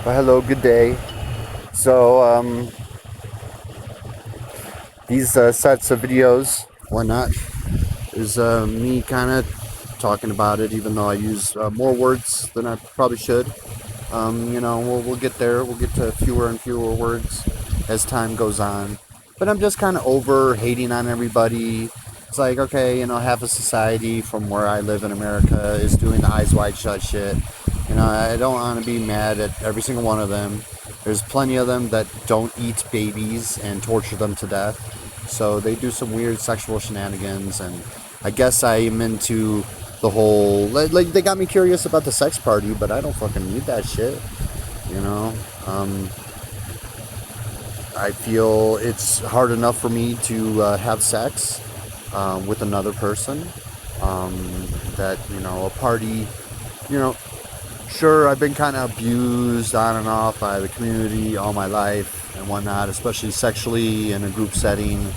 Well, hello, good day. So, these sets of videos, whatnot, is me kind of talking about it, even though I use more words than I probably should. We'll get there. We'll get to fewer and fewer words as time goes on. But I'm just kind of over hating on everybody. It's like, okay, half of society from where I live in America is doing the eyes wide shut shit. I don't want to be mad at every single one of them. There's plenty of them that don't eat babies and torture them to death. So they do some weird sexual shenanigans, and I guess I'm into the whole like they got me curious about the sex party, but I don't fucking need that shit. You know, um, I feel it's hard enough for me to have sex with another person. That a party. You know, sure, I've been kind of abused on and off by the community all my life and whatnot, especially sexually in a group setting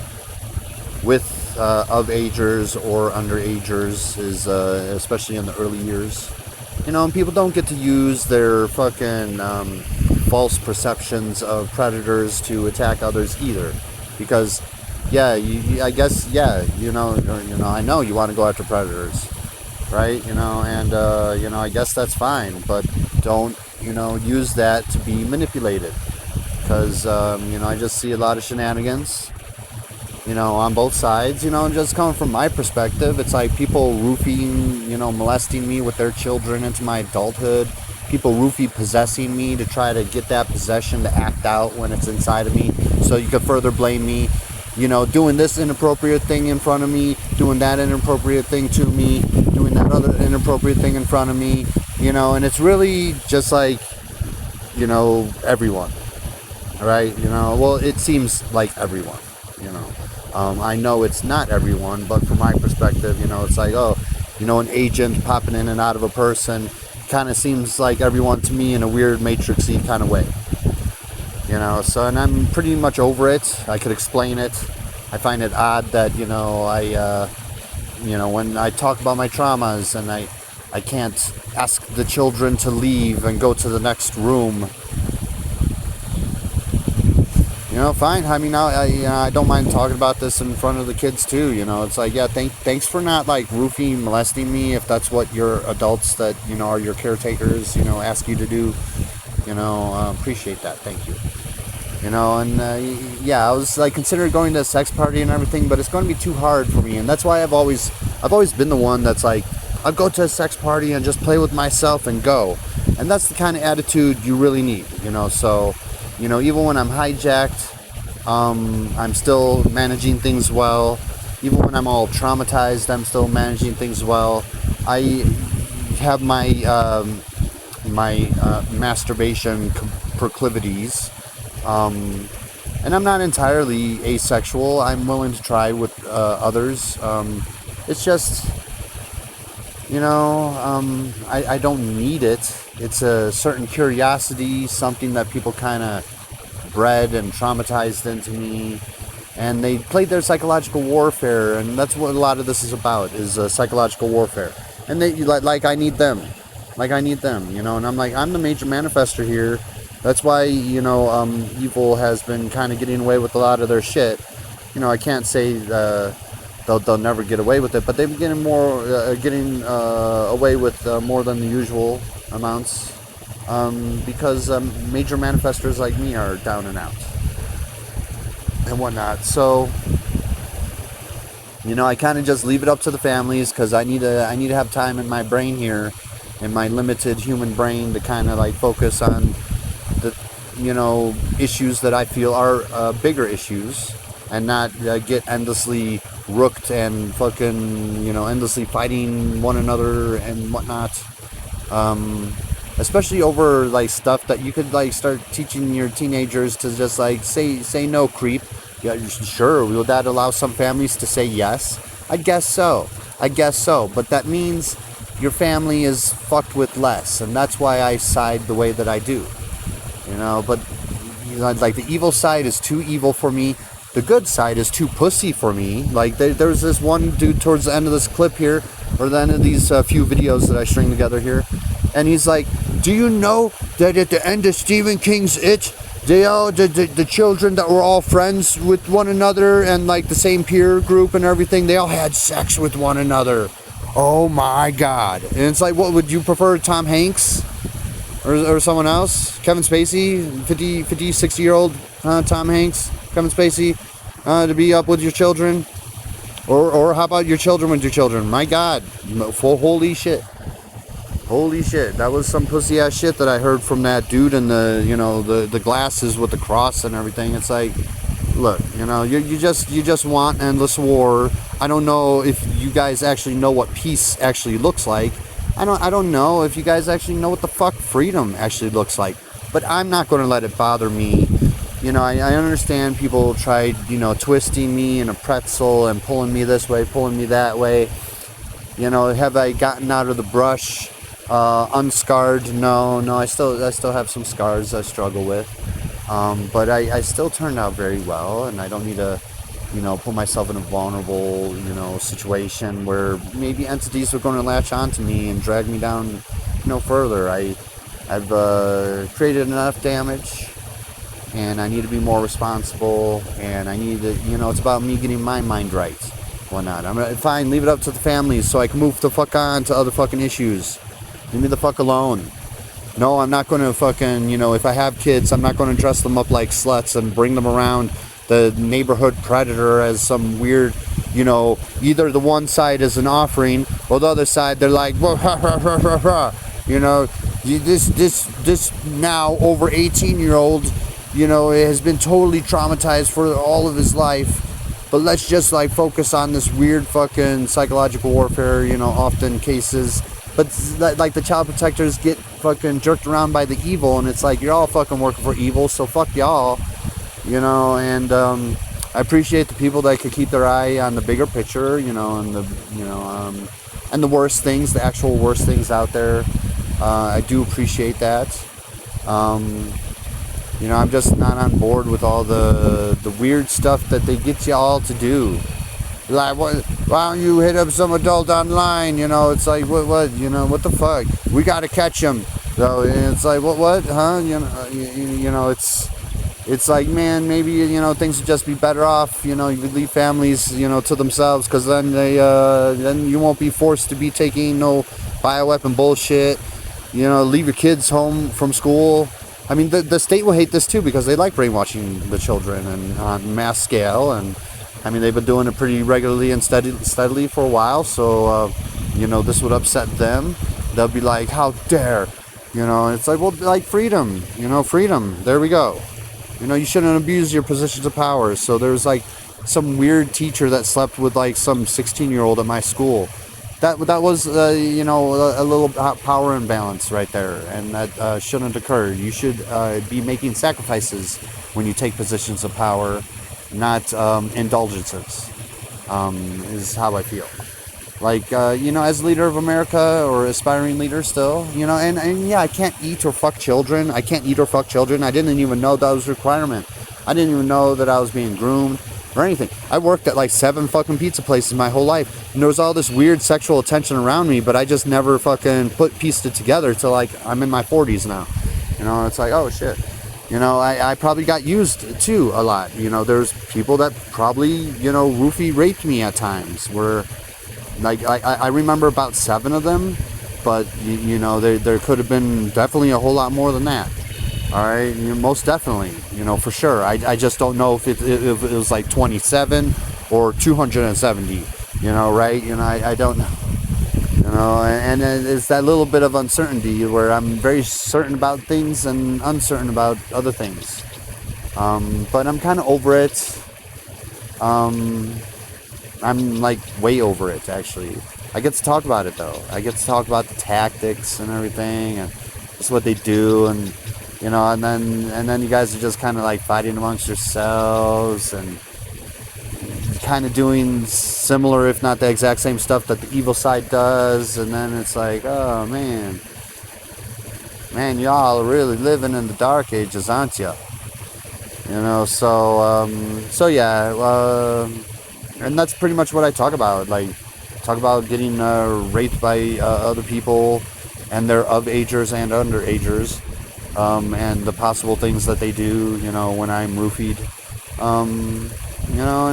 with of agers or underagers, is especially in the early years. And people don't get to use their fucking false perceptions of predators to attack others either, because yeah, I guess yeah, I know you want to go after predators, right? I guess that's fine, but don't use that to be manipulated, because I just see a lot of shenanigans on both sides. Just coming from my perspective, it's like people roofing, molesting me with their children into my adulthood, people roofie possessing me to try to get that possession to act out when it's inside of me, so you could further blame me, doing this inappropriate thing in front of me, doing that inappropriate thing to me, doing that other inappropriate thing in front of me, and it's really just like, everyone, right? Well, it seems like everyone, I know it's not everyone, but from my perspective, it's like, oh, an agent popping in and out of a person kind of seems like everyone to me in a weird matrixy kind of way. And I'm pretty much over it. I could explain it. I find it odd that, when I talk about my traumas and I can't ask the children to leave and go to the next room. Fine. I mean, I don't mind talking about this in front of the kids too. It's like, yeah, thanks for not like roofing, molesting me, if that's what your adults that are your caretakers ask you to do. Appreciate that. Thank you. Yeah, I was like considering going to a sex party and everything, but it's going to be too hard for me, and that's why I've always been the one that's like, I'll go to a sex party and just play with myself and go, and that's the kind of attitude you really need. So, even when I'm hijacked, I'm still managing things well. Even when I'm all traumatized, I'm still managing things well. I have my masturbation proclivities. And I'm not entirely asexual. I'm willing to try with others. It's just, I don't need it. It's a certain curiosity, something that people kind of bred and traumatized into me. And they played their psychological warfare, and that's what a lot of this is about, is psychological warfare. And they like I need them. Like I need them, and I'm like, I'm the major manifester here. That's why, evil has been kind of getting away with a lot of their shit. I can't say they'll never get away with it, but they've been getting away with more than the usual amounts, because major manifestors like me are down and out and whatnot. So, I kind of just leave it up to the families, because I need to have time in my brain here, in my limited human brain, to kind of like focus on the issues that I feel are bigger issues, and not get endlessly rooked and fucking endlessly fighting one another and whatnot, especially over like stuff that you could like start teaching your teenagers to just like say no, creep. Yeah, sure, will that allow some families to say yes? I guess so, but that means your family is fucked with less, and that's why I side the way that I do. But like the evil side is too evil for me. The good side is too pussy for me. Like there's this one dude towards the end of this clip here, or the end of these few videos that I string together here, and he's like Do you know that at the end of Stephen King's It, the children that were all friends with one another and like the same peer group and everything, they all had sex with one another. Oh my God. And it's like, what would you prefer, Tom Hanks or someone else? Kevin Spacey, 50, 60-year-old Tom Hanks, Kevin Spacey, to be up with your children? Or how about your children with your children? My God, holy shit. Holy shit, that was some pussy ass shit that I heard from that dude in the glasses with the cross and everything. It's like, look, you just want endless war. I don't know if you guys actually know what peace actually looks like. I don't know if you guys actually know what the fuck freedom actually looks like. But I'm not going to let it bother me. I understand people tried, twisting me in a pretzel and pulling me this way, pulling me that way. Have I gotten out of the brush unscarred? No, I still have some scars I struggle with. But I still turned out very well, and I don't need to, put myself in a vulnerable, situation where maybe entities are going to latch onto me and drag me down, further. I've created enough damage, and I need to be more responsible, and I need to, it's about me getting my mind right. Whatnot. I'm gonna, fine, leave it up to the families so I can move the fuck on to other fucking issues. Leave me the fuck alone. No, I'm not going to fucking, if I have kids, I'm not going to dress them up like sluts and bring them around the neighborhood predator as some weird, either the one side is an offering or the other side they're like, whoa, ha, ha, ha, ha, ha. This now over 18-year-old, has been totally traumatized for all of his life. But let's just like focus on this weird fucking psychological warfare, often cases. But like the child protectors get fucking jerked around by the evil, and it's like you're all fucking working for evil, so fuck y'all, And I appreciate the people that could keep their eye on the bigger picture, and the worst things, the actual worst things out there. I do appreciate that. I'm just not on board with all the weird stuff that they get you all to do. Like, why don't you hit up some adult online? It's like, what, what the fuck? We gotta catch them. So it's like, what, huh? It's like, man, maybe, things would just be better off, you would leave families, to themselves, because then then you won't be forced to be taking no bioweapon bullshit. Leave your kids home from school. I mean, the state will hate this too, because they like brainwashing the children and on mass scale, and I mean, they've been doing it pretty regularly and steadily for a while, so, this would upset them. They'll be like, how dare, it's like, well, like freedom, freedom, there we go. You shouldn't abuse your positions of power. So there's like some weird teacher that slept with like some 16-year-old at my school. That was, a little power imbalance right there, and that shouldn't occur. You should be making sacrifices when you take positions of power, not indulgences, is how I feel. Like, as leader of America or aspiring leader still, and yeah, I can't eat or fuck children. I didn't even know that was a requirement. I didn't even know that I was being groomed or anything. I worked at like 7 fucking pizza places my whole life, and there was all this weird sexual attention around me, but I just never fucking pieced it together till like I'm in my 40s now. It's like, oh shit. I probably got used too a lot. There's people that probably, roofie raped me at times, where like I remember about 7 of them, but there could have been definitely a whole lot more than that. All right, most definitely, for sure. I just don't know if it was like 27 or 270, right? I don't know. And it's that little bit of uncertainty where I'm very certain about things and uncertain about other things. But I'm kind of over it. I'm like way over it, actually. I get to talk about it though. I get to talk about the tactics and everything, and that's what they do, and and then you guys are just kind of like fighting amongst yourselves and kind of doing similar, if not the exact same stuff that the evil side does, and then it's like, oh man, y'all are really living in the dark ages, aren't you? So yeah, and that's pretty much what I talk about. Like, talk about getting raped by other people, and they're of agers and underagers, and the possible things that they do, when I'm roofied,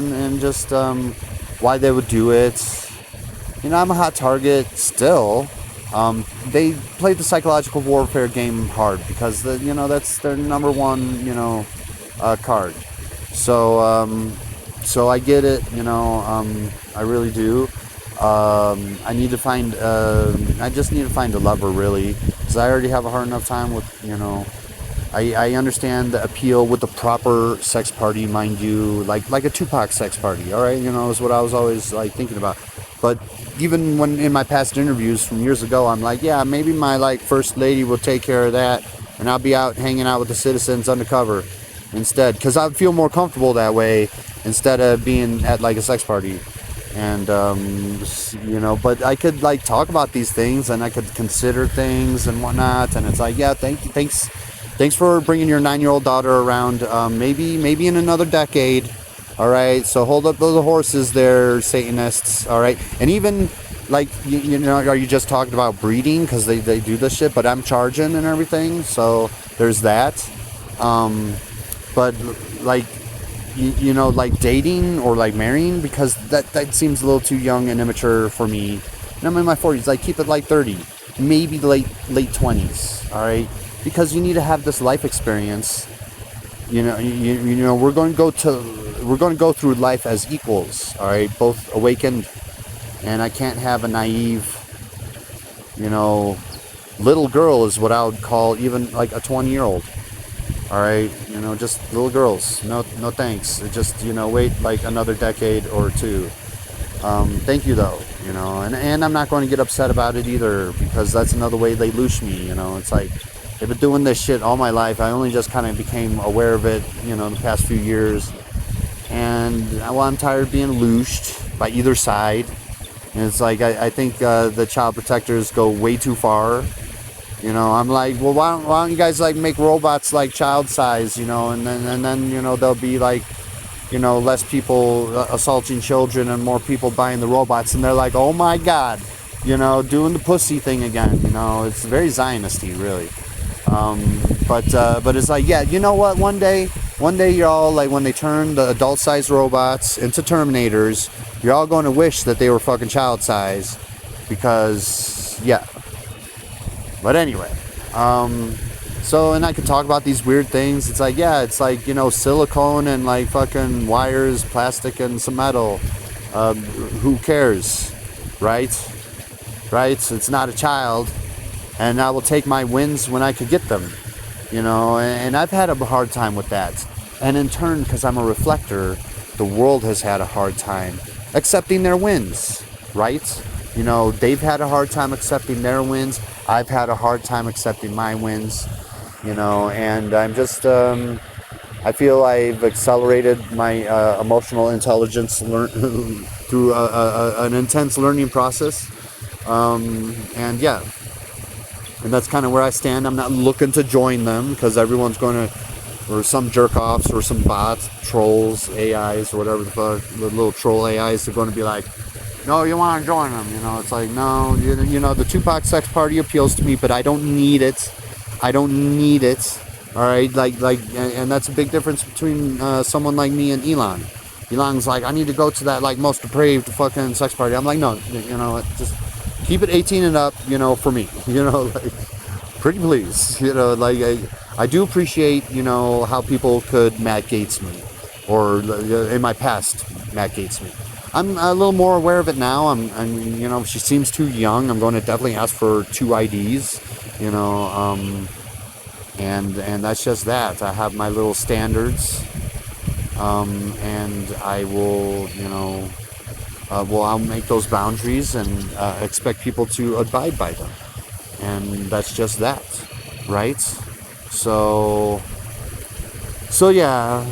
and just why they would do it. I'm a hot target still. They played the psychological warfare game hard because that's their number one card. So I get it. I really do. I need to find. I just need to find a lover, really, because I already have a hard enough time with. I understand the appeal with the proper sex party, mind you, like a Tupac sex party. All right, is what I was always like thinking about. But even when in my past interviews from years ago, I'm like, yeah, maybe my first lady will take care of that, and I'll be out hanging out with the citizens undercover instead, because I feel more comfortable that way instead of being at a sex party. And but I could talk about these things, and I could consider things and whatnot, and it's like, yeah, thanks for bringing your 9-year-old daughter around. Maybe in another decade. All right, so hold up those horses there, Satanists. All right, and even are you just talking about breeding because they do this shit, but I'm charging and everything, so there's that. But dating or marrying, because that seems a little too young and immature for me. And I'm in my 40s. Keep it 30, maybe late 20s. All right, because you need to have this life experience. We're going to go through life as equals. All right, both awakened, and I can't have a naive, little girl is what I would call even a 20-year-old. All right, just little girls. No thanks. Just wait another decade or two. Thank you though. And I'm not going to get upset about it either, because that's another way they loosh me. It's like they've been doing this shit all my life. I only just kind of became aware of it, in the past few years. And I'm tired of being looshed by either side. And it's like I think the child protectors go way too far. I'm like, well, why don't you guys make robots child size, and then there'll be less people assaulting children and more people buying the robots, and they're like, oh my god, doing the pussy thing again. It's very Zionisty, really. But it's like, yeah, you know what? One day y'all, when they turn the adult-sized robots into Terminators, you're all going to wish that they were fucking child size, because yeah. But anyway, so, and I could talk about these weird things. It's like, yeah, it's silicone and fucking wires, plastic and some metal. Who cares, right? It's not a child, and I will take my wins when I could get them, and I've had a hard time with that. And in turn, because I'm a reflector, the world has had a hard time accepting their wins, right? They've had a hard time accepting their wins. I've had a hard time accepting my wins, and I'm just, I feel I've accelerated my emotional intelligence through an intense learning process, and yeah, and that's kind of where I stand. I'm not looking to join them, because everyone's going to, or some jerk-offs or some bots, trolls, AIs, or whatever the fuck, the little troll AIs are going to be like, no, you want to join them, it's like, no, the Tupac sex party appeals to me, but I don't need it, all right, and that's a big difference between someone like me and Elon. Elon's like, I need to go to that, most depraved fucking sex party. I'm like, no, just keep it 18 and up, for me, pretty please, I do appreciate, how people could Matt Gaetz me, or in my past, Matt Gaetz me. I'm a little more aware of it now. I'm she seems too young. I'm going to definitely ask for 2 IDs, and that's just that. I have my little standards, and I will, I'll make those boundaries and expect people to abide by them, and that's just that, right? So yeah.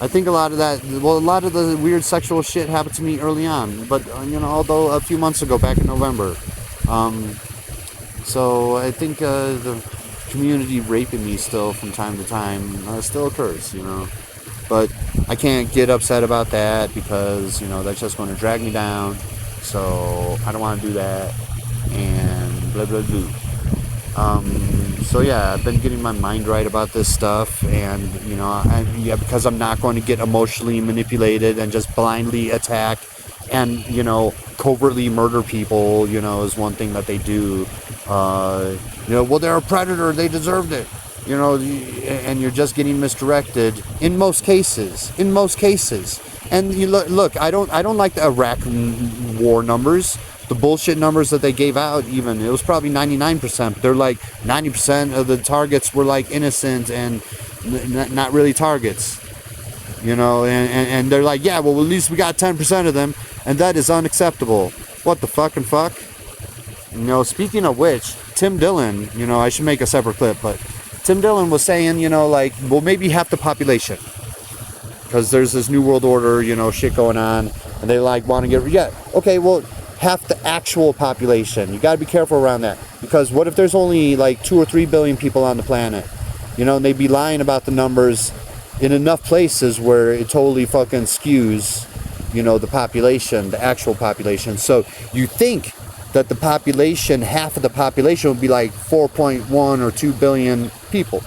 I think a lot of the weird sexual shit happened to me early on, but although a few months ago, back in November. So I think the community raping me still from time to time still occurs, but I can't get upset about that, because that's just going to drag me down. So I don't want to do that, and blah blah blah. So yeah, I've been getting my mind right about this stuff, and because I'm not going to get emotionally manipulated and just blindly attack and covertly murder people. Is one thing that they do. Well, they're a predator, they deserved it. And you're just getting misdirected in most cases. And look, I don't like the Iraq war numbers. The bullshit numbers that they gave out, even it was probably 99%. They're like 90% of the targets were like innocent and not really targets. And they're like, yeah, well, at least we got 10% of them, and that is unacceptable. What the fucking fuck? Speaking of which, Tim Dillon, I should make a separate clip, but Tim Dillon was saying, well, maybe half the population, because there's this New World Order, shit going on, and they want to okay, well, half the actual population. You got to be careful around that, because what if there's only 2 or 3 billion people on the planet, and they'd be lying about the numbers in enough places where it totally fucking skews, the population, the actual population. So you think that the population, half of the population would be 4.1 or 2 billion people,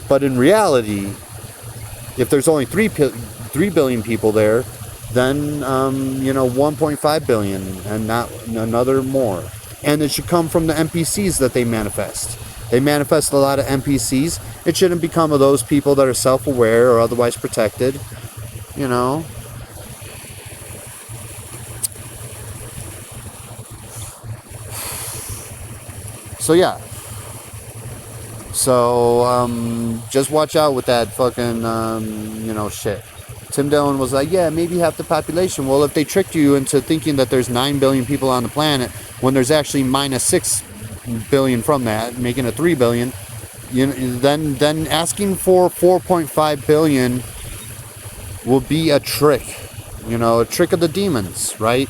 but in reality, if there's only 3 billion people there, then 1.5 billion and not another more. And it should come from the NPCs that they manifest. They manifest a lot of NPCs. It shouldn't become of those people that are self-aware or otherwise protected. So yeah. So just watch out with that fucking shit. Tim Dillon was like, yeah, maybe half the population. Well, if they tricked you into thinking that there's 9 billion people on the planet when there's actually minus 6 billion from that, making it 3 billion, then asking for 4.5 billion will be a trick, a trick of the demons, right?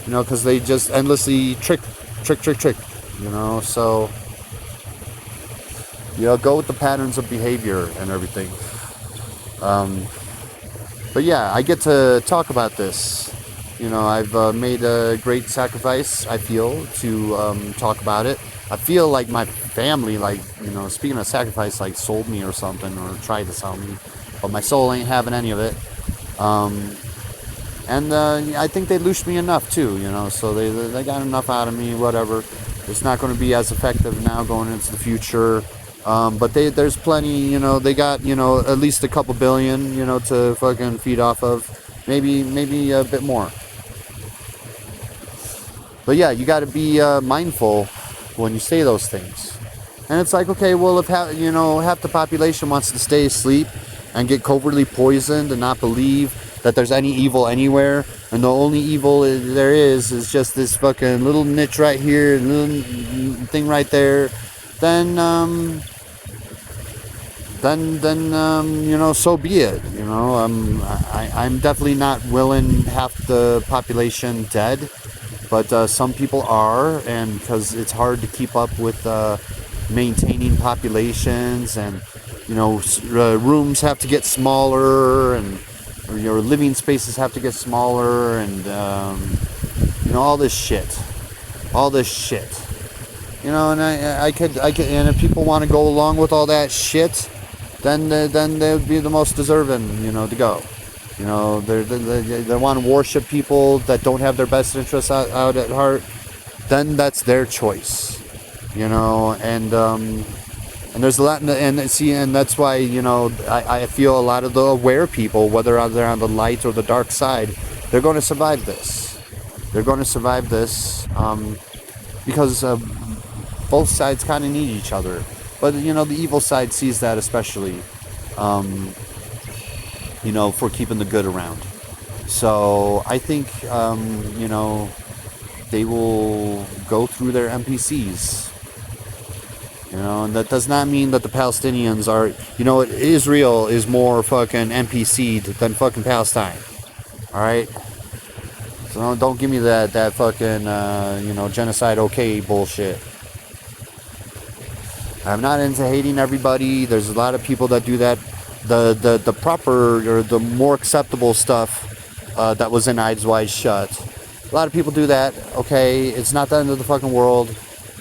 Because they just endlessly trick, so go with the patterns of behavior and everything. But yeah, I get to talk about this. I've made a great sacrifice, I feel, to talk about it. I feel like my family, speaking of sacrifice, sold me or something, or tried to sell me. But my soul ain't having any of it. And I think they loosed me enough too, so they got enough out of me, whatever. It's not going to be as effective now going into the future. But there's plenty, they got, at least a couple billion, to fucking feed off of. Maybe a bit more. But yeah, you got to be mindful when you say those things. And it's okay, well, if half the population wants to stay asleep and get covertly poisoned and not believe that there's any evil anywhere, and the only evil there is just this fucking little niche right here, little thing right there, then so be it. I'm definitely not willing half the population dead, but some people are, and because it's hard to keep up with maintaining populations, and rooms have to get smaller, and your living spaces have to get smaller, and all this shit. And I could, and if people want to go along with all that shit, then they would be the most deserving, to go. They want to worship people that don't have their best interests out at heart. Then that's their choice, and there's a lot, and that's why I feel a lot of the aware people, whether they're on the light or the dark side, they're going to survive this. Because both sides kind of need each other. But, the evil side sees that especially, for keeping the good around. So I think, they will go through their NPCs. And that does not mean that the Palestinians are, Israel is more fucking NPC'd than fucking Palestine. Alright? So don't give me that fucking, genocide okay bullshit. I'm not into hating everybody. There's a lot of people that do that. The proper or the more acceptable stuff that was in Eyes Wide Shut. A lot of people do that. Okay, it's not the end of the fucking world.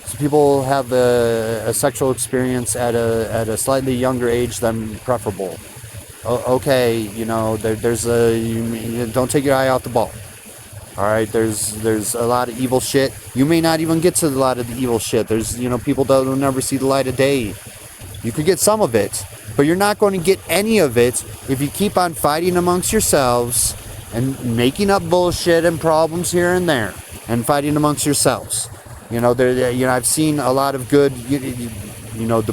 So people have a sexual experience at a slightly younger age than preferable. Okay, there's don't take your eye off the ball. All right, there's a lot of evil shit. You may not even get to a lot of the evil shit. There's people that will never see the light of day. You could get some of it, but you're not going to get any of it if you keep on fighting amongst yourselves and making up bullshit and problems here and there and fighting amongst yourselves. I've seen a lot of good, the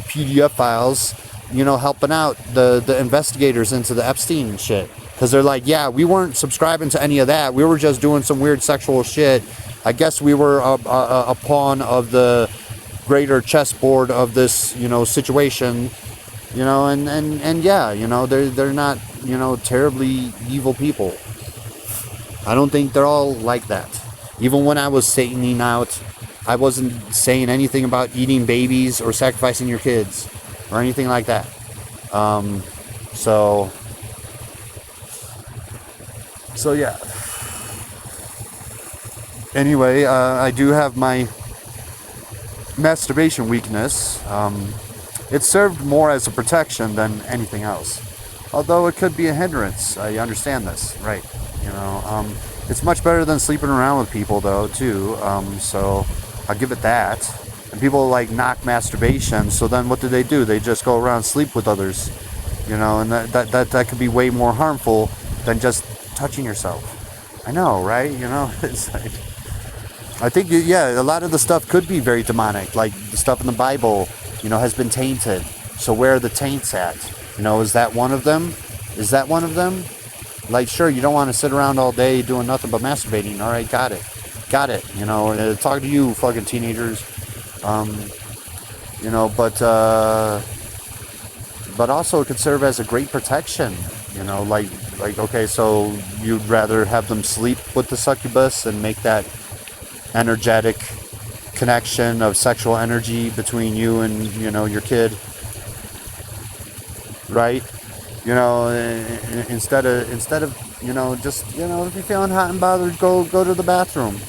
PDF files, helping out the investigators into the Epstein and shit. Because they're like, yeah, we weren't subscribing to any of that. We were just doing some weird sexual shit. I guess we were a pawn of the greater chessboard of this, situation. And yeah, they're not, terribly evil people. I don't think they're all like that. Even when I was Sataning out, I wasn't saying anything about eating babies or sacrificing your kids or anything like that. So yeah. Anyway, I do have my masturbation weakness. It served more as a protection than anything else. Although it could be a hindrance. I understand this, right? It's much better than sleeping around with people, though, too. So I'll give it that. And people knock masturbation. So then what do? They just go around and sleep with others. And that could be way more harmful than just touching yourself. I know, right? It's like, I think, yeah, a lot of the stuff could be very demonic. Like the stuff in the Bible, has been tainted. So where are the taints at? Is that one of them? Is that one of them? Sure, you don't want to sit around all day doing nothing but masturbating. All right, got it. Talk to you, fucking teenagers. But also it could serve as a great protection. Okay, so you'd rather have them sleep with the succubus and make that energetic connection of sexual energy between you and, your kid, right? Instead of just, if you're feeling hot and bothered, go to the bathroom.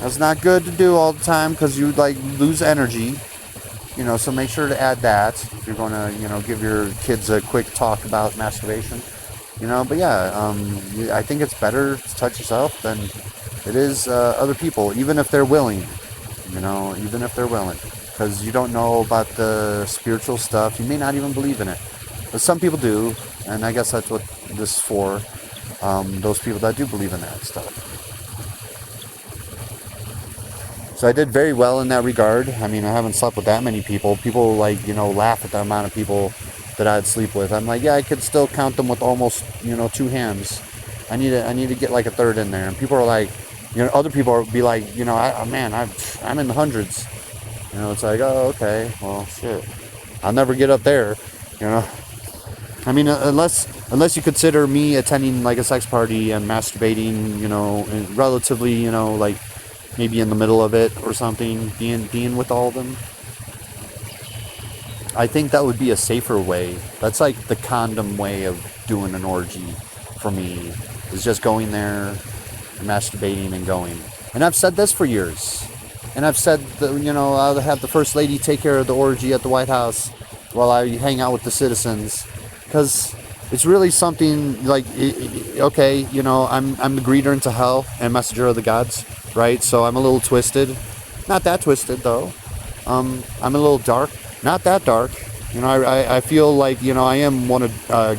That's not good to do all the time because you lose energy. So make sure to add that if you're going to, give your kids a quick talk about masturbation. But yeah, I think it's better to touch yourself than it is other people, even if they're willing. Because you don't know about the spiritual stuff. You may not even believe in it. But some people do, and I guess that's what this is for. Those people that do believe in that stuff. So I did very well in that regard. I mean, I haven't slept with that many people. People laugh at the amount of people that I'd sleep with. I'm like, yeah, I could still count them with almost, 2 hands. I need to get a third in there. And people are like, other people will be like, I'm in the hundreds. It's like, oh, okay, well, shit. I'll never get up there, I mean, unless you consider me attending a sex party and masturbating, relatively, maybe in the middle of it or something, being with all of them. I think that would be a safer way. That's the condom way of doing an orgy for me, is just going there and masturbating and going. And I've said this for years. And I've said that, I'll have the First Lady take care of the orgy at the White House while I hang out with the citizens. Because it's really something okay, I'm the greeter into hell and messenger of the gods, right? So I'm a little twisted. Not that twisted, though. I'm a little dark. Not that dark. I feel like, I am one of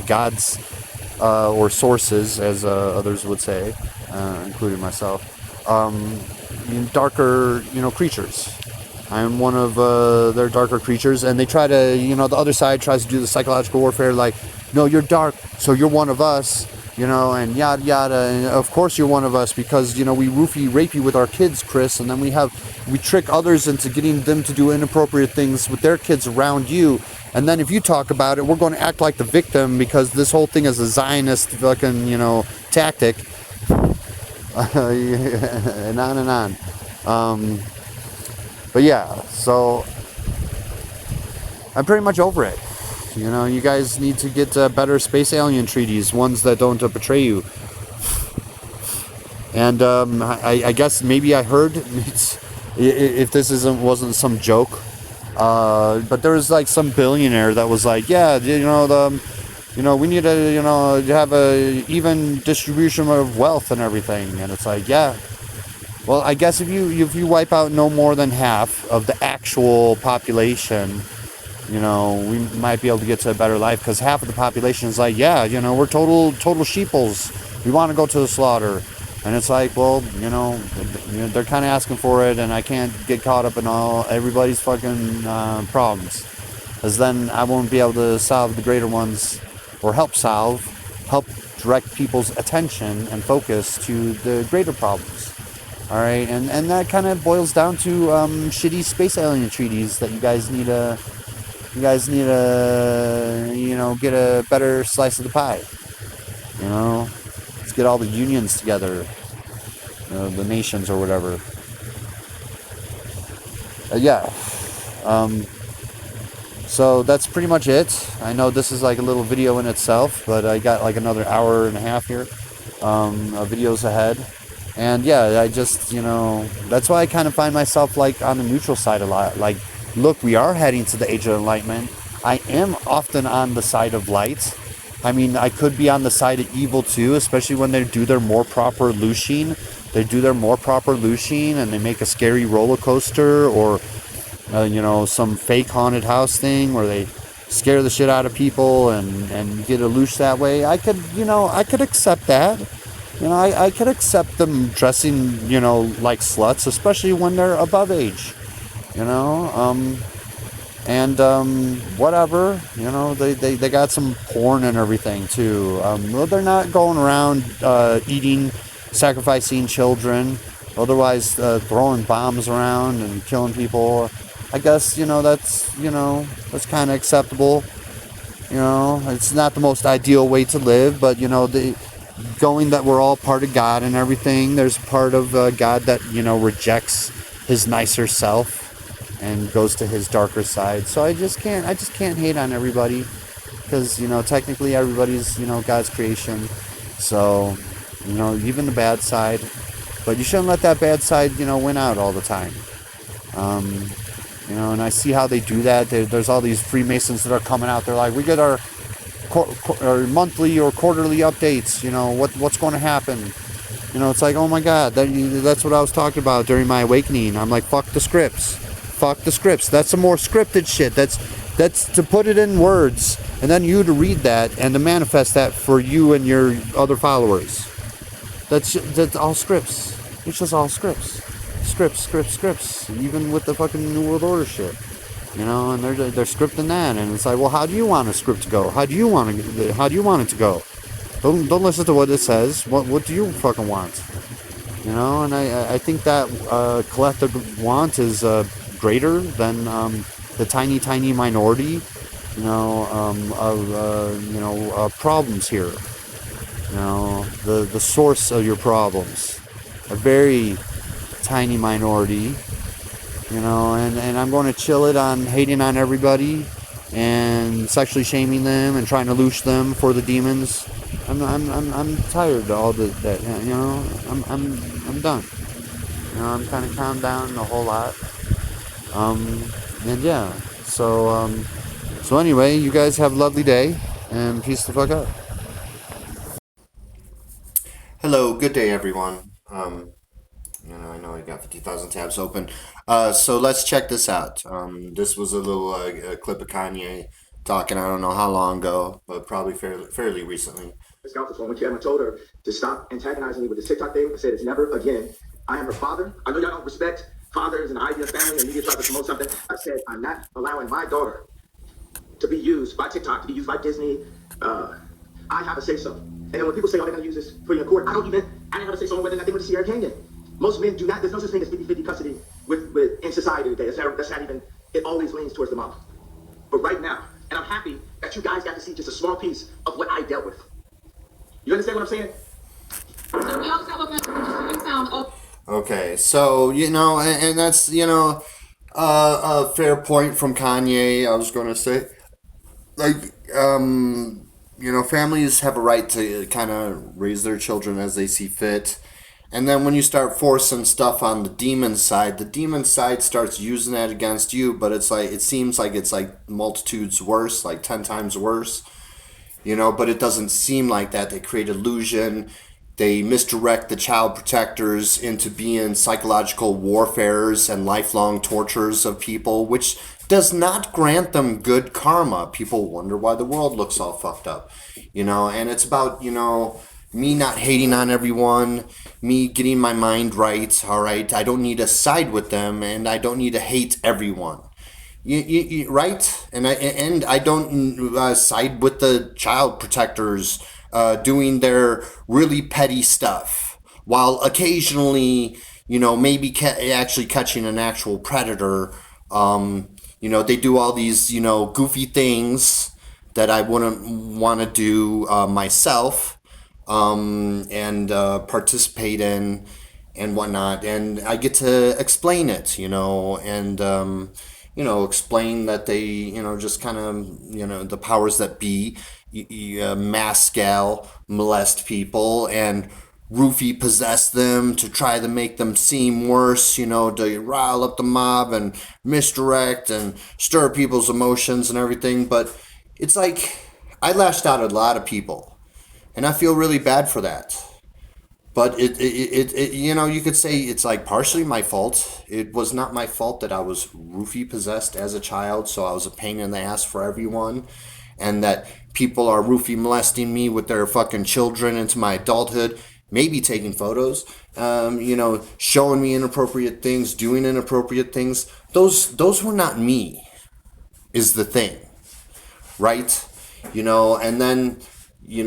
God's or sources, as others would say, including myself. Darker, creatures. I'm one of their darker creatures, and they try to, the other side tries to do the psychological warfare, no, you're dark, so you're one of us, and yada yada, and of course you're one of us because, we rape you with our kids, Chris, and then we trick others into getting them to do inappropriate things with their kids around you, and then if you talk about it, we're going to act like the victim because this whole thing is a Zionist fucking, tactic. And on and on. But yeah, so I'm pretty much over it. You guys need to get better space alien treaties, ones that don't betray you. And I guess maybe I heard If this wasn't some joke. But there was like some billionaire that was like, yeah, we need to, have a even distribution of wealth and everything. And it's like, yeah, well, I guess if you wipe out no more than half of the actual population, we might be able to get to a better life, because half of the population is like, yeah, we're total sheeples. We want to go to the slaughter. And it's like, well, they're kind of asking for it, and I can't get caught up in all everybody's fucking problems, because then I won't be able to solve the greater ones, or help direct people's attention and focus to the greater problems. All right, and that kind of boils down to shitty space alien treaties that you guys need to get a better slice of the pie. Let's get all the unions together, the nations or whatever. Yeah. Um, so that's pretty much it. I know this is like a little video in itself, but I got like another hour and a half here of videos ahead. And yeah, I just, that's why I kind of find myself like on the neutral side a lot. Like, look, we are heading to the Age of Enlightenment. I am often on the side of light. I mean, I could be on the side of evil too, especially when they do their more proper looshing. They do their more proper looshing and they make a scary roller coaster, or, some fake haunted house thing where they scare the shit out of people and get a loosh that way. I could accept that. I could accept them dressing, like sluts, especially when they're above age, you know. And whatever, they got some porn and everything too. Well, they're not going around eating, sacrificing children, otherwise throwing bombs around and killing people. I guess that's kind of acceptable. It's not the most ideal way to live, but the going that we're all part of God and everything. There's part of God that rejects his nicer self and goes to his darker side. So I just can't hate on everybody, because technically everybody's God's creation. So even the bad side, but you shouldn't let that bad side win out all the time. And I see how they do that. There's all these Freemasons that are coming out. They're like, we get our monthly or quarterly updates. What's going to happen. It's like, oh my God, that's what I was talking about during my awakening. I'm like, fuck the scripts. That's some more scripted shit. That's to put it in words, and then you to read that and to manifest that for you and your other followers. That's all scripts. It's just all scripts. Scripts. Even with the fucking New World Order shit. And they're scripting that, and it's like, well, how do you want a script to go? How do you want it to go? Don't listen to what it says. What do you fucking want? And I think that collective want is greater than the tiny minority, of problems here. The source of your problems, a very tiny minority. And I'm going to chill it on hating on everybody and sexually shaming them and trying to loosh them for the demons. I'm tired of all that. I'm done. I'm kind of calmed down a whole lot. And yeah. So anyway, you guys have a lovely day, and peace the fuck out. Hello, good day, everyone. I know I got 50,000 tabs open. So let's check this out. This was a little clip of Kanye talking, I don't know how long ago, but probably fairly recently. When I told her to stop antagonizing me with this TikTok thing, I said it's never again. I am her father. I know y'all don't respect fathers and the idea of family, and media tries to promote something. I said I'm not allowing my daughter to be used by TikTok, to be used by Disney. I have a say so. And then when people say, oh, they're going to use this for your court, I didn't have a say so on whether or not they went to see Eric Canyon. Most men do not. There's no such thing as 50-50 custody in society today. That's not even. It always leans towards the mom. But right now, and I'm happy that you guys got to see just a small piece of what I dealt with. You understand what I'm saying? So we also have a message. You sound okay. So and that's a fair point from Kanye. I was going to say, like, families have a right to kind of raise their children as they see fit. And then when you start forcing stuff on the demon side starts using that against you, but it's like, it seems like it's like multitudes worse, like 10 times worse, but it doesn't seem like that. They create illusion. They misdirect the child protectors into being psychological warfares and lifelong torturers of people, which does not grant them good karma. People wonder why the world looks all fucked up, and it's about, me not hating on everyone, me getting my mind right, all right? I don't need to side with them, and I don't need to hate everyone. Right? And I don't side with the child protectors doing their really petty stuff, while occasionally, maybe actually catching an actual predator. They do all these, goofy things that I wouldn't want to do myself, and participate in and whatnot. And I get to explain it, and explain that they, just kind of, the powers that be, mass scale molest people and roofie possess them to try to make them seem worse, to rile up the mob and misdirect and stir people's emotions and everything. But it's like, I lashed out at a lot of people, and I feel really bad for that. But you could say it's like partially my fault. It was not my fault that I was roofie possessed as a child, so I was a pain in the ass for everyone, and that people are roofie molesting me with their fucking children into my adulthood, maybe taking photos, showing me inappropriate things, doing inappropriate things. Those were not me, is the thing, right? And then,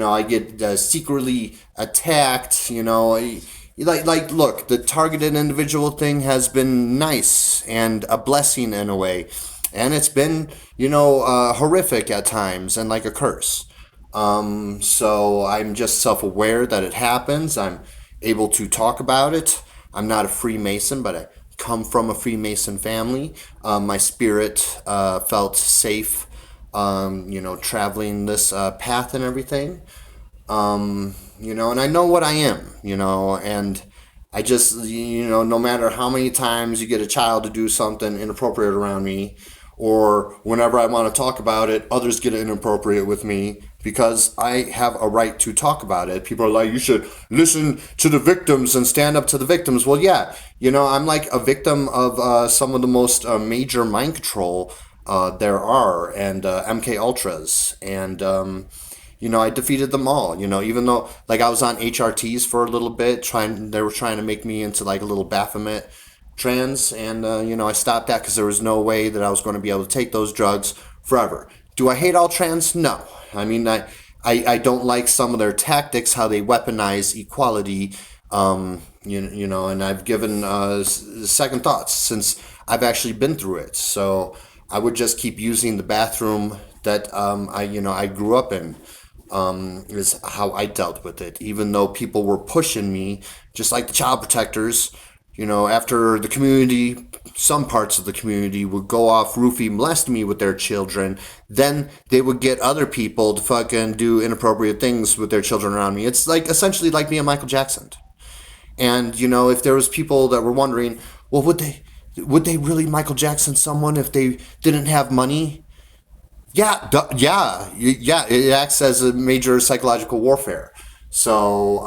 I get secretly attacked, look, the targeted individual thing has been nice and a blessing in a way. And it's been, horrific at times and like a curse. So I'm just self-aware that it happens. I'm able to talk about it. I'm not a Freemason, but I come from a Freemason family. My spirit felt safe, traveling this path and everything. And I know what I am, and I just, no matter how many times you get a child to do something inappropriate around me, or whenever I want to talk about it, others get inappropriate with me because I have a right to talk about it. People are like, you should listen to the victims and stand up to the victims. Well, yeah, I'm like a victim of some of the most major mind control there are, and MK Ultras, and I defeated them all. Even though like I was on HRTs for a little bit, they were trying to make me into like a little Baphomet trans, and I stopped that because there was no way that I was going to be able to take those drugs forever. Do I hate all trans? No. I mean, I don't like some of their tactics, how they weaponize equality, and I've given second thoughts since I've actually been through it. So I would just keep using the bathroom that I grew up in. Is how I dealt with it, even though people were pushing me, just like the child protectors. After the community, some parts of the community would go off roofie molest me with their children, then they would get other people to fucking do inappropriate things with their children around me. It's like essentially like me and Michael Jackson. And if there was people that were wondering, well, would they really Michael Jackson someone if they didn't have money? Yeah, it acts as a major psychological warfare. So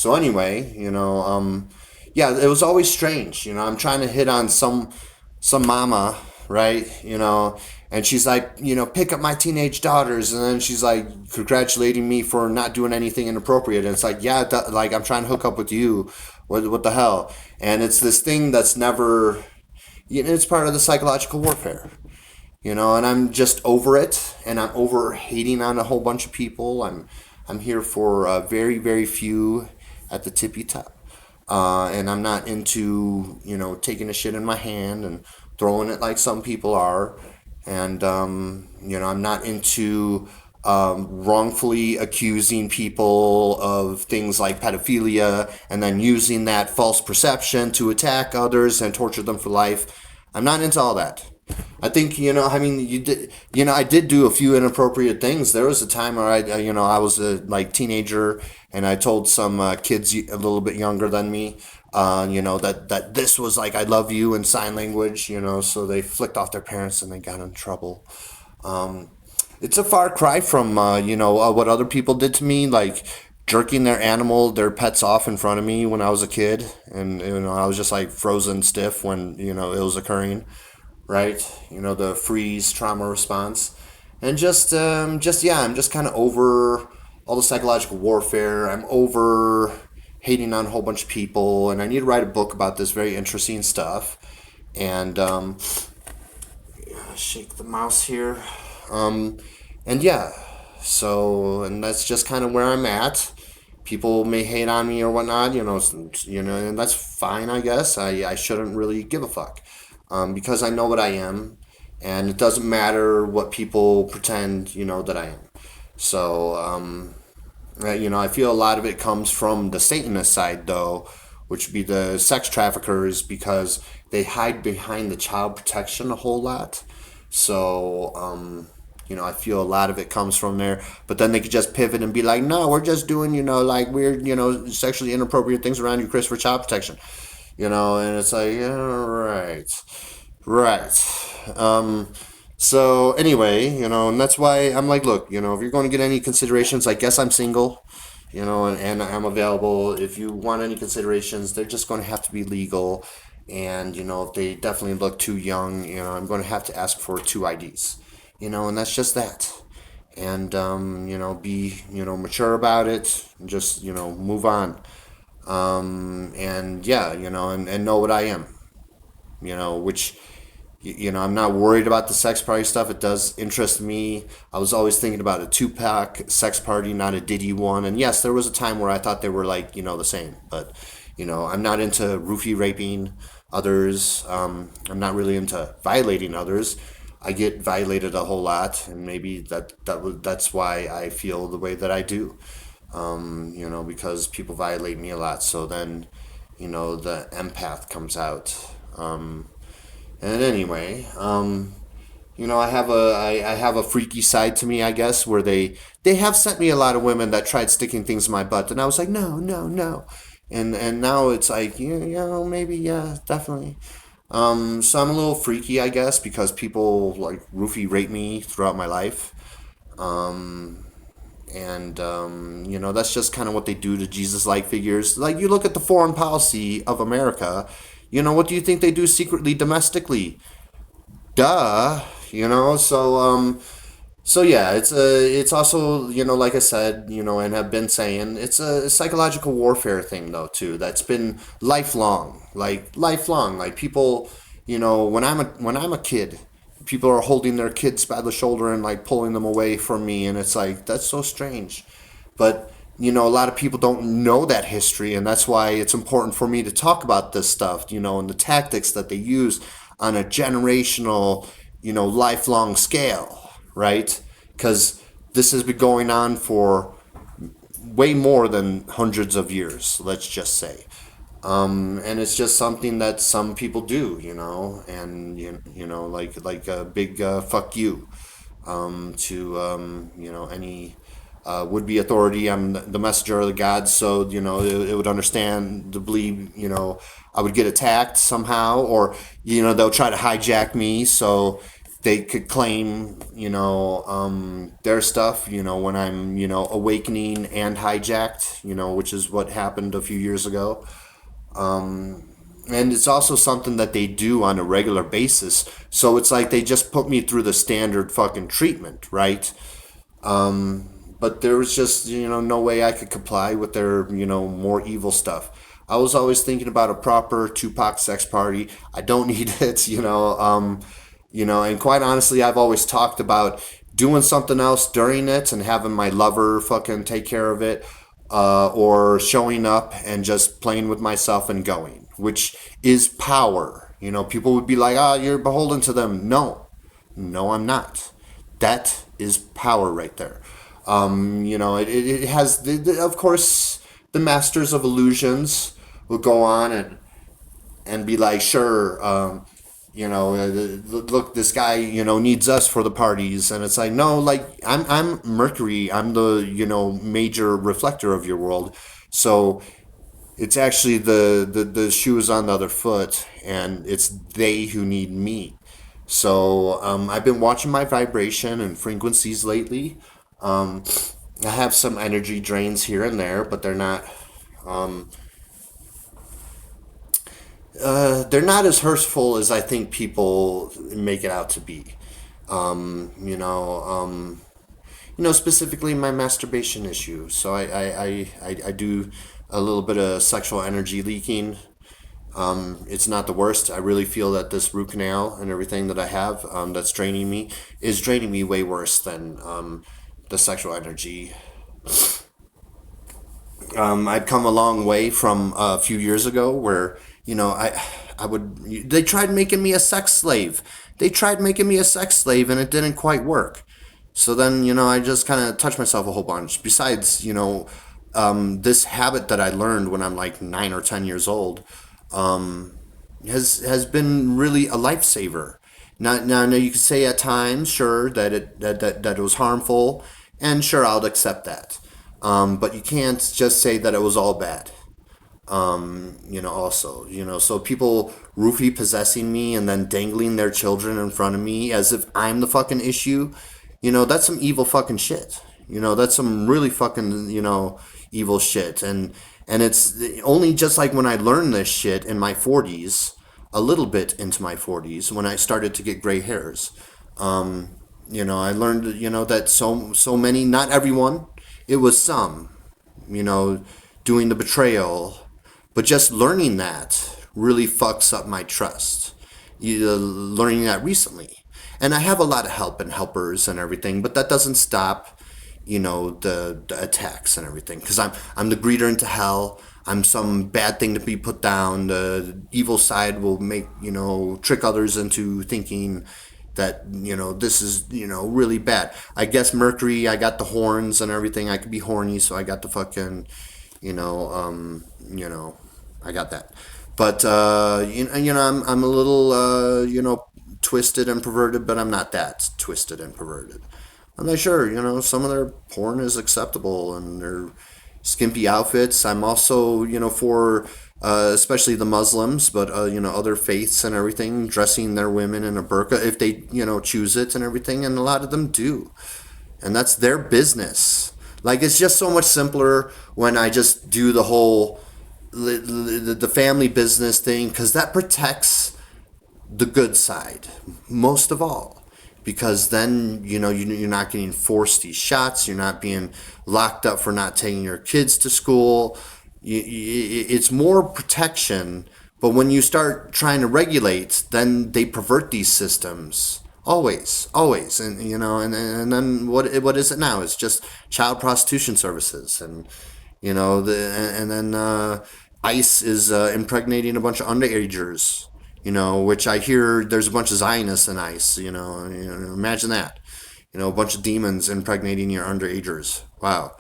anyway, yeah, it was always strange. I'm trying to hit on some mama, right? And she's like, pick up my teenage daughters, and then she's like congratulating me for not doing anything inappropriate. And it's like, yeah, like I'm trying to hook up with you. What the hell? And it's this thing that's never, it's part of the psychological warfare. And I'm just over it, and I'm over hating on a whole bunch of people. I'm here for very, very few at the tippy top. And I'm not into, taking a shit in my hand and throwing it like some people are. And, I'm not into wrongfully accusing people of things like pedophilia and then using that false perception to attack others and torture them for life. I'm not into all that. I think, I mean, I did do a few inappropriate things. There was a time where I was a like teenager, and I told some kids a little bit younger than me, that this was like "I love you" in sign language. So they flicked off their parents and they got in trouble. It's a far cry from what other people did to me, like jerking their pets off in front of me when I was a kid, and I was just like frozen stiff when it was occurring, right? The freeze trauma response, and just yeah, I'm just kind of over all the psychological warfare. I'm over hating on a whole bunch of people, and I need to write a book about this very interesting stuff. And shake the mouse here. Um, and yeah, and that's just kind of where I'm at. People may hate on me or whatnot, and that's fine, I guess. I shouldn't really give a fuck, because I know what I am, and it doesn't matter what people pretend, that I am. So, I feel a lot of it comes from the Satanist side, though, which would be the sex traffickers, because they hide behind the child protection a whole lot. So, I feel a lot of it comes from there. But then they could just pivot and be like, no, we're just doing, like weird, sexually inappropriate things around you, Chris, for child protection. And it's like, yeah, right. Right. So anyway, and that's why I'm like, look, if you're going to get any considerations, I guess I'm single, and I'm available. If you want any considerations, they're just going to have to be legal. And, if they definitely look too young, I'm going to have to ask for two IDs, and that's just that. And, be, mature about it and just, move on. And yeah, and know what I am, which, I'm not worried about the sex party stuff. It does interest me. I was always thinking about a Tupac sex party, not a Diddy one. And yes, there was a time where I thought they were like, the same. But, I'm not into roofie raping others. I'm not really into violating others. I get violated a whole lot, and maybe that's why I feel the way that I do. Because people violate me a lot. So then, the empath comes out. And anyway, I have a freaky side to me, I guess, where they have sent me a lot of women that tried sticking things in my butt, and I was like, no, no, no, and now it's like, maybe, yeah, definitely. So I'm a little freaky, I guess, because people like roofie rape me throughout my life. And that's just kind of what they do to Jesus-like figures. Like, you look at the foreign policy of America. What do you think they do secretly, domestically? Duh. So yeah, it's also, like I said, and have been saying, it's a psychological warfare thing though too. That's been lifelong, like people, when I'm a kid, people are holding their kids by the shoulder and like pulling them away from me, and it's like, that's so strange. But a lot of people don't know that history, and that's why it's important for me to talk about this stuff, and the tactics that they use on a generational, lifelong scale, right? Because this has been going on for way more than hundreds of years, let's just say. And it's just something that some people do, and like a big fuck you, to any would be authority. I'm the messenger of the gods, so it would understand to believe I would get attacked somehow, or they'll try to hijack me so they could claim their stuff when I'm awakening and hijacked, which is what happened a few years ago. And it's also something that they do on a regular basis. So it's like they just put me through the standard fucking treatment, right? But there was just, no way I could comply with their, more evil stuff. I was always thinking about a proper Tupac sex party. I don't need it, and quite honestly, I've always talked about doing something else during it and having my lover fucking take care of it, or showing up and just playing with myself and going, which is power. People would be like, you're beholden to them. No, I'm not. That is power right there. It has, of course, the masters of illusions will go on and be like, sure, look, this guy, needs us for the parties, and it's like, no, like I'm Mercury, I'm the major reflector of your world, so it's actually the shoes on the other foot, and it's they who need me. So I've been watching my vibration and frequencies lately. I have some energy drains here and there, but they're not as hurtful as I think people make it out to be. Um, you know, um, specifically my masturbation issue. So I do a little bit of sexual energy leaking. It's not the worst. I really feel that this root canal and everything that I have, that's draining me, is draining me way worse than the sexual energy. I've come a long way from a few years ago where, I would, they tried making me a sex slave. They tried making me a sex slave and it didn't quite work. So then, I just kind of touched myself a whole bunch. Besides, this habit that I learned when I'm like 9 or 10 years old, has been really a lifesaver. Now you could say at times, sure, that it was harmful, and sure, I'll accept that. But you can't just say that it was all bad. Also, so people roofie possessing me and then dangling their children in front of me as if I'm the fucking issue, that's some evil fucking shit. That's some really fucking, evil shit. And it's only just like when I learned this shit in my 40s, a little bit into my 40s, when I started to get gray hairs. I learned, that so many, not everyone, it was some, you know, doing the betrayal, but just learning that really fucks up my trust. Learning that recently. And I have a lot of help and helpers and everything, but that doesn't stop, the attacks and everything. Because I'm the greeter into hell. I'm some bad thing to be put down. The evil side will make, trick others into thinking that, this is, really bad. I guess Mercury, I got the horns and everything. I could be horny, so I got the fucking, I got that. But, I'm a little, twisted and perverted, but I'm not that twisted and perverted. I'm not sure, some of their porn is acceptable and their skimpy outfits. I'm also, for especially the Muslims, but, other faiths and everything, dressing their women in a burqa if they, choose it and everything. And a lot of them do. And that's their business. Like, it's just so much simpler when I just do the whole, the family business thing, because that protects the good side most of all, because then you're not getting forced these shots, you're not being locked up for not taking your kids to school. It's more protection, but when you start trying to regulate, then they pervert these systems always. And and then what is it now? It's just child prostitution services. And and then ICE is impregnating a bunch of underagers, which I hear there's a bunch of Zionists in ICE. Imagine that. A bunch of demons impregnating your underagers. Wow.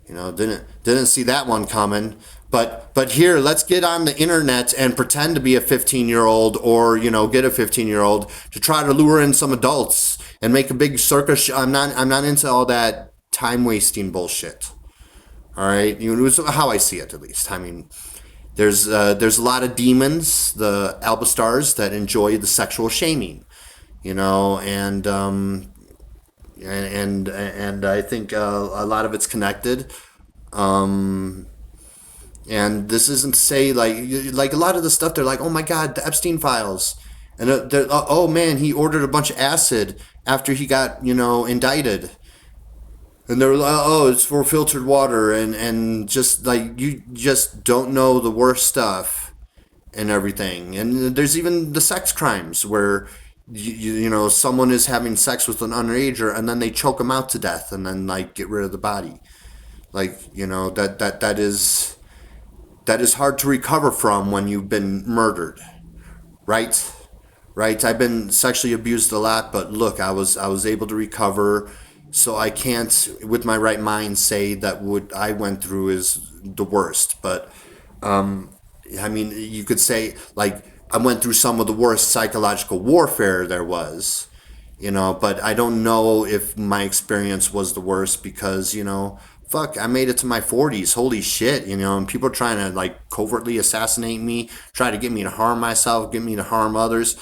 Didn't see that one coming. But here, let's get on the internet and pretend to be a 15-year-old, or get a 15-year-old to try to lure in some adults and make a big circus. I'm not into all that time wasting bullshit. All right, it's how I see it, at least. I mean, there's a lot of demons, the albastars, that enjoy the sexual shaming, and I think a lot of it's connected. And this isn't to say like a lot of the stuff they're like, oh my God, the Epstein files, and oh man, he ordered a bunch of acid after he got indicted. And they're like, oh, it's for filtered water, and just like, you just don't know the worst stuff and everything. And there's even the sex crimes where someone is having sex with an underager and then they choke them out to death and then like get rid of the body. Like that is hard to recover from when you've been murdered, right? Right. I've been sexually abused a lot, but look, I was able to recover. So I can't, with my right mind, say that what I went through is the worst. But I mean, you could say, like, I went through some of the worst psychological warfare there was, but I don't know if my experience was the worst because, fuck, I made it to my 40s. Holy shit, and people are trying to like covertly assassinate me, try to get me to harm myself, get me to harm others,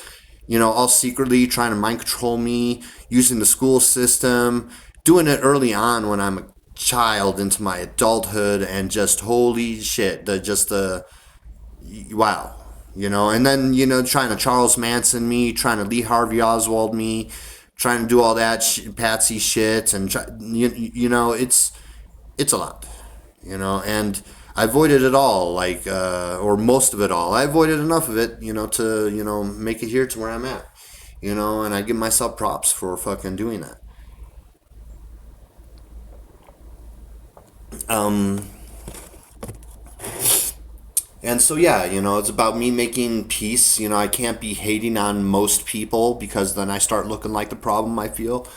all secretly trying to mind control me, using the school system, doing it early on when I'm a child into my adulthood, and just holy shit, the wow, and then trying to Charles Manson me, trying to Lee Harvey Oswald me, trying to do all that patsy shit, and it's a lot, and I avoided it all, like or most of it all. I avoided enough of it, to make it here to where I'm at, and I give myself props for fucking doing that. And so, yeah, it's about me making peace. I can't be hating on most people because then I start looking like the problem, I feel.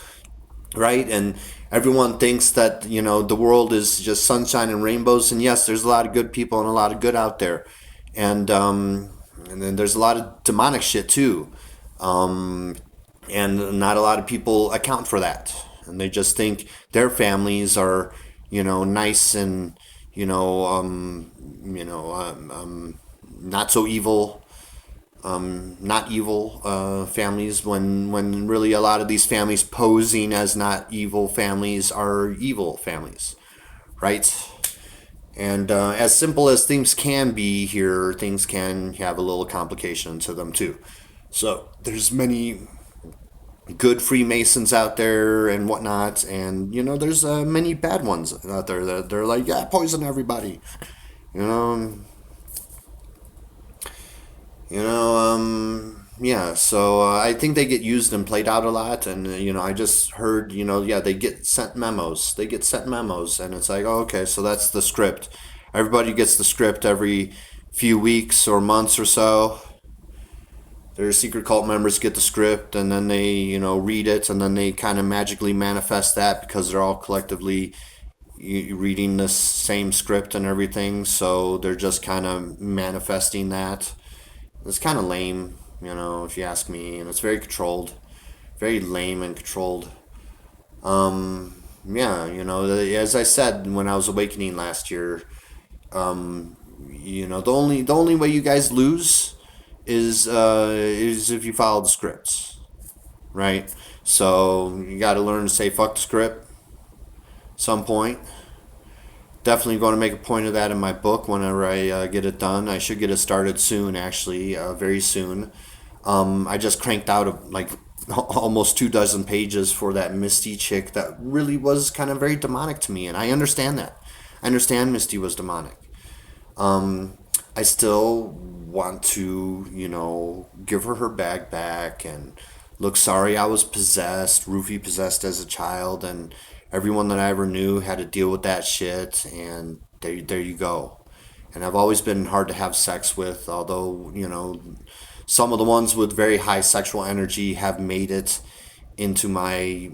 Right? And everyone thinks that, the world is just sunshine and rainbows. And yes, there's a lot of good people and a lot of good out there. And then there's a lot of demonic shit too. And not a lot of people account for that. And they just think their families are, nice and, not so evil, not evil families, when really a lot of these families posing as not evil families are evil families, right? And as simple as things can be here, things can have a little complication to them too. So there's many good Freemasons out there and whatnot, and there's many bad ones out there that they're like, yeah, poison everybody, you know. Yeah, so I think they get used and played out a lot, and I just heard, yeah, they get sent memos. They get sent memos, and it's like, oh, okay, so that's the script. Everybody gets the script every few weeks or months or so. Their secret cult members get the script, and then they, read it, and then they kind of magically manifest that because they're all collectively reading the same script and everything. So they're just kind of manifesting that. It's kind of lame, if you ask me, and it's very controlled, very lame and controlled. Yeah, as I said when I was awakening last year, the only way you guys lose is if you follow the scripts, right? So you got to learn to say fuck the script. Some point. Definitely going to make a point of that in my book whenever I get it done. I should get it started soon, actually, very soon. I just cranked out like almost 24 pages for that Misty chick that really was kind of very demonic to me, and I understand that. I understand Misty was demonic. I still want to, give her bag back and look, sorry I was possessed, roofie possessed as a child, and everyone that I ever knew had to deal with that shit, and there you go. And I've always been hard to have sex with, although, some of the ones with very high sexual energy have made it into my,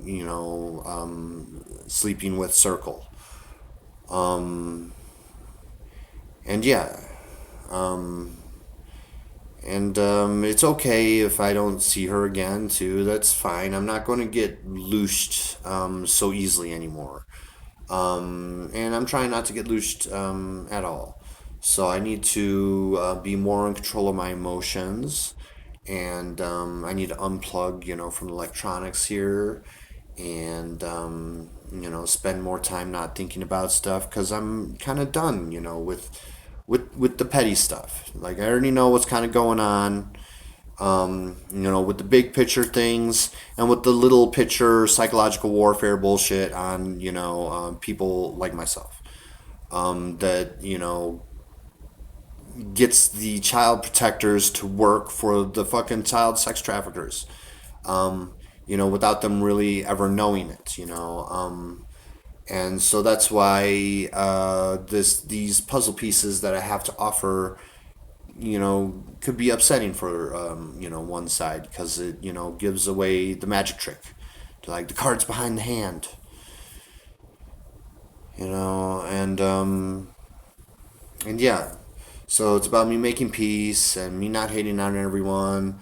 sleeping with circle. And yeah, and it's okay if I don't see her again too. That's fine. I'm not going to get loosed so easily anymore. And I'm trying not to get loosed at all. So I need to be more in control of my emotions, and I need to unplug, from electronics here, and spend more time not thinking about stuff because I'm kind of done, with the petty stuff. Like I already know what's kind of going on, with the big picture things and with the little picture psychological warfare bullshit on, people like myself, that, gets the child protectors to work for the fucking child sex traffickers, without them really ever knowing it, and so that's why these puzzle pieces that I have to offer, could be upsetting for one side because it gives away the magic trick, to like the cards behind the hand, and yeah. So it's about me making peace and me not hating on everyone.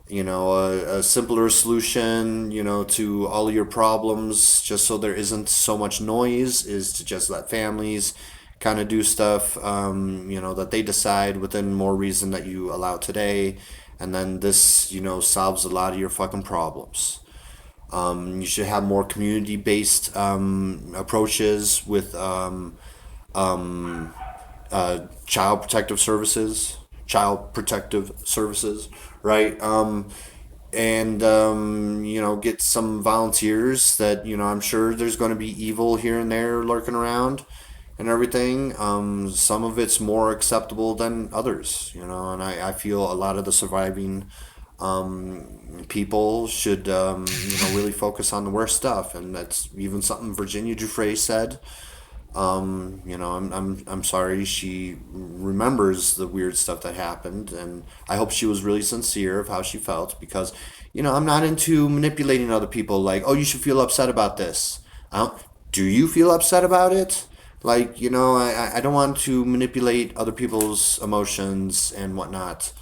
A simpler solution, to all of your problems, just so there isn't so much noise, is to just let families kind of do stuff, that they decide within more reason that you allow today. And then this, solves a lot of your fucking problems. You should have more community-based approaches with child protective services, right? And get some volunteers that I'm sure there's going to be evil here and there lurking around and everything. Some of it's more acceptable than others, and I feel a lot of the surviving people should really focus on the worst stuff, and that's even something Virginia Giuffre said. I'm sorry she remembers the weird stuff that happened, and I hope she was really sincere of how she felt, because I'm not into manipulating other people. Like, oh, you should feel upset about this. Do you feel upset about it? Like, I don't want to manipulate other people's emotions and whatnot.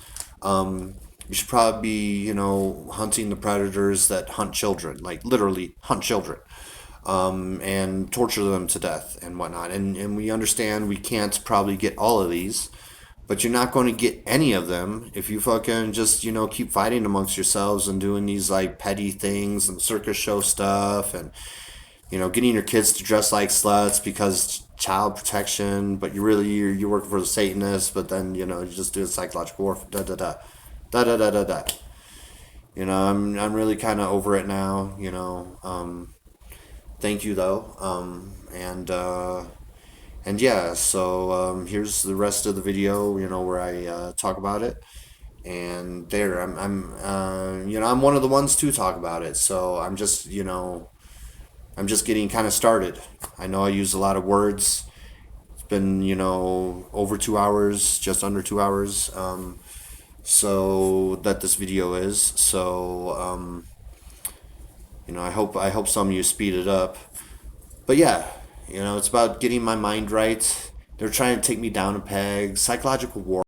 You should probably be, hunting the predators that hunt children, like literally hunt children, and torture them to death and whatnot. And we understand we can't probably get all of these, but you're not going to get any of them if you fucking just, keep fighting amongst yourselves and doing these like petty things and circus show stuff, and, getting your kids to dress like sluts because child protection, but you're working for the Satanists, but then, you're just doing psychological warfare, da da da. Da da da da da. I'm really kind of over it now. Thank you though. And yeah. So here's the rest of the video. Where I talk about it. And there, I'm one of the ones to talk about it. So I'm just getting kind of started. I know I use a lot of words. It's been over 2 hours, just under 2 hours. So that this video is. So I hope some of you speed it up. But yeah, it's about getting my mind right. They're trying to take me down a peg. Psychological war.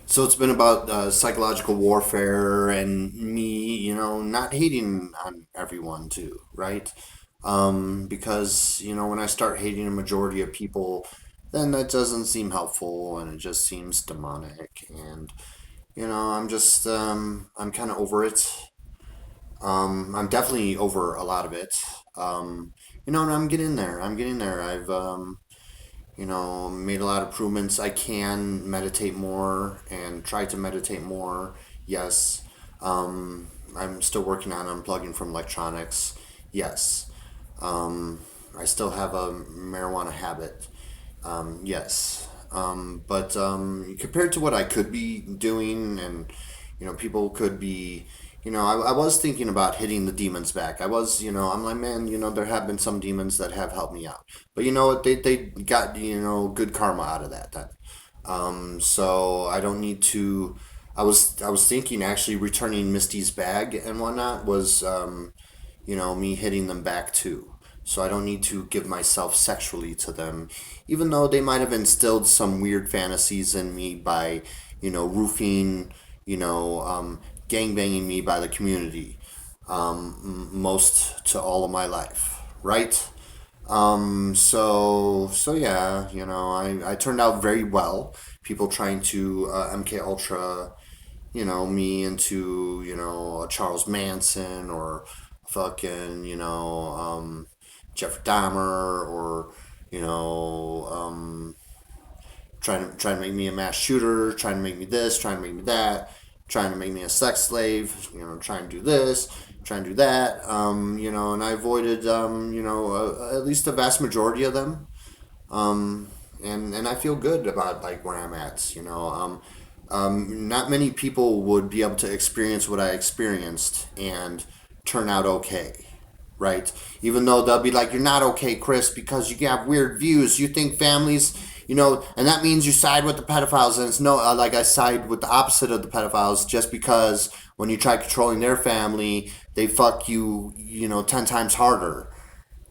So it's been about psychological warfare and me, not hating on everyone too, right? Because when I start hating a majority of people, then that doesn't seem helpful, and it just seems demonic. And I'm kind of over it. I'm definitely over a lot of it. And I'm getting there. I'm getting there. I've, made a lot of improvements. I can meditate more and try to meditate more. Yes. I'm still working on unplugging from electronics. Yes. I still have a marijuana habit. Yes. But compared to what I could be doing, and people could be, I was thinking about hitting the demons back. I'm like, man, there have been some demons that have helped me out, but you know what, they got good karma out of that then. So I don't need to. I was thinking actually returning Misty's bag and whatnot was me hitting them back too. So I don't need to give myself sexually to them, even though they might have instilled some weird fantasies in me by, roofing, gangbanging me by the community, most to all of my life, right? So yeah, I turned out very well. People trying to MK Ultra, me into, a Charles Manson or fucking, Jeffrey Dahmer, or trying to make me a mass shooter, trying to make me this, trying to make me that, trying to make me a sex slave, trying to do this, trying to do that, and I avoided at least the vast majority of them, and I feel good about like where I'm at. Not many people would be able to experience what I experienced and turn out okay, right? Even though they'll be like, you're not okay, Chris, because you have weird views. You think families, and that means you side with the pedophiles. And it's no, like I side with the opposite of the pedophiles, just because when you try controlling their family, they fuck you, 10 times harder.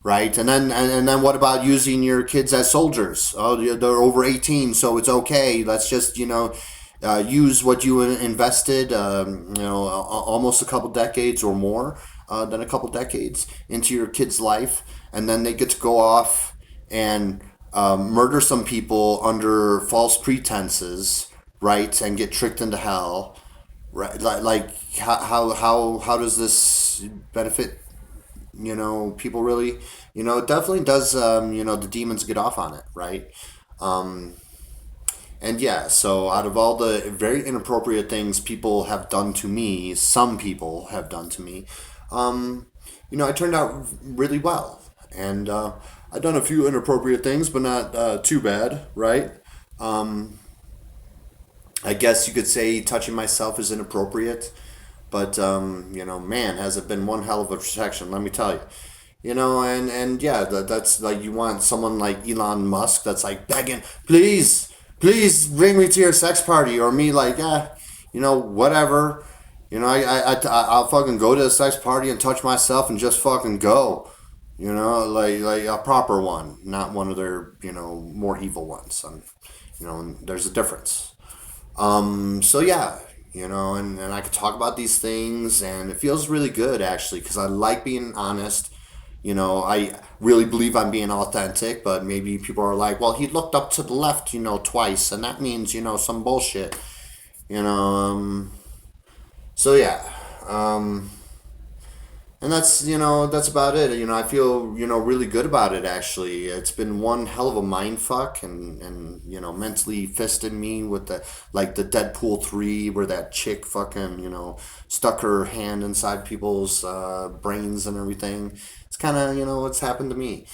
right? And then what about using your kids as soldiers? Oh, they're over 18, so it's okay. Let's just use what you invested, almost a couple decades or more than a couple decades into your kid's life, and then they get to go off and murder some people under false pretenses, right? And get tricked into hell, right? Like how does this benefit people really? It definitely does. The demons get off on it, right? And yeah, so out of all the very inappropriate things people have done to me, some people have done to me, I turned out really well. And I've done a few inappropriate things, but not too bad, right? I guess you could say touching myself is inappropriate, but man, has it been one hell of a protection, let me tell you. And yeah, that's like you want someone like Elon Musk that's like begging, please, please bring me to your sex party, or me like, whatever. I'll fucking go to a sex party and touch myself and just fucking go. Like a proper one, not one of their more evil ones. There's a difference. So yeah, and I could talk about these things, and it feels really good actually, because I like being honest. I really believe I'm being authentic, but maybe people are like, well, he looked up to the left, twice, and that means, some bullshit. You know, so yeah. And that's about it. I feel, really good about it actually. It's been one hell of a mind fuck, and mentally fisted me with the Deadpool 3 where that chick fucking, stuck her hand inside people's brains and everything. It's kind of, what's happened to me.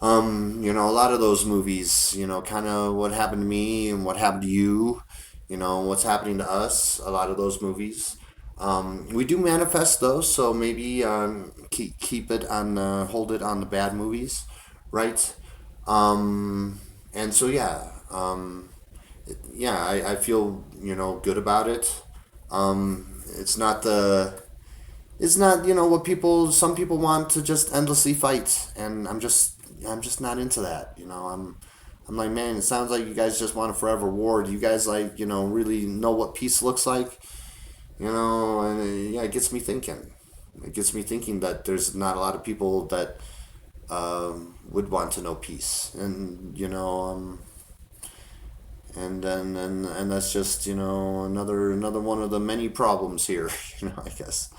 A lot of those movies, kind of what happened to me and what happened to you, what's happening to us, a lot of those movies. We do manifest those, so maybe keep it on, hold it on the bad movies, right? And so yeah, yeah, I feel good about it. It's not what some people want to just endlessly fight, and I'm just not into that. I'm like, man, it sounds like you guys just want a forever war. Do you guys like really know what peace looks like? And yeah, it gets me thinking. It gets me thinking that there's not a lot of people that would want to know peace, and that's just another one of the many problems here. I guess.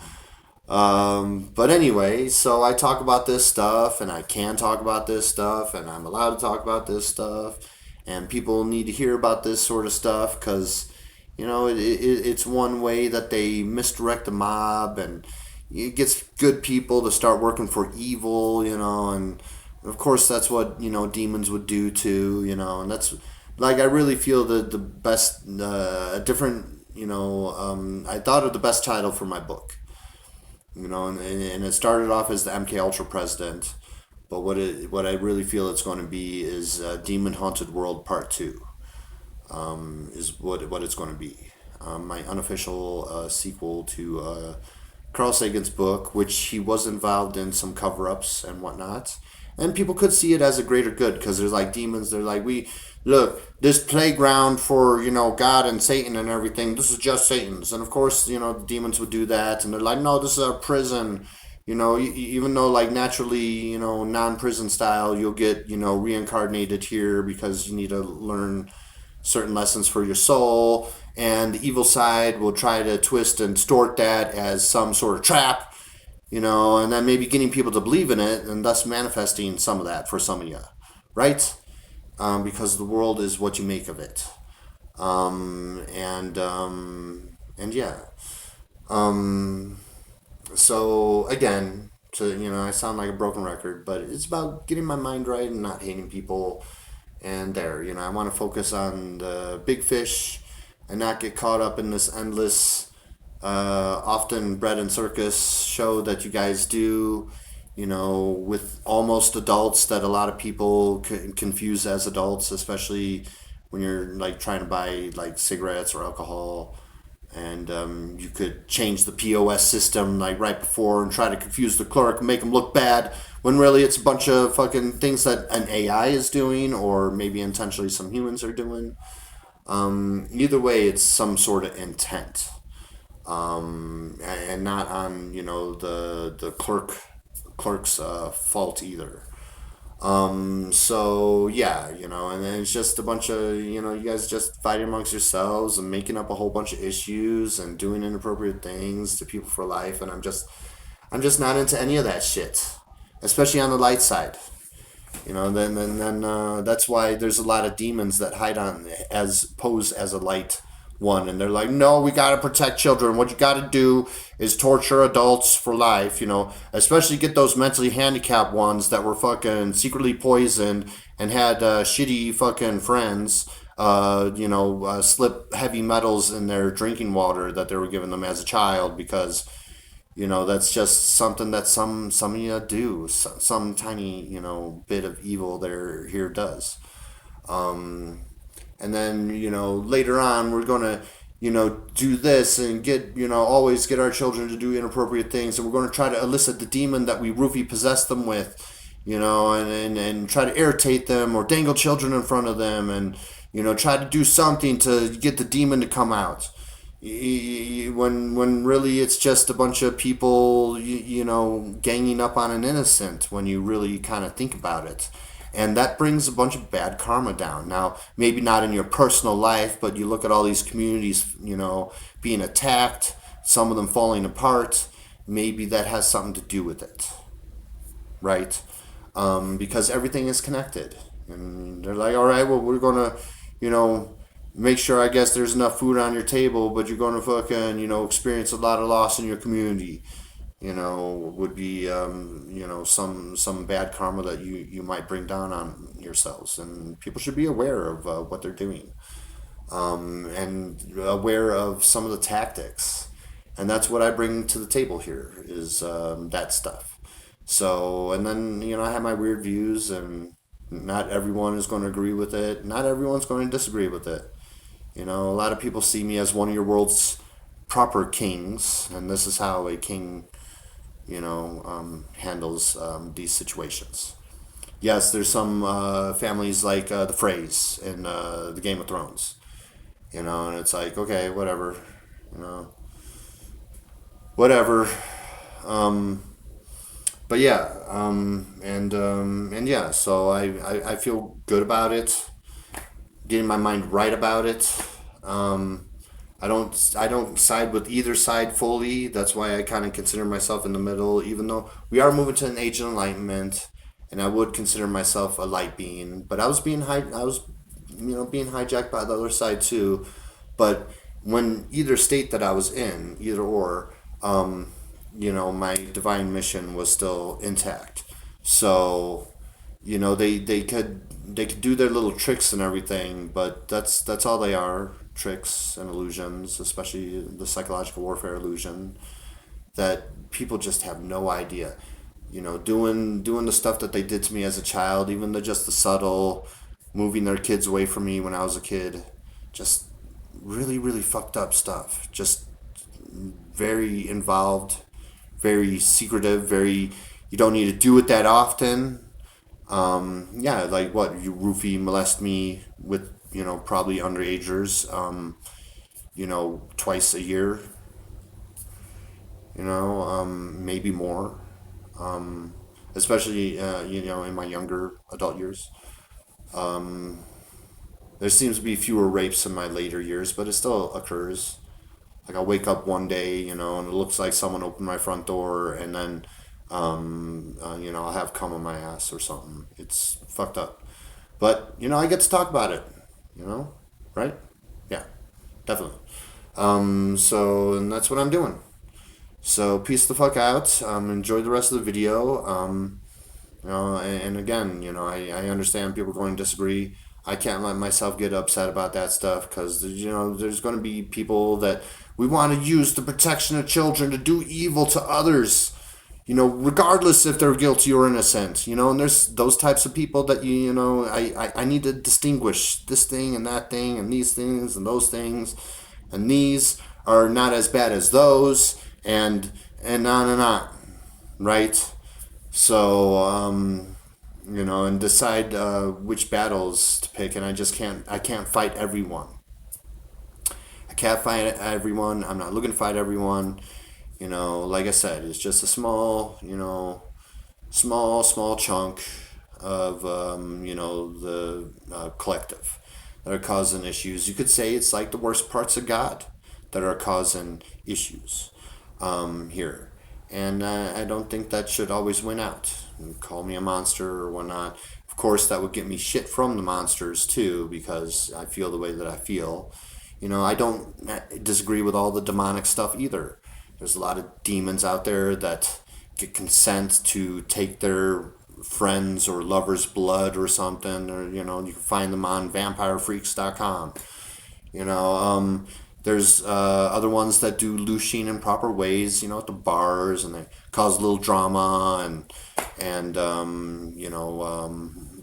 But anyway, so I talk about this stuff, and I can talk about this stuff, and I'm allowed to talk about this stuff, and people need to hear about this sort of stuff because, it's one way that they misdirect the mob, and it gets good people to start working for evil, and of course that's what demons would do too, and that's like I really feel the best, different, I thought of the best title for my book. And it started off as the MK Ultra president, but what I really feel it's going to be is Demon Haunted World Part 2, is what it's going to be. My unofficial sequel to Carl Sagan's book, which he was involved in some cover-ups and whatnot. And people could see it as a greater good because there's like demons. They're like, look, this playground for, God and Satan and everything, this is just Satan's. And of course, the demons would do that. And they're like, no, this is our prison. Even though like naturally, non-prison style, you'll get, reincarnated here because you need to learn certain lessons for your soul. And the evil side will try to twist and distort that as some sort of trap, and then maybe getting people to believe in it and thus manifesting some of that for some of you, right? Because the world is what you make of it. And yeah. So again, I sound like a broken record, but it's about getting my mind right and not hating people. And there, I want to focus on the big fish and not get caught up in this endless, often bread and circus show that you guys do, with almost adults that a lot of people confuse as adults, especially when you're like trying to buy like cigarettes or alcohol and you could change the POS system like right before and try to confuse the clerk and make them look bad when really it's a bunch of fucking things that an AI is doing or maybe intentionally some humans are doing. Either way, it's some sort of intent, and not on the clerk's fault either. So yeah, and then it's just a bunch of, you guys just fighting amongst yourselves and making up a whole bunch of issues and doing inappropriate things to people for life. And I'm just not into any of that shit, especially on the light side. Then that's why there's a lot of demons that hide on as pose as a light one, and they're like, no, we gotta protect children. What you gotta do is torture adults for life. Especially get those mentally handicapped ones that were fucking secretly poisoned and had shitty fucking friends. Slip heavy metals in their drinking water that they were giving them as a child because that's just something that some of you do. Some tiny, bit of evil there here does. And then, later on, we're going to, do this and get, always get our children to do inappropriate things. And we're going to try to elicit the demon that we roofie possess them with, and try to irritate them or dangle children in front of them and, try to do something to get the demon to come out. When really it's just a bunch of people ganging up on an innocent when you really kind of think about it, and that brings a bunch of bad karma down. Now maybe not in your personal life, but you look at all these communities being attacked, some of them falling apart, maybe that has something to do with it, right? Because everything is connected, and they're like, all right, well, we're gonna make sure, I guess, there's enough food on your table, but you're going to fucking, experience a lot of loss in your community. Would be, some bad karma that you might bring down on yourselves. And people should be aware of what they're doing, and aware of some of the tactics. And that's what I bring to the table here is that stuff. So, and then, I have my weird views, and not everyone is going to agree with it. Not everyone's going to disagree with it. A lot of people see me as one of your world's proper kings, and this is how a king, handles these situations. Yes, there's some families like the Freys in the Game of Thrones, and it's like, okay, whatever, whatever. But yeah, and yeah, so I feel good about it, getting my mind right about it. I don't side with either side fully. That's why I kind of consider myself in the middle, even though we are moving to an age of enlightenment, and I would consider myself a light being. But I was being being hijacked by the other side too. But when either state that I was in, either or, my divine mission was still intact. So, they could do their little tricks and everything, but that's all they are, tricks and illusions, especially the psychological warfare illusion that people just have no idea. Doing the stuff that they did to me as a child, even just the subtle moving their kids away from me when I was a kid, just really, really fucked up stuff. Just very involved, very secretive, very, you don't need to do it that often. Yeah, like what, you roofie molest me with, probably underagers, twice a year, maybe more, especially, in my younger adult years. There seems to be fewer rapes in my later years, but it still occurs. Like I'll wake up one day, and it looks like someone opened my front door, and then, I'll have cum on my ass or something. It's fucked up. But, I get to talk about it, right? Yeah, definitely. And that's what I'm doing. So peace the fuck out. Enjoy the rest of the video. And again, I understand people are going to disagree. I can't let myself get upset about that stuff because, there's going to be people that we want to use the protection of children to do evil to others, regardless if they're guilty or innocent, and there's those types of people that, I need to distinguish this thing and that thing and these things and those things. And these are not as bad as those, and on and on, right? So and decide which battles to pick, and I can't fight everyone. I can't fight everyone. I'm not looking to fight everyone. Like I said, it's just a small, small chunk of the collective that are causing issues. You could say it's like the worst parts of God that are causing issues here, and I don't think that should always win out. You call me a monster or whatnot. Of course, that would get me shit from the monsters too, because I feel the way that I feel. I don't disagree with all the demonic stuff either. There's a lot of demons out there that get consent to take their friends or lovers' blood or something, or you can find them on vampirefreaks.com. There's other ones that do looshing in proper ways, at the bars, and they cause a little drama, and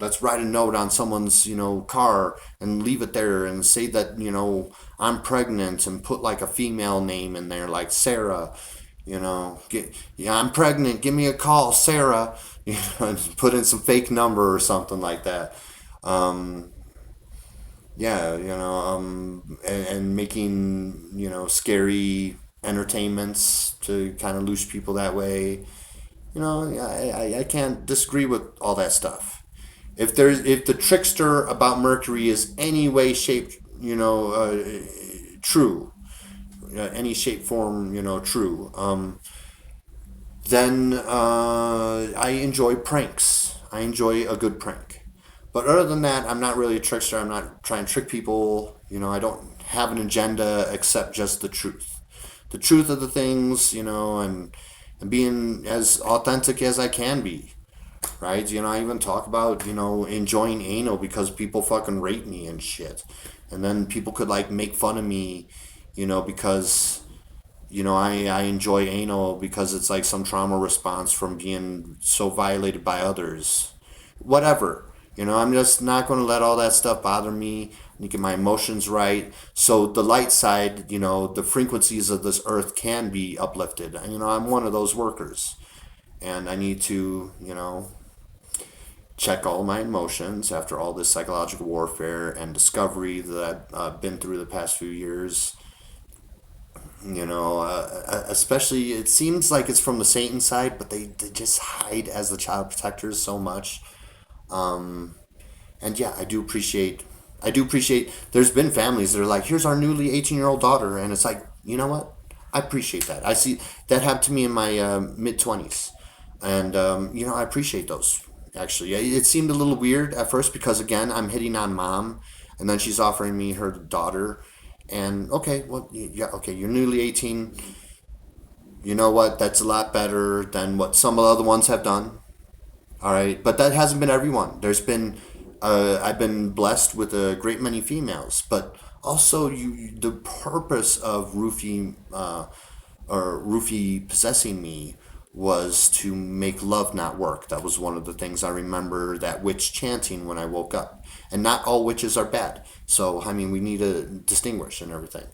let's write a note on someone's car and leave it there and say that I'm pregnant and put like a female name in there like Sarah. I'm pregnant, give me a call, Sarah. And put in some fake number or something like that. And making scary entertainments to kind of lose people that way. I can't disagree with all that stuff. If the trickster about Mercury is any way, shape, true, any shape, form, true, then I enjoy pranks. I enjoy a good prank. But other than that, I'm not really a trickster. I'm not trying to trick people. I don't have an agenda except just the truth. The truth of the things, and being as authentic as I can be. Right? I even talk about, enjoying anal because people fucking rape me and shit. And then people could like make fun of me, because I enjoy anal because it's like some trauma response from being so violated by others. Whatever. I'm just not going to let all that stuff bother me. I need to get my emotions right. So the light side, the frequencies of this earth can be uplifted. And, I'm one of those workers. And I need to, check all my emotions after all this psychological warfare and discovery that I've been through the past few years. Especially it seems like it's from the Satan side, but they just hide as the child protectors so much. And yeah, I do appreciate there's been families that are like, here's our newly 18-year-old daughter, and it's like, you know what? I appreciate that. I see that happened to me in my mid-20s, and I appreciate those. Actually, it seemed a little weird at first because again, I'm hitting on mom, and then she's offering me her daughter, and okay, well, yeah, okay, you're newly 18. You know what? That's a lot better than what some of the other ones have done. All right, but that hasn't been everyone. There's been, I've been blessed with a great many females, but also the purpose of Rufy possessing me was to make love not work. That was one of the things I remember that witch chanting when I woke up. And not all witches are bad. So, I mean, we need to distinguish and everything.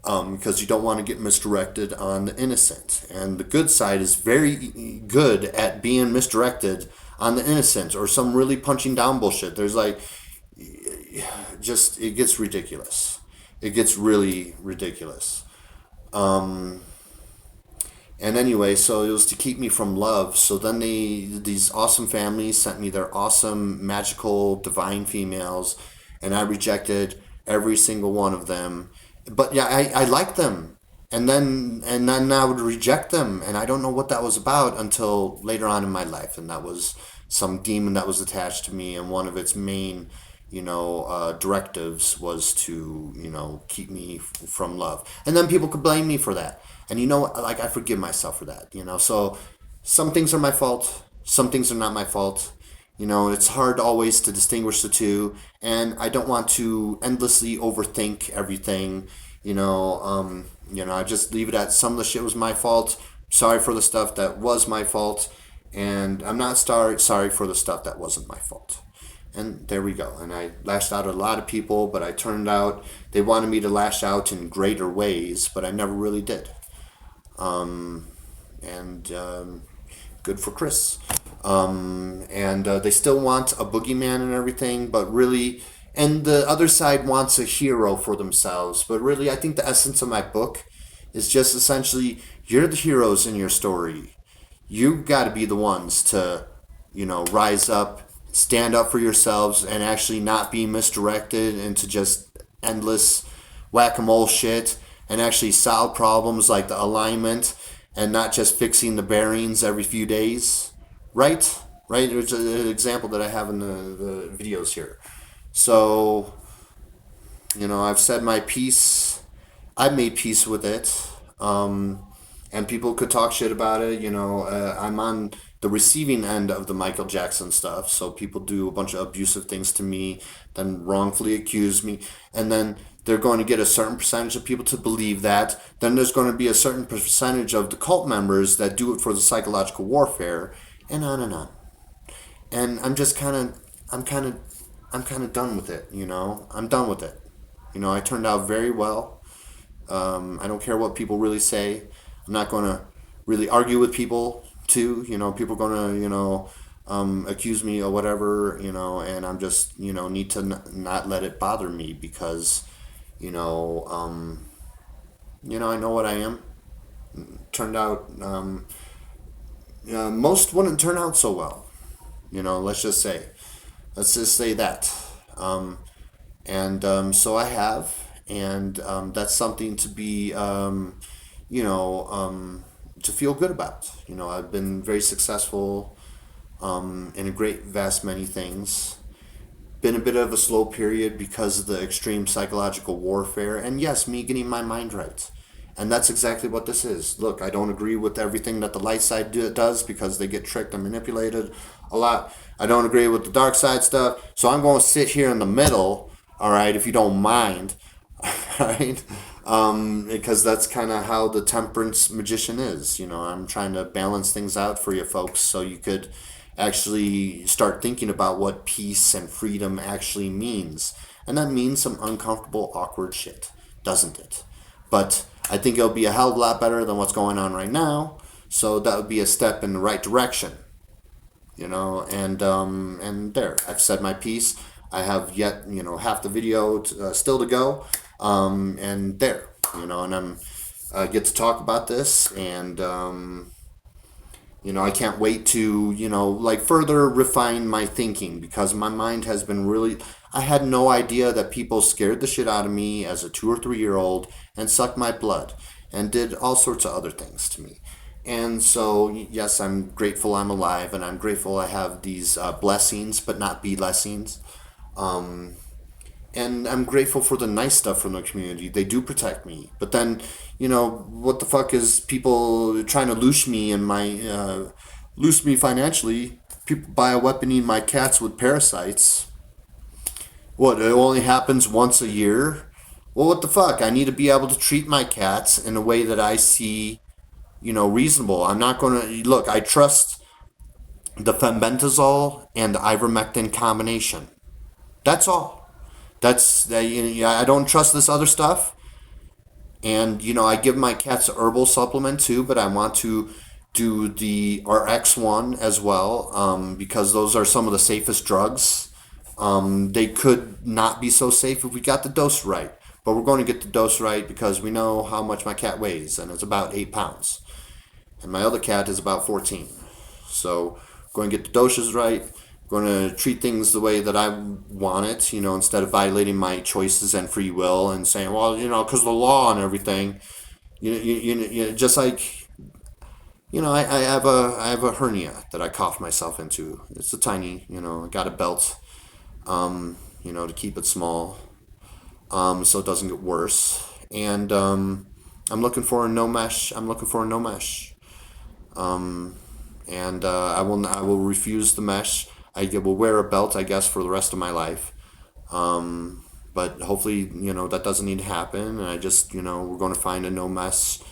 Because you don't want to get misdirected on the innocent. And the good side is very good at being misdirected on the innocent or some really punching down bullshit. There's like, it gets ridiculous. It gets really ridiculous. And anyway, so it was to keep me from love. So then these awesome families sent me their awesome, magical, divine females, and I rejected every single one of them. But yeah, I liked them, and then I would reject them, and I don't know what that was about until later on in my life, and that was some demon that was attached to me, and one of its main, directives was to, keep me from love. And then people could blame me for that. And like I forgive myself for that, So some things are my fault. Some things are not my fault. It's hard always to distinguish the two. And I don't want to endlessly overthink everything. I just leave it at some of the shit was my fault. Sorry for the stuff that was my fault. And I'm not sorry for the stuff that wasn't my fault. And there we go. And I lashed out at a lot of people, but I turned out they wanted me to lash out in greater ways, but I never really did. And good for Chris. And they still want a boogeyman and everything, but really, and the other side wants a hero for themselves. But really, I think the essence of my book is just essentially you're the heroes in your story. You got to be the ones to, rise up, stand up for yourselves, and actually not be misdirected into just endless whack-a-mole shit, and actually solve problems like the alignment and not just fixing the bearings every few days. Right? Right? There's an example that I have in the videos here. So, I've said my piece. I've made peace with it. And people could talk shit about it. I'm on the receiving end of the Michael Jackson stuff. So people do a bunch of abusive things to me, then wrongfully accuse me, and then they're going to get a certain percentage of people to believe that. Then there's going to be a certain percentage of the cult members that do it for the psychological warfare, and on and on. And I'm kind of done with it. I'm done with it. I turned out very well. I don't care what people really say. I'm not going to really argue with people too. People are going to, accuse me or whatever, and I'm just, need to not let it bother me because, I know what I am. Turned out, most wouldn't turn out so well. Let's just say that. So I have, and that's something to be, to feel good about. I've been very successful in a great, vast many things. Been a bit of a slow period because of the extreme psychological warfare, and yes, me getting my mind right. And that's exactly what this is. Look, I don't agree with everything that the light side does because they get tricked and manipulated a lot. I don't agree with the dark side stuff, so I'm going to sit here in the middle, all right, if you don't mind, all right? Because that's kind of how the temperance magician is. I'm trying to balance things out for you folks so you could actually start thinking about what peace and freedom actually means. And that means some uncomfortable, awkward shit, doesn't it? But I think it'll be a hell of a lot better than what's going on right now. So that would be a step in the right direction. And there, I've said my piece. I have yet, half the video still to go. And there, and I'm get to talk about this, and I can't wait to further refine my thinking because my mind has been really. I had no idea that people scared the shit out of me as a 2 or 3 year old and sucked my blood and did all sorts of other things to me. And so, yes, I'm grateful I'm alive, and I'm grateful I have these blessings, but not blessings. And I'm grateful for the nice stuff from the community. They do protect me. But then, what the fuck is people trying to loose me and loose me financially? People bioweaponing my cats with parasites. What, it only happens once a year? Well, what the fuck? I need to be able to treat my cats in a way that I see, reasonable. I'm not going to, look, I trust the fenbendazole and the ivermectin combination. That's all. I don't trust this other stuff. And, I give my cats a herbal supplement too, but I want to do the RX1 as well, because those are some of the safest drugs. They could not be so safe if we got the dose right. But we're going to get the dose right because we know how much my cat weighs, and it's about 8 pounds. And my other cat is about 14. So going to get the doses right. Going to treat things the way that I want it, instead of violating my choices and free will and saying, well, because of the law and everything. Just like, I have a hernia that I coughed myself into. It's a tiny, I got a belt, to keep it small, so it doesn't get worse. And I'm looking for a no mesh. And I will refuse the mesh. I will wear a belt, I guess, for the rest of my life. But hopefully, that doesn't need to happen. And I just, we're going to find a no mess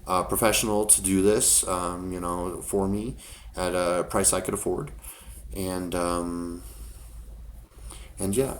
professional to do this, for me at a price I could afford. And And yeah,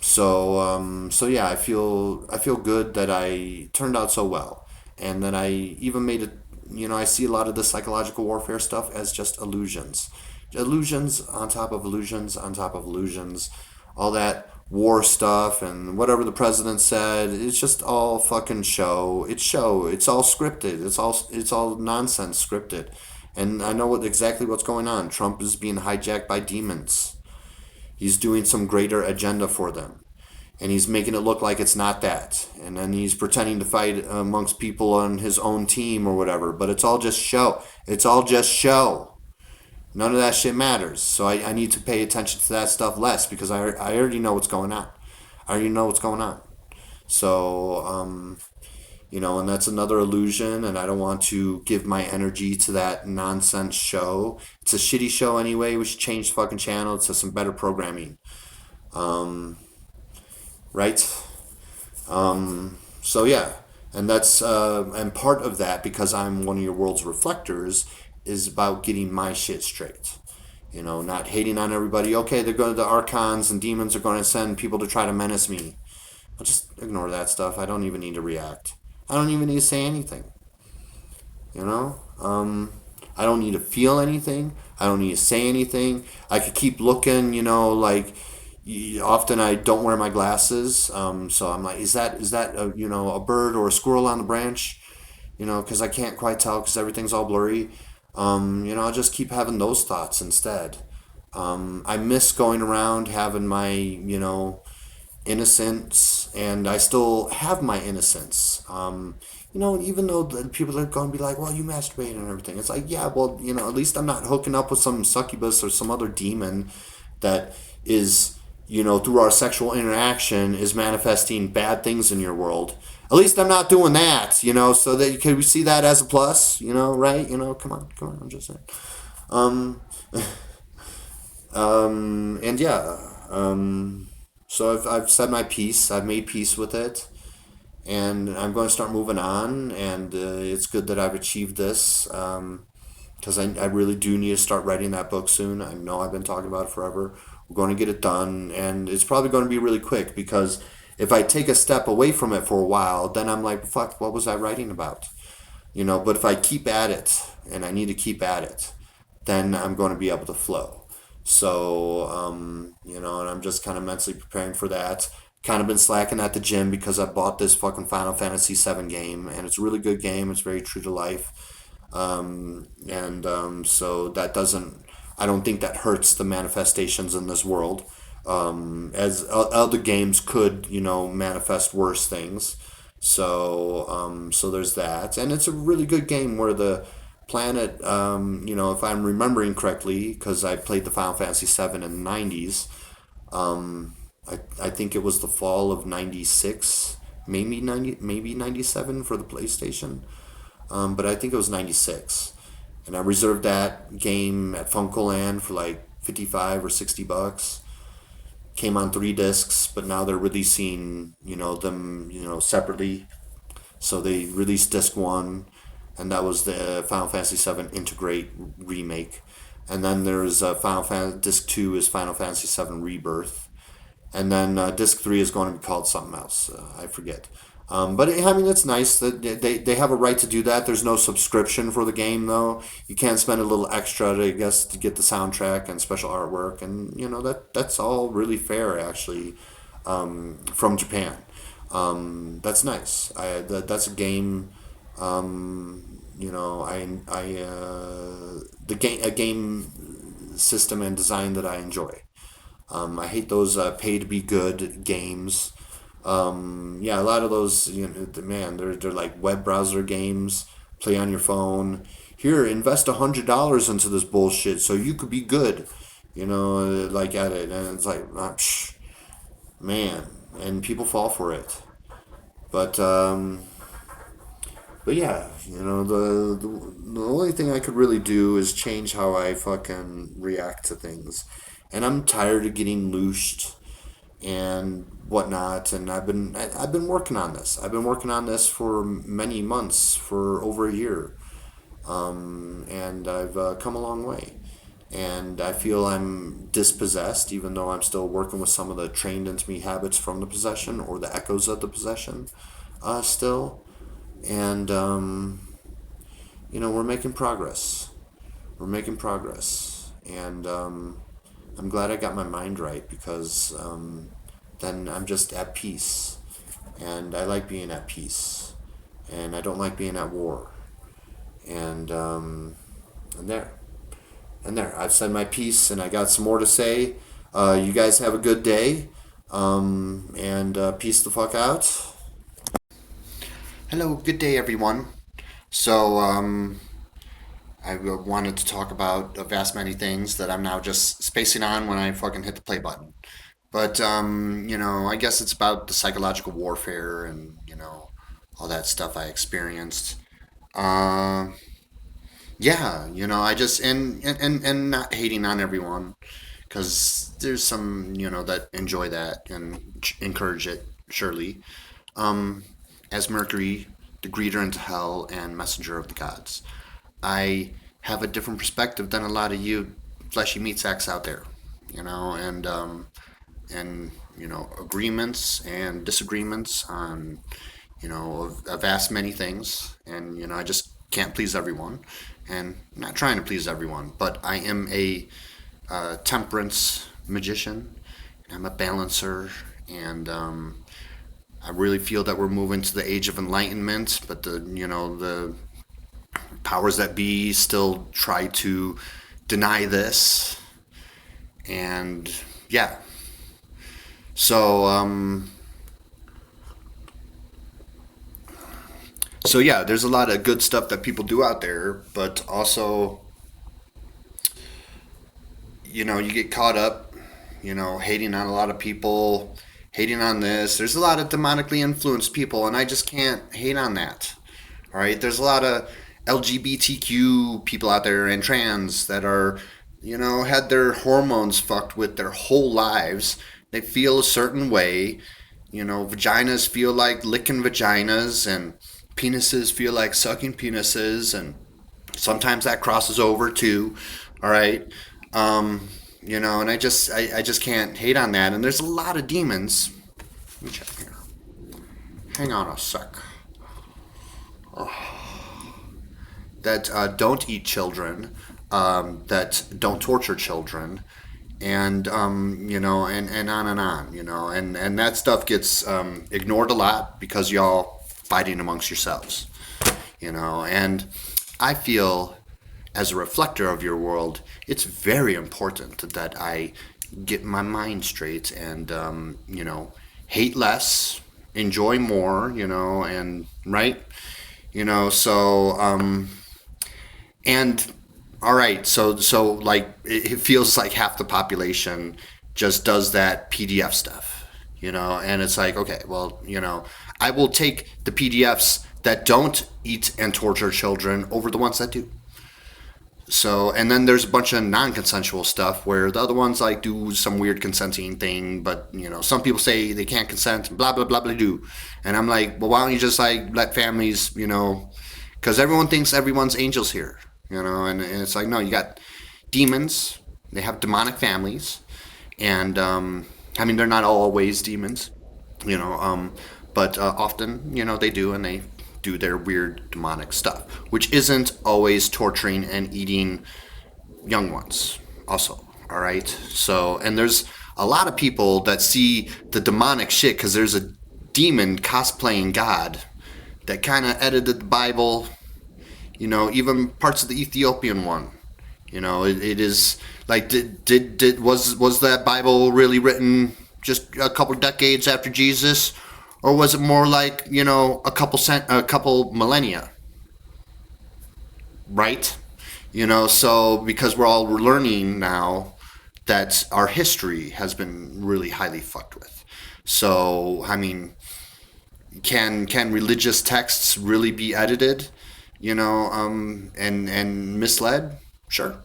so yeah, I feel good that I turned out so well, and that I even made it. I see a lot of the psychological warfare stuff as just illusions, illusions on top of illusions on top of illusions, all that war stuff and whatever the president said. It's just all fucking show. It's show. It's all scripted. It's all nonsense scripted, and I know exactly what's going on. Trump is being hijacked by demons. He's doing some greater agenda for them. And he's making it look like it's not that. And then he's pretending to fight amongst people on his own team or whatever. But it's all just show. It's all just show. None of that shit matters. So I need to pay attention to that stuff less because I already know what's going on. I already know what's going on. So, and that's another illusion. And I don't want to give my energy to that nonsense show. It's a shitty show anyway. We should change the fucking channel to some better programming. Right? So yeah, and that's and part of that, because I'm one of your world's reflectors, is about getting my shit straight. Not hating on everybody. Okay, they're going to the archons and demons are going to send people to try to menace me. I'll just ignore that stuff. I don't even need to react. I don't even need to say anything. You know, I don't need to feel anything. I don't need to say anything. I could keep looking. Like often I don't wear my glasses, so I'm like, is that a bird or a squirrel on the branch? Because I can't quite tell because everything's all blurry. I'll just keep having those thoughts instead. I miss going around having my innocence, and I still have my innocence. Even though the people are going to be like, well, you masturbate and everything. It's like, yeah, well, at least I'm not hooking up with some succubus or some other demon that is, through our sexual interaction is manifesting bad things in your world. At least I'm not doing that, so that can we see that as a plus, right? Come on, I'm just saying. Um, and yeah, so I've said my piece. I've made peace with it, and I'm going to start moving on. And it's good that I've achieved this, because I really do need to start writing that book soon. I know I've been talking about it forever. We're going to get it done, and it's probably going to be really quick because if I take a step away from it for a while, then I'm like, fuck, what was I writing about? But if I keep at it, and I need to keep at it, then I'm going to be able to flow. So, and I'm just kind of mentally preparing for that. Kind of been slacking at the gym because I bought this fucking Final Fantasy VII game, and it's a really good game. It's very true to life. And so that doesn't, I don't think that hurts the manifestations in this world. As other games could, manifest worse things. So there's that, and it's a really good game where the planet, if I'm remembering correctly, because I played the Final Fantasy VII in the '90s. I think it was the fall of '96, maybe '97 for the PlayStation. But I think it was '96, and I reserved that game at Funkoland for like 55 or $60. Came on 3 discs, but now they're releasing them separately. So they released disc one, and that was the Final Fantasy VII Integrate remake, and then there's disc two is Final Fantasy VII Rebirth, and then disc three is going to be called something else. I forget. But I mean, it's nice that they have a right to do that. There's no subscription for the game, though. You can spend a little extra to, I guess, to get the soundtrack and special artwork, and that's all really fair, actually, from Japan. That's nice. That's a game. A game system and design that I enjoy. I hate those pay to be good games. Yeah, a lot of those, man, they're like web browser games. Play on your phone. Here, invest $100 into this bullshit so you could be good. Like at it, and it's like, man, and people fall for it. But yeah, the only thing I could really do is change how I fucking react to things, and I'm tired of getting loosed and whatnot. And I've been working on this. I've been working on this for many months, for over a year, and I've come a long way. and I feel I'm dispossessed, even though I'm still working with some of the trained into me habits from the possession or the echoes of the possession still. And, we're making progress. We're making progress. And I'm glad I got my mind right because then I'm just at peace. And I like being at peace. And I don't like being at war. And, and there. And there, I've said my piece, and I got some more to say. You guys have a good day, and peace the fuck out. Hello, good day, everyone. So, I wanted to talk about a vast many things that I'm now just spacing on when I fucking hit the play button. But, I guess it's about the psychological warfare and, all that stuff I experienced. Uh, yeah, I just and not hating on everyone because there's some that enjoy that and encourage it surely. Um, as Mercury, the greeter into hell and messenger of the gods, I have a different perspective than a lot of you fleshy meat sacks out there, and agreements and disagreements on a vast many things, and I just can't please everyone, and I'm not trying to please everyone, but I am a temperance magician. I'm a balancer, and I really feel that we're moving to the age of enlightenment, but the powers that be still try to deny this, and yeah. So yeah, there's a lot of good stuff that people do out there, but also, you get caught up, hating on a lot of people, hating on this. There's a lot of demonically influenced people, and I just can't hate on that. All right, there's a lot of LGBTQ people out there and trans that are, had their hormones fucked with their whole lives. They feel a certain way. Vaginas feel like licking vaginas, and penises feel like sucking penises, and sometimes that crosses over too. All right, and I just can't hate on that. And there's a lot of demons. Let me check here. Hang on a sec. That don't eat children, that don't torture children, and and on and on, and that stuff gets ignored a lot because y'all fighting amongst yourselves, and I feel as a reflector of your world, it's very important that I get my mind straight and hate less, enjoy more, and right, so and all right, so like it feels like half the population just does that PDF stuff, and it's like, okay, well, I will take the PDFs that don't eat and torture children over the ones that do. So, and then there's a bunch of non-consensual stuff where the other ones like do some weird consenting thing, but some people say they can't consent, blah blah blah blah do, and I'm like, well, why don't you just like let families, because everyone thinks everyone's angels here, and it's like, no, you got demons, they have demonic families, and I mean, they're not always demons, but often, they do, and they do their weird demonic stuff, which isn't always torturing and eating young ones also. All right, so, and there's a lot of people that see the demonic shit because there's a demon cosplaying God that kind of edited the Bible, even parts of the Ethiopian one. It is like, was that Bible really written just a couple decades after Jesus, or was it more like a couple millennia, right? So because we're all learning now that our history has been really highly fucked with. So I mean, can religious texts really be edited, and misled? Sure,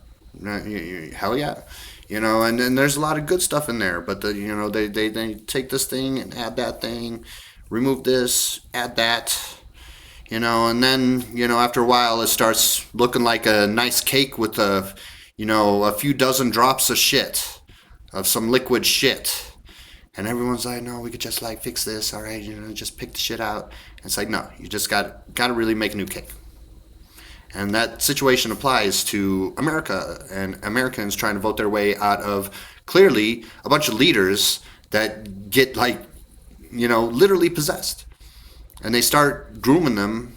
hell yeah. And then there's a lot of good stuff in there, but they take this thing and add that thing, remove this, add that, and then after a while it starts looking like a nice cake with a a few dozen drops of shit, of some liquid shit. And everyone's like, no, we could just like fix this, all right, just pick the shit out. And it's like, no, you just got to really make a new cake. And that situation applies to America and Americans trying to vote their way out of clearly a bunch of leaders that get like, literally possessed. And they start grooming them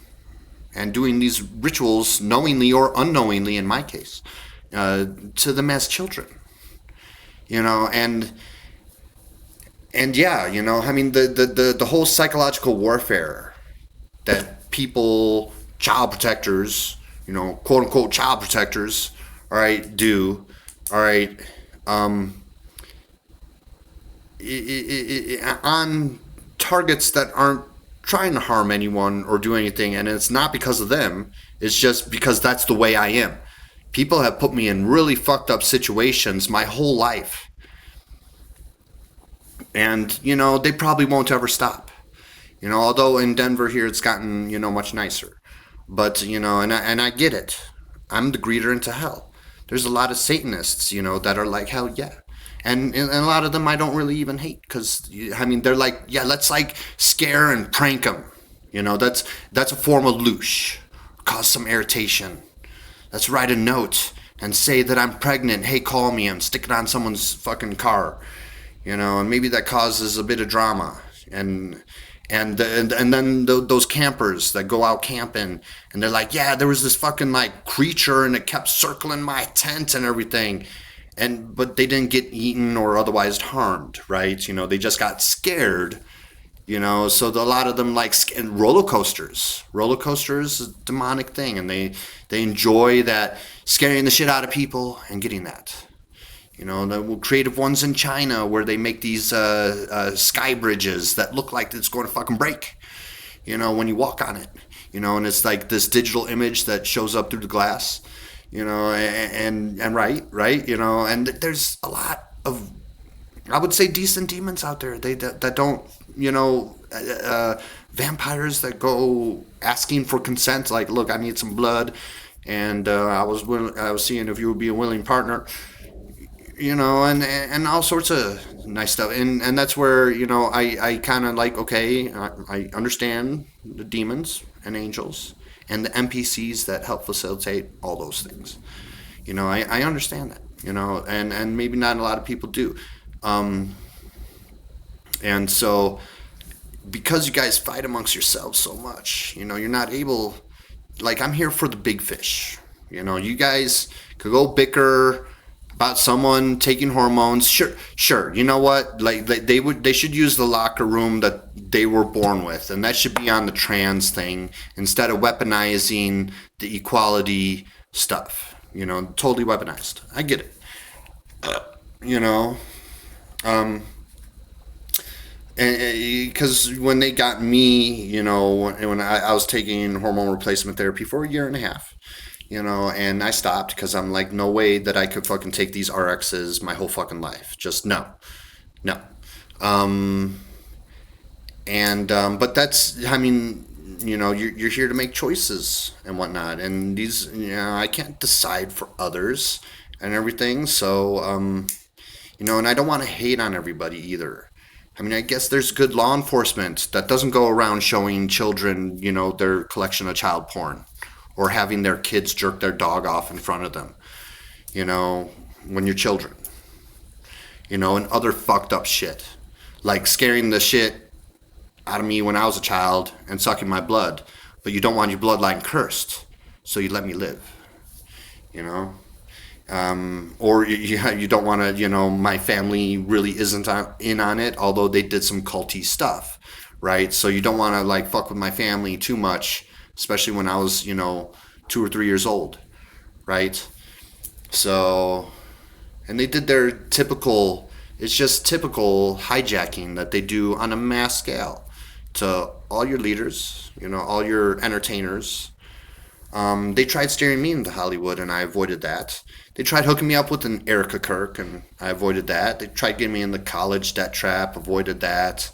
and doing these rituals knowingly or unknowingly, in my case, to them as children. And yeah, I mean, the whole psychological warfare that people, child protectors, quote unquote child protectors, all right, do, all right, on targets that aren't trying to harm anyone or do anything, and it's not because of them, it's just because that's the way I am. People have put me in really fucked up situations my whole life. And, they probably won't ever stop. Although in Denver here it's gotten, much nicer. But, and I get it. I'm the greeter into hell. There's a lot of Satanists, that are like, hell yeah. And a lot of them I don't really even hate because, I mean, they're like, yeah, let's like scare and prank them. That's a form of louche. Cause some irritation. Let's write a note and say that I'm pregnant. Hey, call me, and stick it on someone's fucking car. And maybe that causes a bit of drama. And then those campers that go out camping and they're like, yeah, there was this fucking like creature and it kept circling my tent and everything. But they didn't get eaten or otherwise harmed, right? They just got scared, so a lot of them like roller coasters. Roller coasters is a demonic thing, and they enjoy that, scaring the shit out of people and getting that. The creative ones in China where they make these sky bridges that look like it's going to fucking break, when you walk on it, and it's like this digital image that shows up through the glass. And right, and there's a lot of, I would say, decent demons out there. That don't, vampires that go asking for consent, like, look, I need some blood, and I was seeing if you would be a willing partner, and all sorts of nice stuff, and that's where I kind of like, okay, I understand the demons and angels and the NPCs that help facilitate all those things. I understand that, and maybe not a lot of people do. And so, because you guys fight amongst yourselves so much, you're not able, like, I'm here for the big fish. You guys could go bicker about someone taking hormones. Sure. You know what? Like, they should use the locker room that they were born with, and that should be on the trans thing instead of weaponizing the equality stuff. Totally weaponized. I get it. And because when they got me, when I was taking hormone replacement therapy for a year and a half, and I stopped because I'm like, no way that I could fucking take these RXs my whole fucking life. Just no. But that's, I mean, you're here to make choices and whatnot, and these, I can't decide for others and everything. So, and I don't want to hate on everybody either. I mean, I guess there's good law enforcement that doesn't go around showing children, their collection of child porn, or having their kids jerk their dog off in front of them, when you're children, and other fucked up shit, like scaring the shit out of me when I was a child and sucking my blood, but you don't want your bloodline cursed, so you let me live, or you don't want to, my family really isn't in on it, although they did some culty stuff, right? So you don't want to like fuck with my family too much, especially when I was, 2 or 3 years old, right? So, and they did their typical, it's just typical hijacking that they do on a mass scale to all your leaders, all your entertainers. They tried steering me into Hollywood, and I avoided that. They tried hooking me up with an Erica Kirk, and I avoided that. They tried getting me in the college debt trap, avoided that.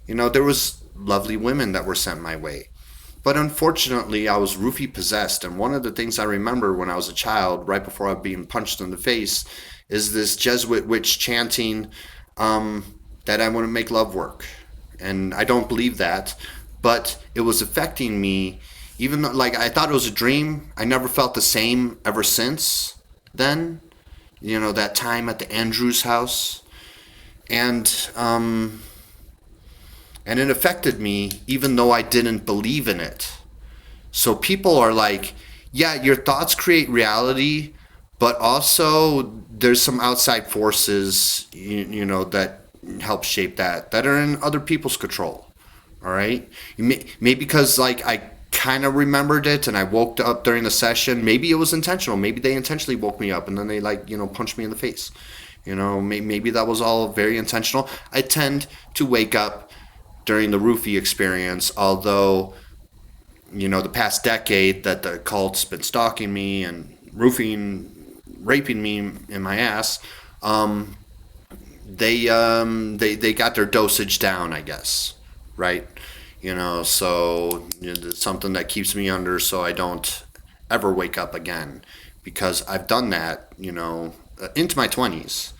There was lovely women that were sent my way. But unfortunately, I was roofie possessed. And one of the things I remember when I was a child, right before I was being punched in the face, is this Jesuit witch chanting that I want to make love work. And I don't believe that. But it was affecting me, even though, like, I thought it was a dream. I never felt the same ever since then. You know, that time at the Andrews house. And it affected me even though I didn't believe in it. So people are like, yeah, your thoughts create reality, but also there's some outside forces, you know, that help shape that are in other people's control. All right? Maybe because, like, I kind of remembered it and I woke up during the session. Maybe it was intentional. Maybe they intentionally woke me up and then they, like, you know, punched me in the face. You know, maybe that was all very intentional. I tend to wake up during the roofie experience, although, you know, the past decade that the cult's been stalking me and raping me in my ass, they got their dosage down, I guess, right? You know, so, you know, it's something that keeps me under so I don't ever wake up again, because I've done that, you know, into my 20s.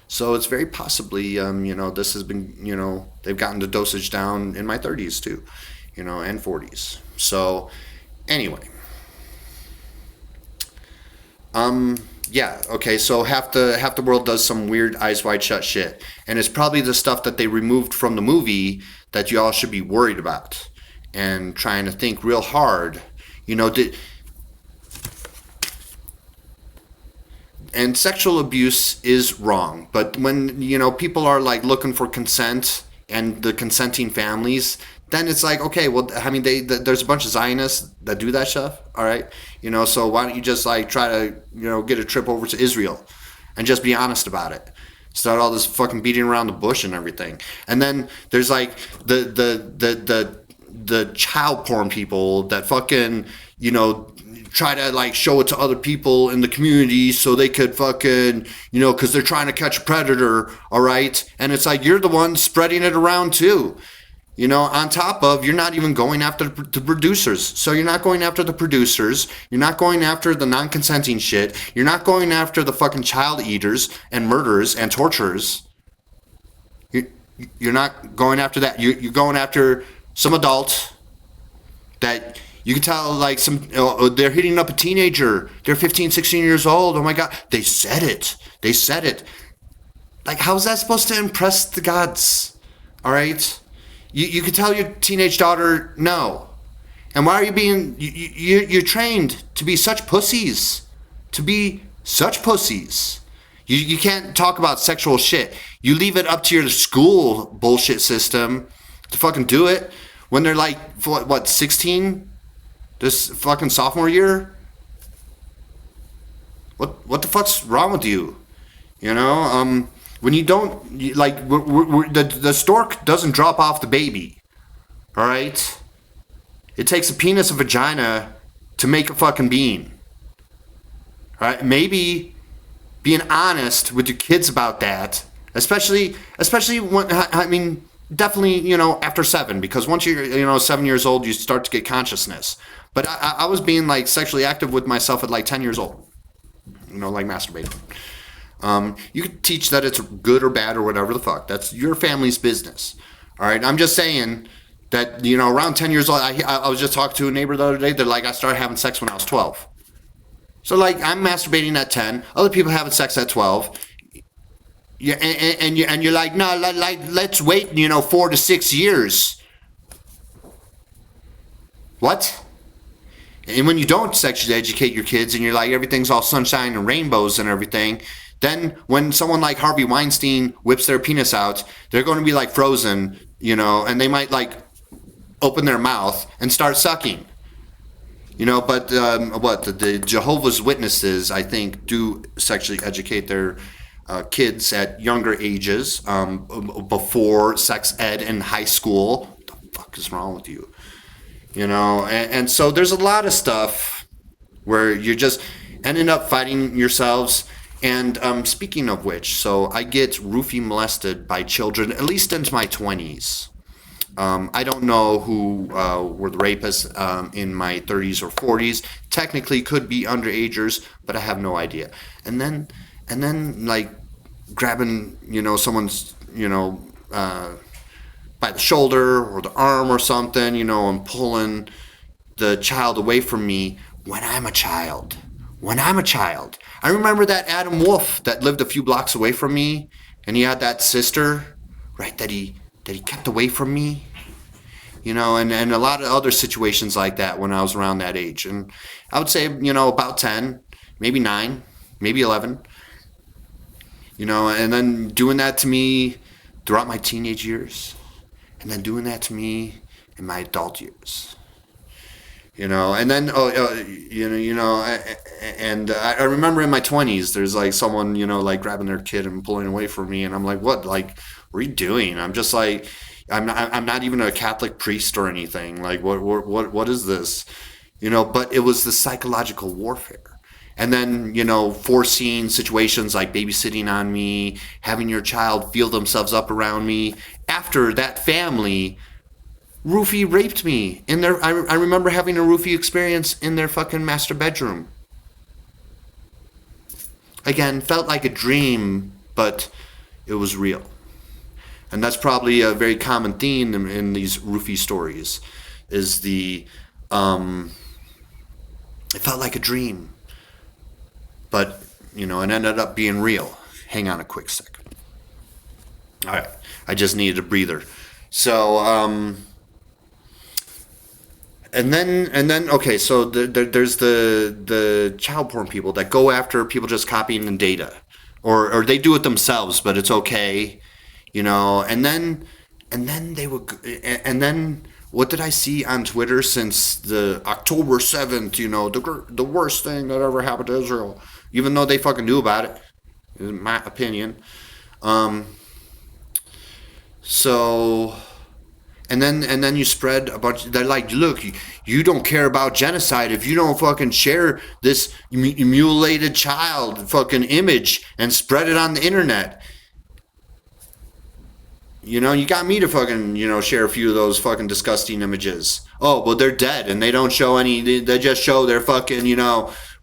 So it's very possibly, you know, this has been, you know, they've gotten the dosage down in my 30s too, you know, and 40s. So anyway, yeah, okay, so half the world does some weird eyes wide shut shit, and it's probably the stuff that they removed from the movie that you all should be worried about and trying to think real hard, you know. And sexual abuse is wrong, but when, you know, people are like looking for consent and the consenting families, then it's like, okay, well, I mean, there's a bunch of Zionists that do that stuff, all right, you know, so why don't you just, like, try to, you know, get a trip over to Israel and just be honest about it. Start all this fucking beating around the bush and everything. And then there's like the child porn people that fucking, you know, try to, like, show it to other people in the community so they could fucking, you know, because they're trying to catch a predator, all right? And it's like, you're the one spreading it around too. You know, on top of, you're not even going after the producers. So you're not going after the producers. You're not going after the non-consenting shit. You're not going after the fucking child eaters and murderers and torturers. You're not going after that. You're going after some adult that you can tell, like, they're hitting up a teenager. They're 15, 16 years old. Oh my God. They said it. Like, how is that supposed to impress the gods? All right? You can tell your teenage daughter no. And why are you being, you're trained to be such pussies. You can't talk about sexual shit. You leave it up to your school bullshit system to fucking do it when they're like, what, 16? This fucking sophomore year? What the fuck's wrong with you? You know, when you don't, like, the stork doesn't drop off the baby, all right? It takes a penis and vagina to make a fucking being, all right? Maybe being honest with your kids about that, especially when, I mean, definitely, you know, after 7, because once you're, you know, 7 years old, you start to get consciousness. But I was being, like, sexually active with myself at, like, 10 years old, you know, like masturbating. You could teach that it's good or bad or whatever the fuck. That's your family's business. All right. I'm just saying that, you know, around 10 years old, I was just talking to a neighbor the other day. They're like, I started having sex when I was 12. So, like, I'm masturbating at 10. Other people having sex at 12. Yeah, and you're like, no, let's wait, you know, 4 to 6 years. What? And when you don't sexually educate your kids and you're like, everything's all sunshine and rainbows and everything, then when someone like Harvey Weinstein whips their penis out, they're going to be like frozen, you know, and they might, like, open their mouth and start sucking. You know, but the Jehovah's Witnesses, I think, do sexually educate their kids at younger ages, before sex ed in high school. What the fuck is wrong with you? You know, and so there's a lot of stuff where you're just ending up fighting yourselves. And speaking of which, so I get roofie molested by children, at least into my 20s. I don't know who were the rapists in my 30s or 40s. Technically, could be underagers, but I have no idea. And then like grabbing, someone's, by the shoulder or the arm or something, and pulling the child away from me when I'm a child. When I'm a child. I remember that Adam Wolf that lived a few blocks away from me, and he had that sister, right, that he kept away from me. And a lot of other situations like that when I was around that age. And I would say, about 10, maybe 9, maybe 11. And then doing that to me throughout my teenage years. And then doing that to me in my adult years. And then, and I remember in my 20s, there's like someone, like grabbing their kid and pulling away from me. And I'm like, what? Like, what are you doing? I'm just like, I'm not even a Catholic priest or anything. Like, what is this? But it was the psychological warfare. And then, foreseeing situations like babysitting on me, having your child feel themselves up around me. After that family, roofie raped me in their. I remember having a roofie experience in their fucking master bedroom. Again, felt like a dream, but it was real. And that's probably a very common theme in these roofie stories, is it felt like a dream, but, it ended up being real. Hang on a quick second. All right, I just needed a breather. So, and then, okay, so there's the child porn people that go after people just copying the data, or they do it themselves, but it's okay. And then they would, and then what did I see on Twitter since the October 7th, the worst thing that ever happened to Israel, even though they fucking knew about it, in my opinion. So, and then you spread a bunch, they're like, look, you don't care about genocide if you don't fucking share this mutilated child fucking image and spread it on the internet. You got me to fucking, share a few of those fucking disgusting images. Oh, well, they're dead and they don't show any, they just show their fucking,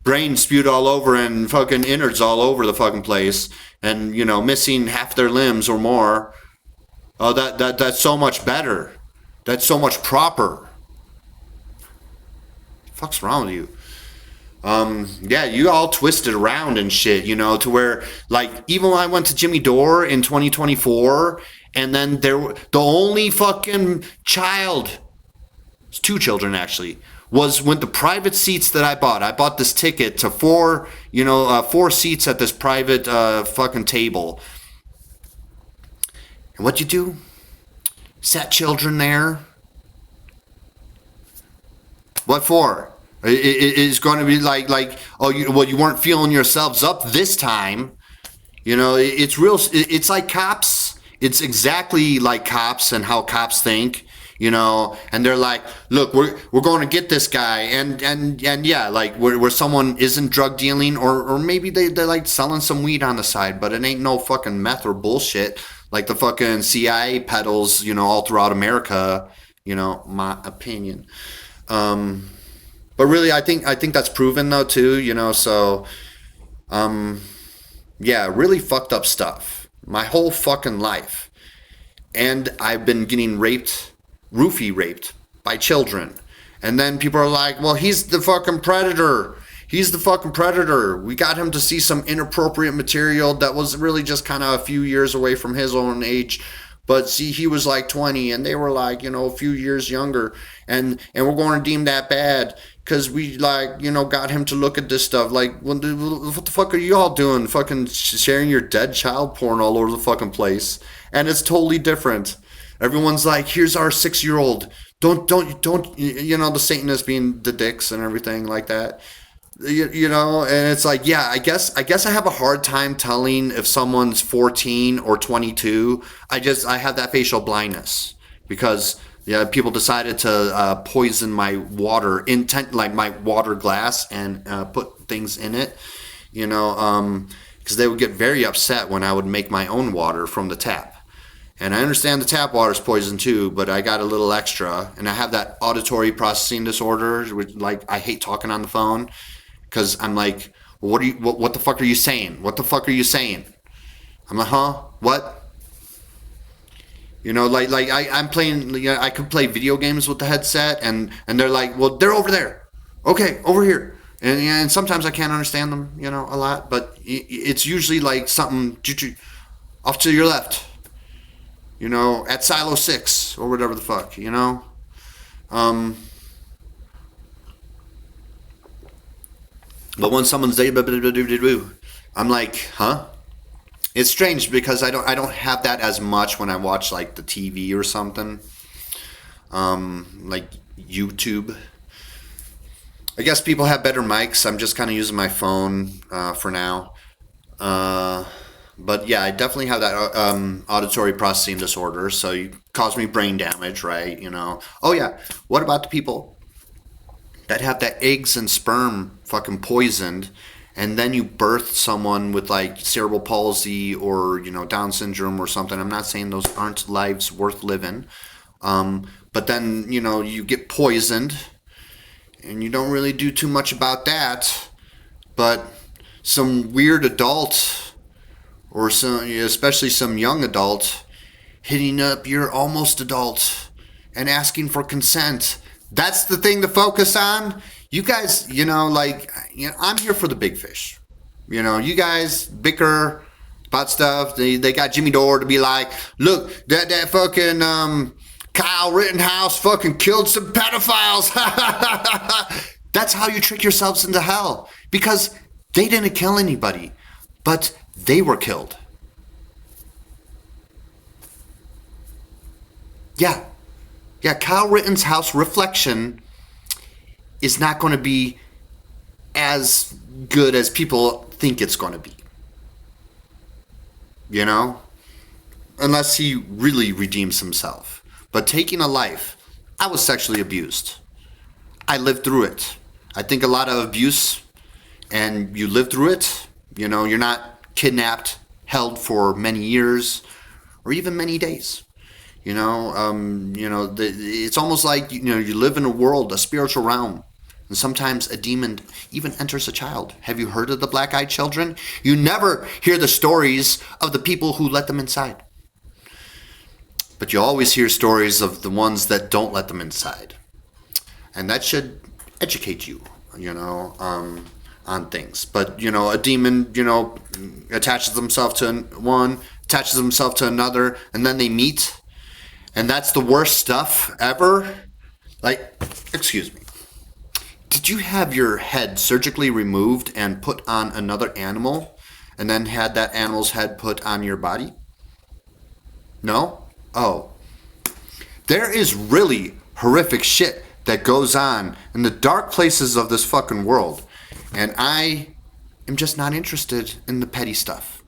brain spewed all over and fucking innards all over the fucking place and, missing half their limbs or more. Oh, that's so much better. That's so much proper. The fuck's wrong with you? Yeah, you all twisted around and shit, to where, like, even when I went to Jimmy Dore in 2024, and then the only fucking child, it's 2 children actually, was when the private seats that I bought this ticket to 4 seats at this private fucking table. And what'd you do? Sat children there. What for? It is going to be like, oh, you weren't feeling yourselves up this time. It's real. It's like cops. It's exactly like cops and how cops think. And they're like, look, we're going to get this guy, and yeah, like where someone isn't drug dealing, or maybe they're like selling some weed on the side, but it ain't no fucking meth or bullshit like the fucking CIA peddles, all throughout America. My opinion. But really, I think that's proven though too. So, yeah, really fucked up stuff. My whole fucking life, and I've been getting roofie raped by children. And then people are like, well, he's the fucking predator. He's the fucking predator. We got him to see some inappropriate material that was really just kind of a few years away from his own age. But see, he was like 20 and they were like, a few years younger. And we're going to deem that bad because we got him to look at this stuff. Like, what the fuck are you all doing? Fucking sharing your dead child porn all over the fucking place. And it's totally different. Everyone's like, here's our 6-year-old. Don't, the Satanists being the dicks and everything like that. And it's like, yeah, I guess I have a hard time telling if someone's 14 or 22. I have that facial blindness because people decided to poison my water like my water glass and put things in it, because they would get very upset when I would make my own water from the tap. And I understand the tap water is poison too, but I got a little extra, and I have that auditory processing disorder, which like I hate talking on the phone because I'm like, what the fuck are you saying? What the fuck are you saying? I'm like, huh? What? You know, I'm playing. You know, I could play video games with the headset, and they're like, well, they're over there. Okay, over here. And sometimes I can't understand them, you know, a lot, but it's usually like something off to your left. You know, at Silo 6 or whatever the fuck, you know? But when someone's I'm like, huh? It's strange because I don't have that as much when I watch like the TV or something. Like YouTube. I guess people have better mics. I'm just kind of using my phone for now. But yeah, I definitely have that auditory processing disorder, so it caused me brain damage, right? You know. Oh yeah, what about the people that have that eggs and sperm fucking poisoned, and then you birth someone with like cerebral palsy or, you know, Down syndrome or something? I'm not saying those aren't lives worth living, but then, you know, you get poisoned, and you don't really do too much about that, but some weird adult, or some, especially some young adult, hitting up your almost adult and asking for consent. That's the thing to focus on. You guys, you know, like, you know, I'm here for the big fish. You know, you guys bicker about stuff. They got Jimmy Dore to be like, look, that fucking Kyle Rittenhouse fucking killed some pedophiles. That's how you trick yourselves into hell, because they didn't kill anybody, but they were killed. Yeah, Kyle Rittenhouse reflection is not going to be as good as people think it's going to be. You know? Unless he really redeems himself. But taking a life, I was sexually abused. I lived through it. I think a lot of abuse, and you live through it. You know, you're not kidnapped, held for many years, or even many days. You know, it's almost like, you know, you live in a world, a spiritual realm, and sometimes a demon even enters a child. Have you heard of the black-eyed children? You never hear the stories of the people who let them inside. But you always hear stories of the ones that don't let them inside. And that should educate you, you know, on things. But, you know, a demon, you know, attaches himself to one, attaches himself to another, and then they meet. And that's the worst stuff ever. Like, excuse me. Did you have your head surgically removed and put on another animal, and then had that animal's head put on your body? No? Oh. There is really horrific shit that goes on in the dark places of this fucking world. And I am just not interested in the petty stuff.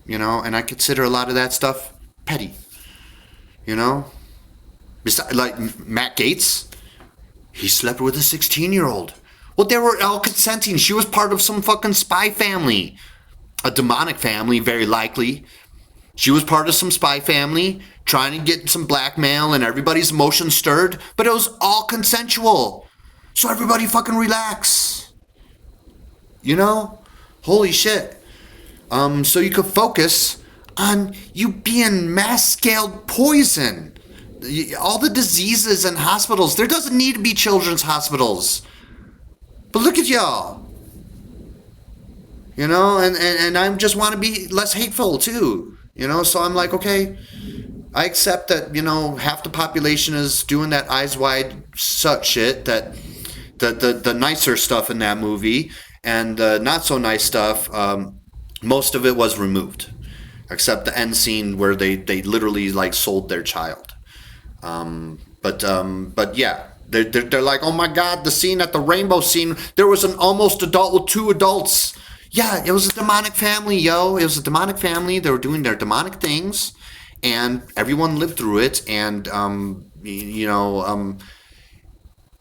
You know, and I consider a lot of that stuff petty. You know? Besides, like Matt Gaetz, he slept with a 16-year-old. Well, they were all consenting. She was part of some fucking spy family. A demonic family, very likely. She was part of some spy family, trying to get some blackmail and everybody's emotions stirred, but it was all consensual. So everybody fucking relax. You know? Holy shit. So you could focus on you being mass-scaled poison. All the diseases and hospitals. There doesn't need to be children's hospitals. But look at y'all. You know, and I just want to be less hateful too. You know, so I'm like, okay, I accept that, you know, half the population is doing that eyes wide shut shit, that the nicer stuff in that movie, and the not so nice stuff, most of it was removed. Except the end scene where they literally like sold their child. But yeah, they're like, oh my god, the scene at the rainbow scene, there was an almost adult with two adults. Yeah, it was a demonic family, yo. It was a demonic family. They were doing their demonic things, and everyone lived through it. And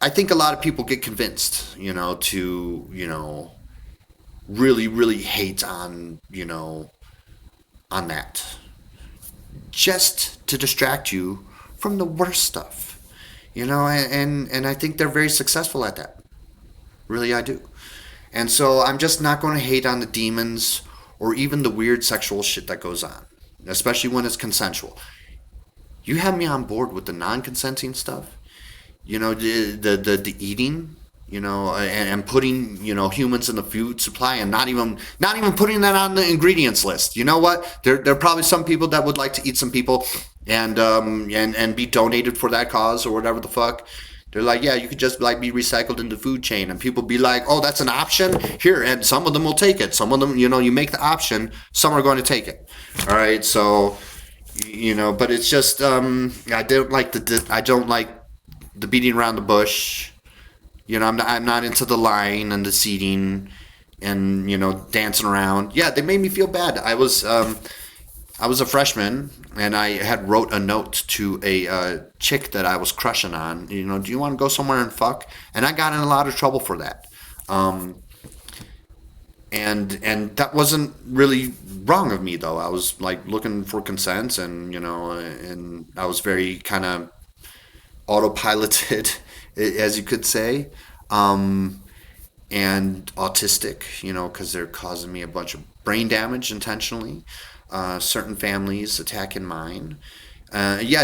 I think a lot of people get convinced, you know, to, you know, really, really hate on, you know, on that. just to distract you from the worst stuff. And I think they're very successful at that. Really, I do. And so I'm just not going to hate on the demons or even the weird sexual shit that goes on, especially when it's consensual. You have me on board with the non-consenting stuff, the eating, and putting, humans in the food supply and not even putting that on the ingredients list. You know what? There are probably some people that would like to eat some people and be donated for that cause or whatever the fuck. They're like, yeah, you could just like be recycled in the food chain, and people be like, oh, that's an option here, and some of them will take it. Some of them, you make the option, some are going to take it. All right, so but it's just I don't like the beating around the bush. I'm not into the lying and the seeding and dancing around. Yeah, they made me feel bad. I was a freshman, and I had wrote a note to a chick that I was crushing on. Do you want to go somewhere and fuck? And I got in a lot of trouble for that. And that wasn't really wrong of me, though. I was like looking for consent, and and I was very kind of autopiloted, as you could say, and autistic, because they're causing me a bunch of brain damage intentionally. Certain families attacking mine.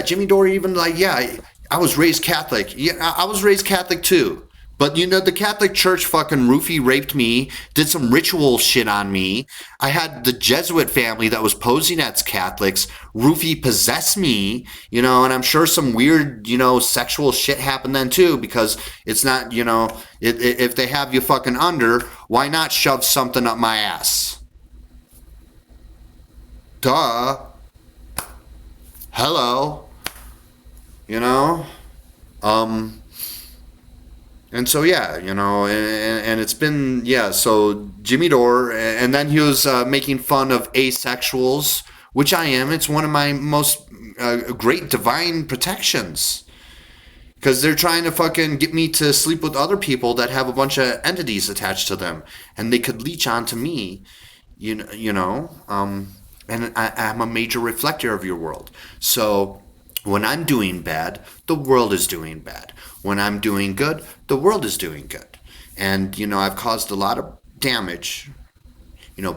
Jimmy Dore even I was raised Catholic. Yeah, I was raised Catholic too. But the Catholic Church fucking roofie raped me, did some ritual shit on me. I had the Jesuit family that was posing as Catholics roofie possess me, and I'm sure some weird, sexual shit happened then too, because it's not, if they have you fucking under, why not shove something up my ass? Duh. Hello. And so and it's been so Jimmy Dore, and then he was making fun of asexuals, which I am. It's one of my most great divine protections, because they're trying to fucking get me to sleep with other people that have a bunch of entities attached to them, and they could leech onto me, and I'm a major reflector of your world. So when I'm doing bad, the world is doing bad. When I'm doing good, the world is doing good. And, I've caused a lot of damage,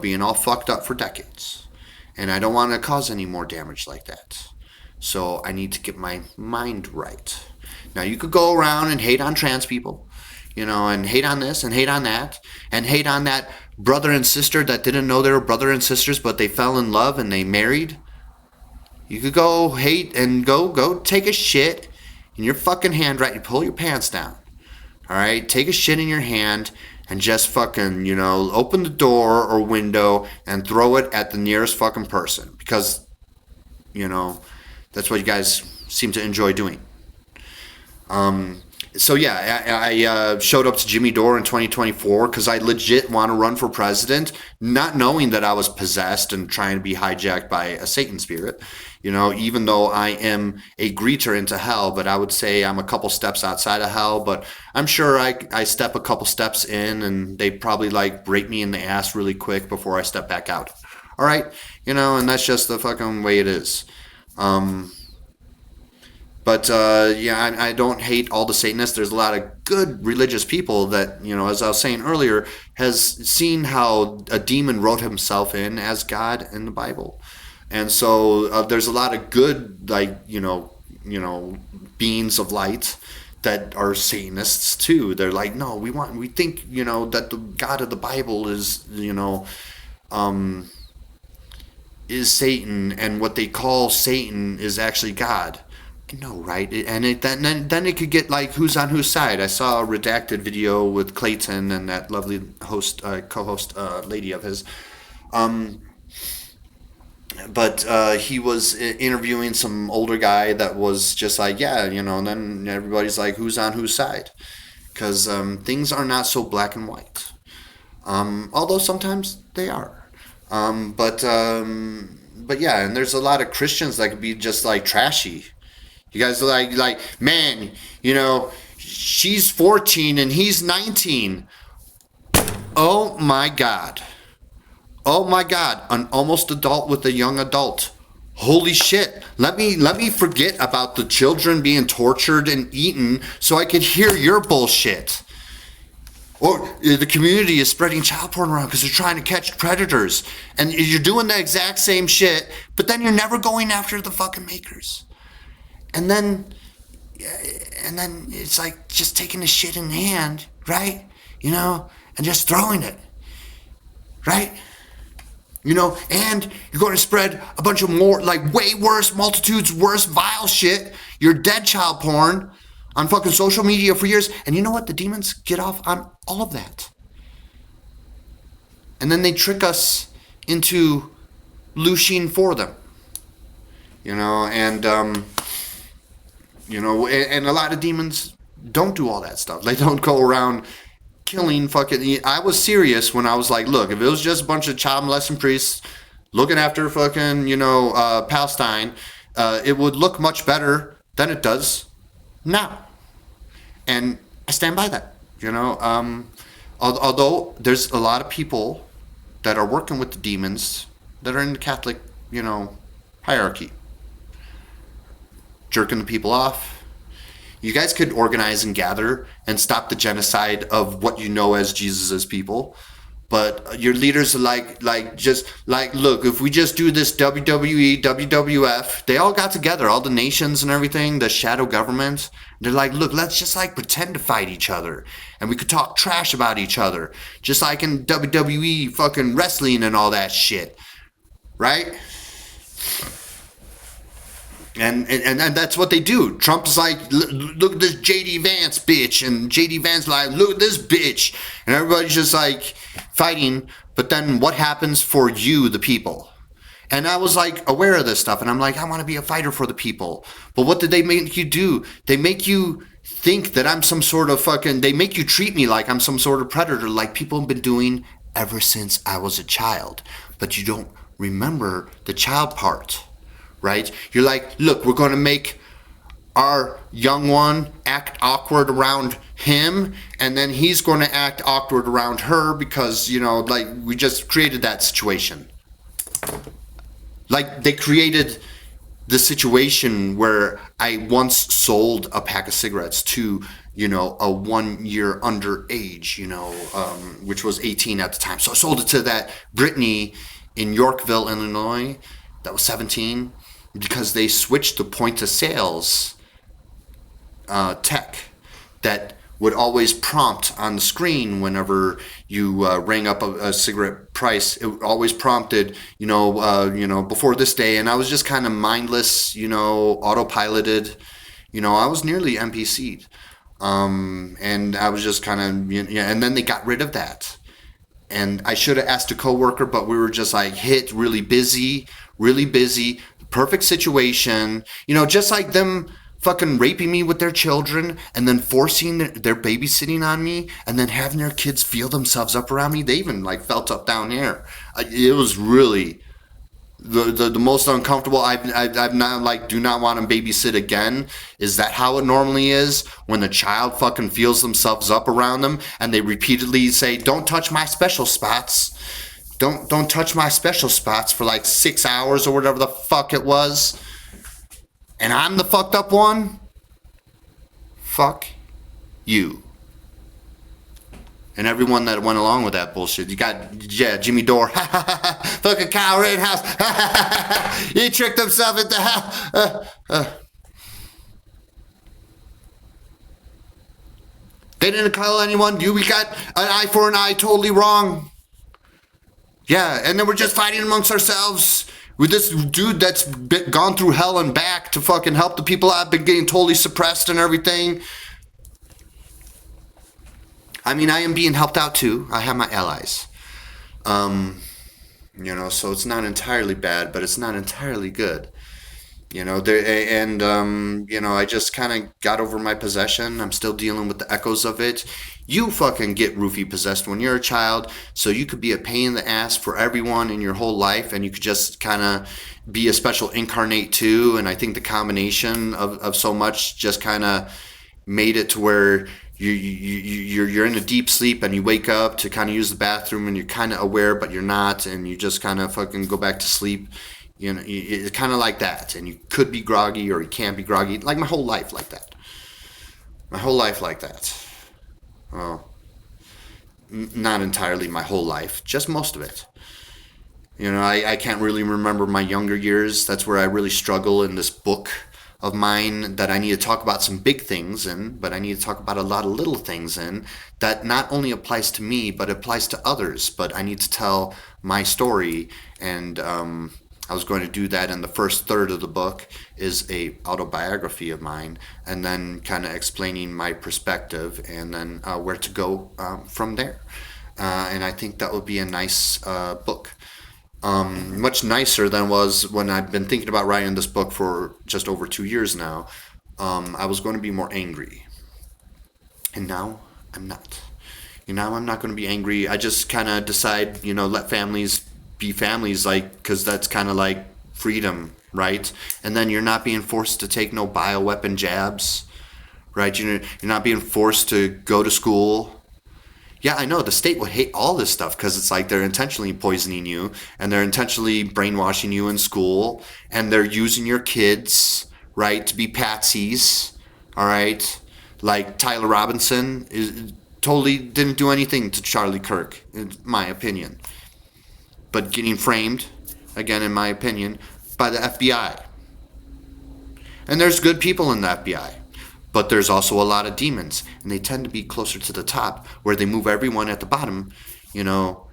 being all fucked up for decades. And I don't want to cause any more damage like that. So I need to get my mind right. Now, you could go around and hate on trans people, and hate on this and hate on that, and hate on that brother and sister that didn't know they were brother and sisters, but they fell in love and they married. You could go hate and go take a shit in your fucking hand, right? You pull your pants down. All right? Take a shit in your hand and just fucking, open the door or window and throw it at the nearest fucking person, because, that's what you guys seem to enjoy doing. So I showed up to Jimmy Dore in 2024 because I legit want to run for president, not knowing that I was possessed and trying to be hijacked by a Satan spirit. Even though I am a greeter into hell, but I would say I'm a couple steps outside of hell. But I'm sure I step a couple steps in, and they probably break me in the ass really quick before I step back out. All right, and that's just the fucking way it is. But I don't hate all the Satanists. There's a lot of good religious people that, as I was saying earlier, has seen how a demon wrote himself in as God in the Bible. And so there's a lot of good, beings of light that are Satanists too. They're like, no, we think, that the God of the Bible is, is Satan, and what they call Satan is actually God. No, right? And then it could get who's on whose side. I saw a redacted video with Clayton and that lovely co-host lady of his. But he was interviewing some older guy that was just and then everybody's like, who's on whose side? Because things are not so black and white. Although sometimes they are. But yeah, and there's a lot of Christians that could be just trashy. You guys are like, man, she's 14 and he's 19. Oh my God. Oh my God. An almost adult with a young adult. Holy shit. Let me forget about the children being tortured and eaten so I could hear your bullshit. Or the community is spreading child porn around because they're trying to catch predators. And you're doing the exact same shit, but then you're never going after the fucking makers. And then it's like just taking the shit in hand, right? You know, and just throwing it, right? You know, and you're going to spread a bunch of more, like way worse, multitudes worse, vile shit. Your dead child porn on fucking social media for years. And you know what? The demons get off on all of that. And then they trick us into looshing for them. You know, and a lot of demons don't do all that stuff. They don't go around killing fucking... I was serious when I was like, look, if it was just a bunch of child molesting priests looking after fucking, Palestine, it would look much better than it does now. And I stand by that, although there's a lot of people that are working with the demons that are in the Catholic, hierarchy. Jerking the people off. You guys could organize and gather and stop the genocide of what you know as Jesus' people. But your leaders are like, look, if we just do this WWE, WWF, they all got together, all the nations and everything, the shadow government. They're like, look, let's just pretend to fight each other. And we could talk trash about each other. Just like in WWE fucking wrestling and all that shit. Right? And that's what they do. Trump's like, look at this J.D. Vance bitch. And J.D. Vance like, look at this bitch. And everybody's just like fighting. But then what happens for you, the people? And I was like aware of this stuff. And I'm like, I want to be a fighter for the people. But what did they make you do? They make you think that I'm some sort of they make you treat me like I'm some sort of predator, like people have been doing ever since I was a child. But you don't remember the child part. Right? You're like, look, we're going to make our young one act awkward around him, and then he's going to act awkward around her because, we just created that situation. Like, they created the situation where I once sold a pack of cigarettes to, a 1 year underage, which was 18 at the time. So I sold it to that Brittany in Yorkville, Illinois, that was 17. Because they switched the point of sales tech that would always prompt on the screen whenever you rang up a cigarette price. It always prompted, before this day. And I was just kind of mindless, autopiloted. I was nearly NPC'd. And I was just kind of, and then they got rid of that. And I should have asked a coworker, but we were just hit really busy. Perfect situation, just like them fucking raping me with their children and then forcing their babysitting on me and then having their kids feel themselves up around me. They even felt up down there. It was really the most uncomfortable. I've now do not want to babysit again. Is that how it normally is when the child fucking feels themselves up around them and they repeatedly say, don't touch my special spots. Don't touch my special spots for 6 hours or whatever the fuck it was. And I'm the fucked up one? Fuck you. And everyone that went along with that bullshit. You got, Jimmy Dore. Fucking Kyle Rittenhouse. He tricked himself into hell. They didn't kill anyone. We got an eye for an eye, totally wrong. Yeah, and then we're just fighting amongst ourselves with this dude that's gone through hell and back to fucking help the people I've been getting totally suppressed and everything. I mean, I am being helped out too. I have my allies. So it's not entirely bad, but it's not entirely good. I just kind of got over my possession. I'm still dealing with the echoes of it. You fucking get roofie possessed when you're a child, so you could be a pain in the ass for everyone in your whole life, and you could just kind of be a special incarnate too. And I think the combination of so much just kind of made it to where you're in a deep sleep and you wake up to kind of use the bathroom and you're kind of aware but you're not, and you just kind of fucking go back to sleep. You know, it's kind of like that. And you could be groggy or you can't be groggy. Like my whole life like that. My whole life like that. Well, not entirely my whole life, just most of it. You know, I can't really remember my younger years. That's where I really struggle in this book of mine, that I need to talk about some big things in, but I need to talk about a lot of little things in that not only applies to me, but applies to others. But I need to tell my story, and I was going to do that in the first third of the book is a autobiography of mine, and then kind of explaining my perspective, and then where to go from there. And I think that would be a nice book. Much nicer than was when I've been thinking about writing this book for just over 2 years now. I was going to be more angry, and now I'm not. You know, I'm not going to be angry. I just kind of decide, you know, let families be families, like, because that's kind of like freedom, right? And then you're not being forced to take no bioweapon jabs, right? You're not being forced to go to school. Yeah, I know the state would hate all this stuff because it's like they're intentionally poisoning you and they're intentionally brainwashing you in school and they're using your kids, right, to be patsies, all right? Like Tyler Robinson totally didn't do anything to Charlie Kirk, in my opinion. But getting framed, again, in my opinion, by the FBI. And there's good people in the FBI. But there's also a lot of demons, and they tend to be closer to the top, where they move everyone at the bottom, you know,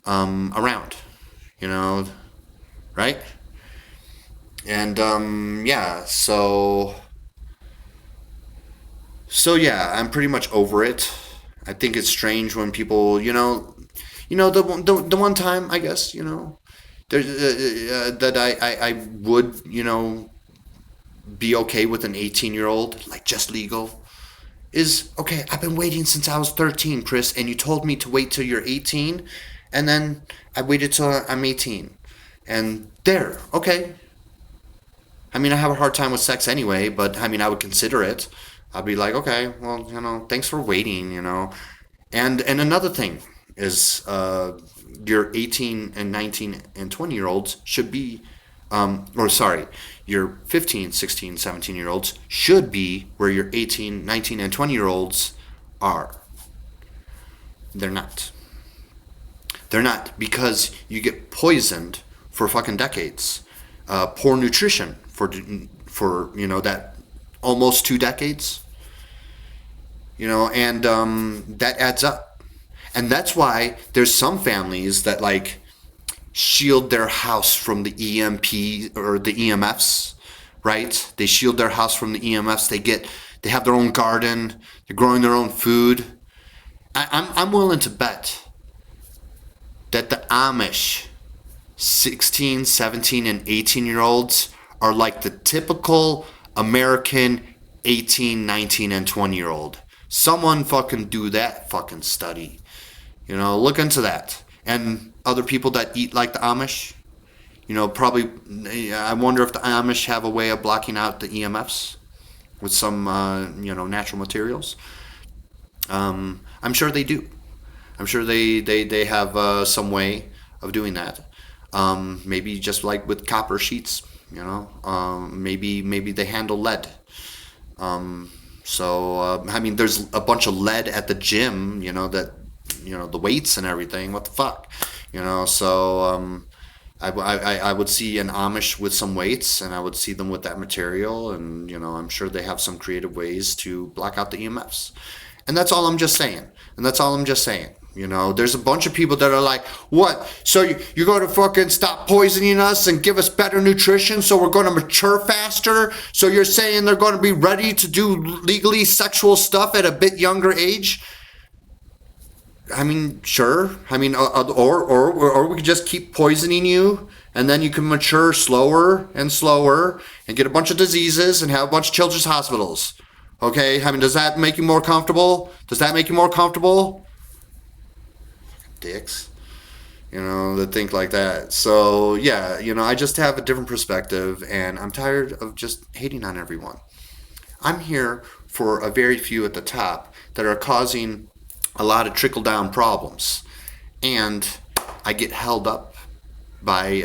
around, you know, right? And yeah, so yeah, I'm pretty much over it. I think it's strange when people, the one time, I guess, you know, there that I would, you know, be okay with an 18-year-old, like just legal, is, okay, I've been waiting since I was 13, Chris, and you told me to wait till you're 18, and then I waited till I'm 18. And there, okay. I mean, I have a hard time with sex anyway, but I mean, I would consider it. I'd be like, okay, well, you know, thanks for waiting, you know. And another thing is, your 18 and 19 and 20-year-olds should be, your 15, 16, 17-year-olds should be where your 18, 19, and 20-year-olds are. They're not. They're not, because you get poisoned for fucking decades. Poor nutrition for you know, that almost 2 decades. You know, and that adds up. And that's why there's some families that, like, shield their house from the EMP or the EMFs, right? They shield their house from the EMFs. They have their own garden. They're growing their own food. I'm willing to bet that the Amish 16, 17, and 18-year-olds are like the typical American 18, 19, and 20-year-old. Someone fucking do that fucking study. You know, look into that. And other people that eat like the Amish, you know, probably, I wonder if the Amish have a way of blocking out the EMFs with some, you know, natural materials. I'm sure they do. I'm sure they have some way of doing that. Maybe just like with copper sheets, you know, maybe they handle lead. I mean, there's a bunch of lead at the gym, you know, that, you know, the weights and everything. What the fuck, you know? So I would see an Amish with some weights, and I would see them with that material, and, you know, I'm sure they have some creative ways to block out the EMFs. And that's all I'm just saying. You know, there's a bunch of people that are like, what? So you're going to fucking stop poisoning us and give us better nutrition so we're going to mature faster? So you're saying they're going to be ready to do legally sexual stuff at a bit younger age? I mean, sure. I mean, or we could just keep poisoning you, and then you can mature slower and slower and get a bunch of diseases and have a bunch of children's hospitals. Okay? I mean, does that make you more comfortable? Dicks, you know, that think like that. So yeah, you know, I just have a different perspective, and I'm tired of just hating on everyone. I'm here for a very few at the top that are causing a lot of trickle down problems, and I get held up by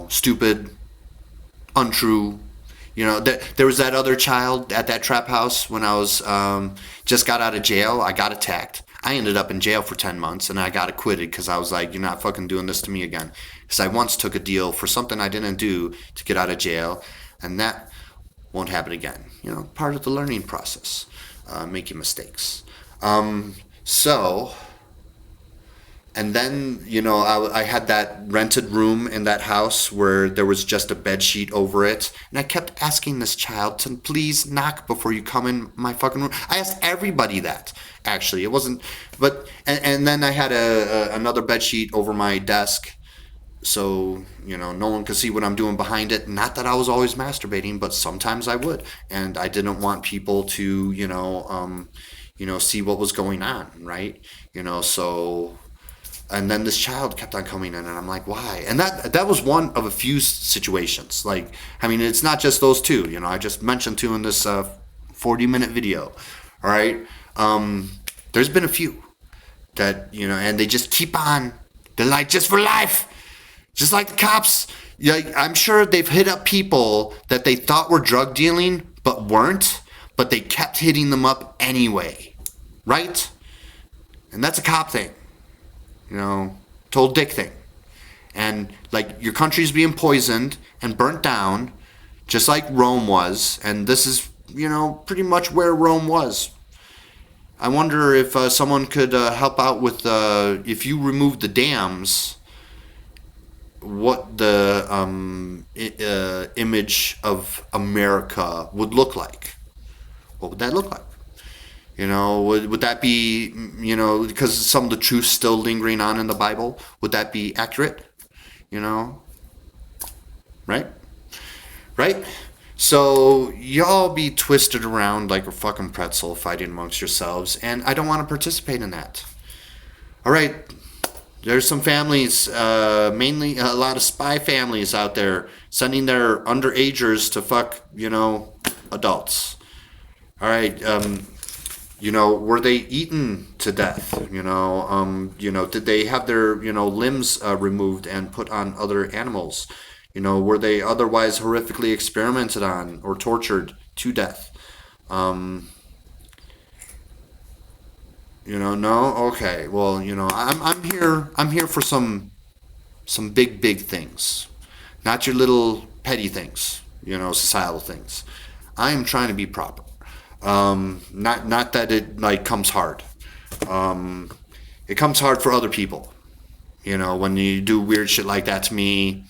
stupid, untrue. There was that other child at that trap house when I was just got out of jail. I got attacked. I ended up in jail for 10 months, and I got acquitted because I was like, you're not fucking doing this to me again. Because I once took a deal for something I didn't do to get out of jail, and that won't happen again. Part of the learning process, making mistakes. So, and then, I had that rented room in that house where there was just a bed sheet over it. And I kept asking this child to please knock before you come in my fucking room. I asked everybody that, actually. It wasn't, but, and then I had another bed sheet over my desk. So, no one could see what I'm doing behind it. Not that I was always masturbating, but sometimes I would. And I didn't want people to, see what was going on, right? So... And then this child kept on coming in, and I'm like, why? And that was one of a few situations. Like, I mean, it's not just those two. I just mentioned two in this 40-minute video. All right. There's been a few that and they just keep on. They're like, just for life, just like the cops. I'm sure they've hit up people that they thought were drug dealing but weren't, but they kept hitting them up anyway, right? And that's a cop thing. Told dick thing. And like your country's being poisoned and burnt down, just like Rome was. And this is, pretty much where Rome was. I wonder if someone could help out with, if you remove the dams, what the image of America would look like. What would that look like? Would that be, because some of the truth's still lingering on in the Bible, would that be accurate? Right? Right? So y'all be twisted around like a fucking pretzel fighting amongst yourselves, and I don't want to participate in that. All right. There's some families, mainly a lot of spy families out there, sending their underagers to fuck, adults. All right. Were they eaten to death? Did they have their, limbs removed and put on other animals? Were they otherwise horrifically experimented on or tortured to death? No? Okay. Well, I'm here for some big things. Not your little petty things, societal things. I am trying to be proper. Not that it like comes hard. It comes hard for other people. When you do weird shit like that to me,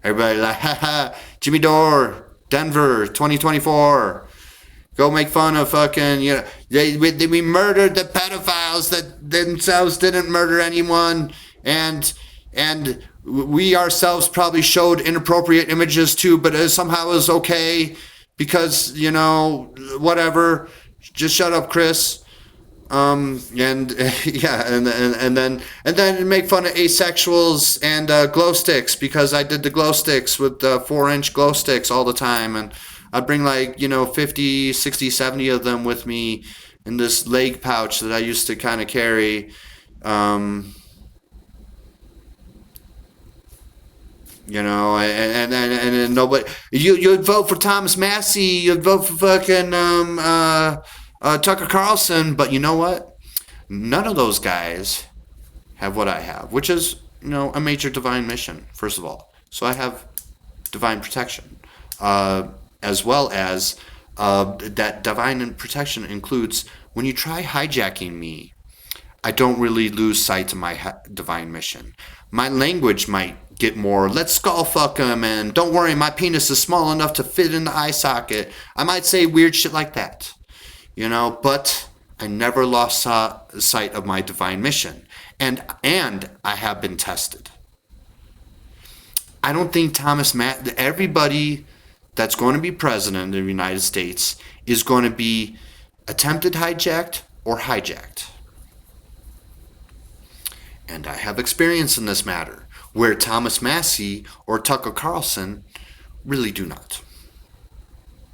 everybody like, haha, Jimmy Dore, Denver, 2024. Go make fun of fucking, we murdered the pedophiles that themselves didn't murder anyone, and we ourselves probably showed inappropriate images too, but somehow it was okay. Because, whatever, just shut up, Chris. And then make fun of asexuals and glow sticks, because I did the glow sticks with 4-inch glow sticks all the time, and I'd bring 50, 60, 70 of them with me in this leg pouch that I used to kind of carry. And nobody. You'd vote for Thomas Massey. You'd vote for fucking Tucker Carlson. But you know what? None of those guys have what I have, which is a major divine mission. First of all, so I have divine protection, as well as that divine protection includes when you try hijacking me. I don't really lose sight of my divine mission. My language might get more, let's skull fuck him, and don't worry, my penis is small enough to fit in the eye socket. I might say weird shit like that, but I never lost sight of my divine mission. And I have been tested. I don't think everybody that's going to be president of the United States is going to be attempted hijacked or hijacked. And I have experience in this matter, where Thomas Massey or Tucker Carlson really do not.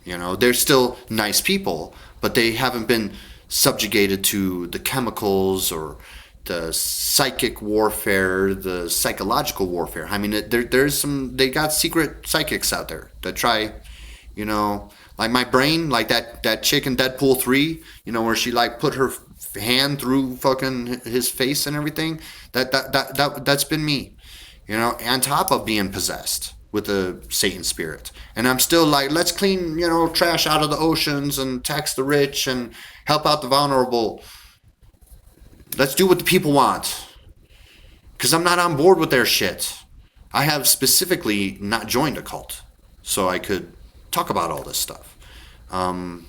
They're still nice people, but they haven't been subjugated to the chemicals or, the psychic warfare, the psychological warfare. I mean, there's some, they got secret psychics out there that try, you know, like my brain, like that chick in Deadpool 3, you know, where she like put her hand through fucking his face and everything. That's been me, you know, on top of being possessed with a Satan spirit. And I'm still like, let's clean, you know, trash out of the oceans and tax the rich and help out the vulnerable. Let's do what the people want. Because I'm not on board with their shit. I have specifically not joined a cult so I could talk about all this stuff. And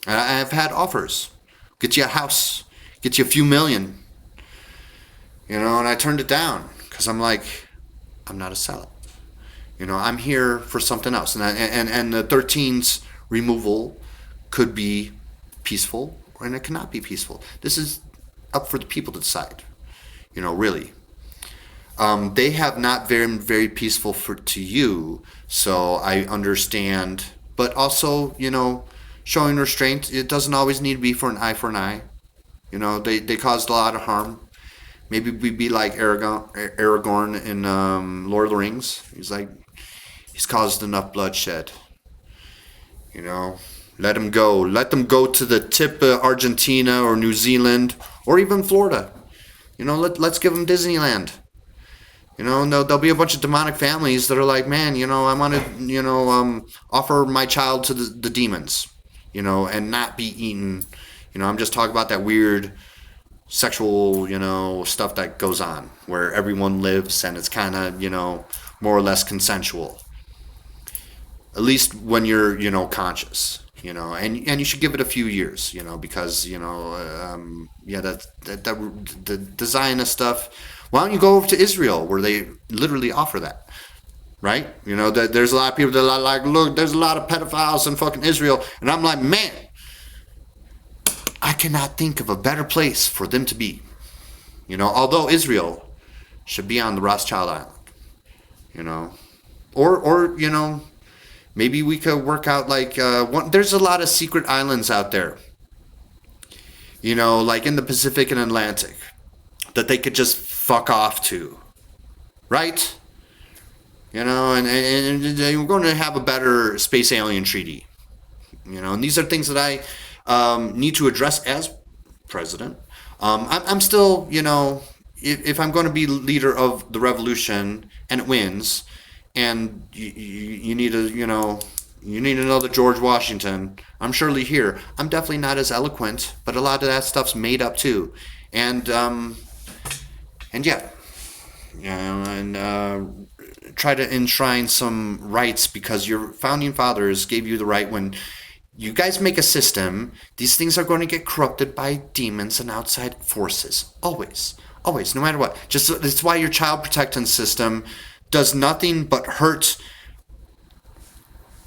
I've had offers. Get you a house. Get you a few million. You know, and I turned it down. Because I'm like, I'm not a sellout. You know, I'm here for something else. And the 13's removal could be peaceful and it cannot be peaceful. This is up for the people to decide. You know, really. They have not been very peaceful to you, so I understand. But also, you know, showing restraint, it doesn't always need to be for an eye. You know, they caused a lot of harm. Maybe we'd be like Aragorn in Lord of the Rings. He's caused enough bloodshed. You know, let him go. Let them go to the tip of Argentina or New Zealand or even Florida. You know, let's give them Disneyland. You know, and there'll be a bunch of demonic families that are like, man, you know, I want to, you know, offer my child to the demons, you know, and not be eaten. You know, I'm just talking about that weird sexual, you know, stuff that goes on where everyone lives and it's kind of, you know, more or less consensual. At least when you're, you know, conscious, you know, and you should give it a few years, you know, because, you know, the Zionist stuff. Why don't you go over to Israel where they literally offer that, right? You know, there's a lot of people that are like, look, there's a lot of pedophiles in fucking Israel. And I'm like, man, I cannot think of a better place for them to be. You know, although Israel should be on the Rothschild Island, you know, or you know, maybe we could work out like, there's a lot of secret islands out there, you know, like in the Pacific and Atlantic that they could just fuck off to, right? You know, and we're going to have a better space alien treaty, you know, and these are things that I need to address as president. I'm still, you know, if I'm going to be leader of the revolution and it wins, and you need a, you know, you need another George Washington, I'm surely here. I'm definitely not as eloquent, but a lot of that stuff's made up too, and yeah, you know, and try to enshrine some rights because your founding fathers gave you the right. When you guys make a system, these things are going to get corrupted by demons and outside forces. Always, no matter what. Just that's why your child protection system does nothing but hurt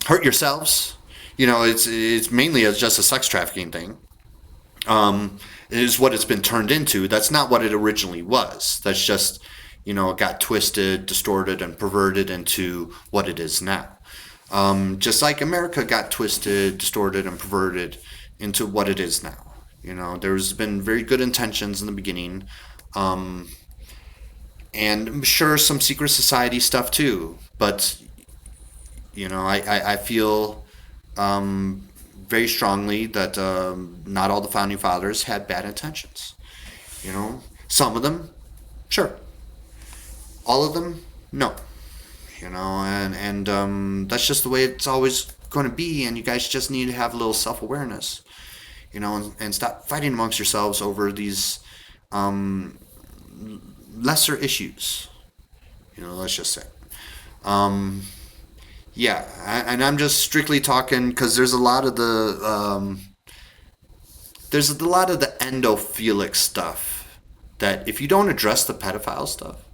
yourselves. You know, it's mainly just a sex trafficking thing. It is what it's been turned into. That's not what it originally was. That's just, you know, it got twisted, distorted, and perverted into what it is now. Just like America got twisted, distorted, and perverted into what it is now. You know, there's been very good intentions in the beginning. And I'm sure some secret society stuff too. But, you know, I feel very strongly that not all the founding fathers had bad intentions. You know, some of them, sure. All of them, no. You know, and that's just the way it's always going to be. And you guys just need to have a little self-awareness, you know, and stop fighting amongst yourselves over these lesser issues. You know, let's just say. Yeah, and I'm just strictly talking because there's a lot of the endophilic stuff that if you don't address the pedophile stuff,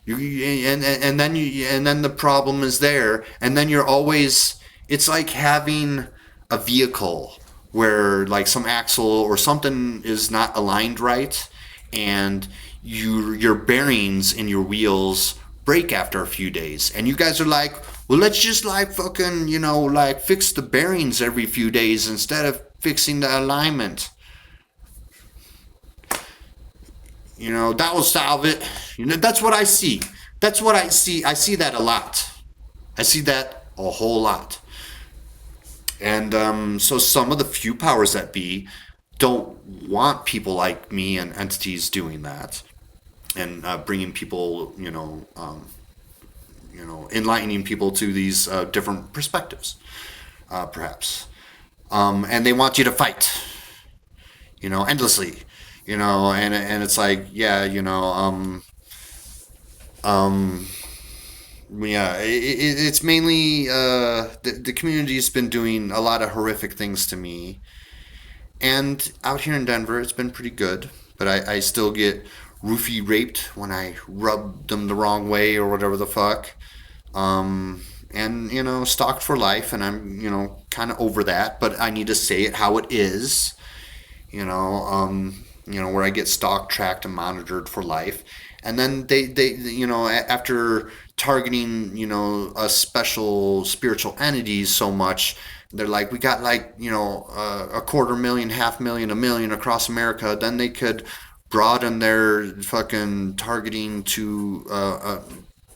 and then the problem is there, and then you're always, it's like having a vehicle where like some axle or something is not aligned right, and your bearings in your wheels break after a few days, and you guys are like, well, let's just like fucking, you know, like fix the bearings every few days instead of fixing the alignment. that will solve it. That's what I see. That's what I see. I see that a lot. I see that a whole lot. And so some of the few powers that be don't want people like me and entities doing that, and bringing people, enlightening people to these different perspectives, perhaps. And they want you to fight, endlessly, and it's like, yeah, yeah, it's mainly the community's been doing a lot of horrific things to me, and out here in Denver, it's been pretty good, but I still get roofie raped when I rub them the wrong way or whatever the fuck. And stalked for life, and I'm kind of over that, but I need to say it how it is. Where I get stalked, tracked, and monitored for life. And then they after targeting, a special spiritual entities so much, they're like, we got like, a 250,000, 500,000, 1 million across America. Then they could broaden their fucking targeting to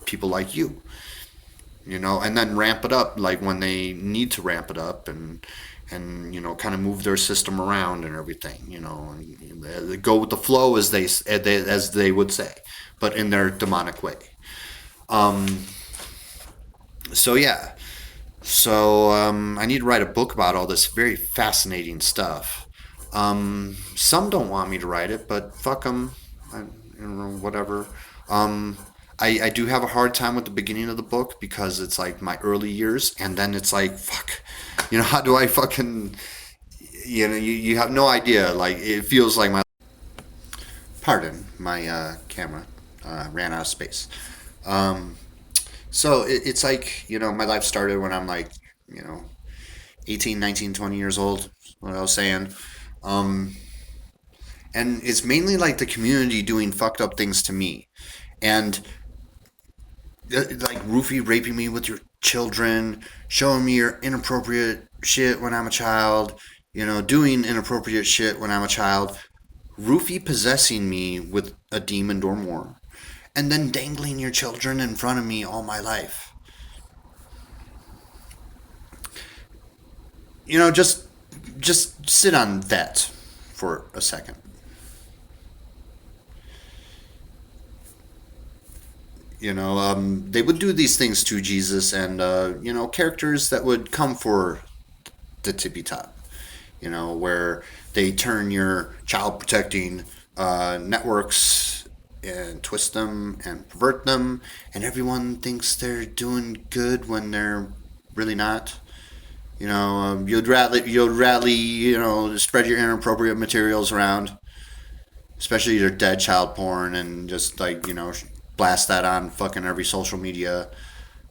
people like you. And then ramp it up like when they need to ramp it up, and kind of move their system around and everything, and go with the flow, as they would say, but in their demonic way. So yeah, I need to write a book about all this very fascinating stuff. Some don't want me to write it, but fuck them, whatever. I do have a hard time with the beginning of the book because it's like my early years, and then it's like, fuck, how do I fucking, you have no idea. Like, it feels like my camera ran out of space. So it's like, my life started when I'm like, 18, 19, 20 years old, what I was saying. And it's mainly like the community doing fucked up things to me. And like roofie raping me with your children, showing me your inappropriate shit when I'm a child, doing inappropriate shit when I'm a child, roofie possessing me with a demon or more, and then dangling your children in front of me all my life. Just sit on that for a second. They would do these things to Jesus, and characters that would come for the tippy top, where they turn your child protecting networks and twist them and pervert them, and everyone thinks they're doing good when they're really not. You'd rather spread your inappropriate materials around, especially your dead child porn, and just like blast that on fucking every social media,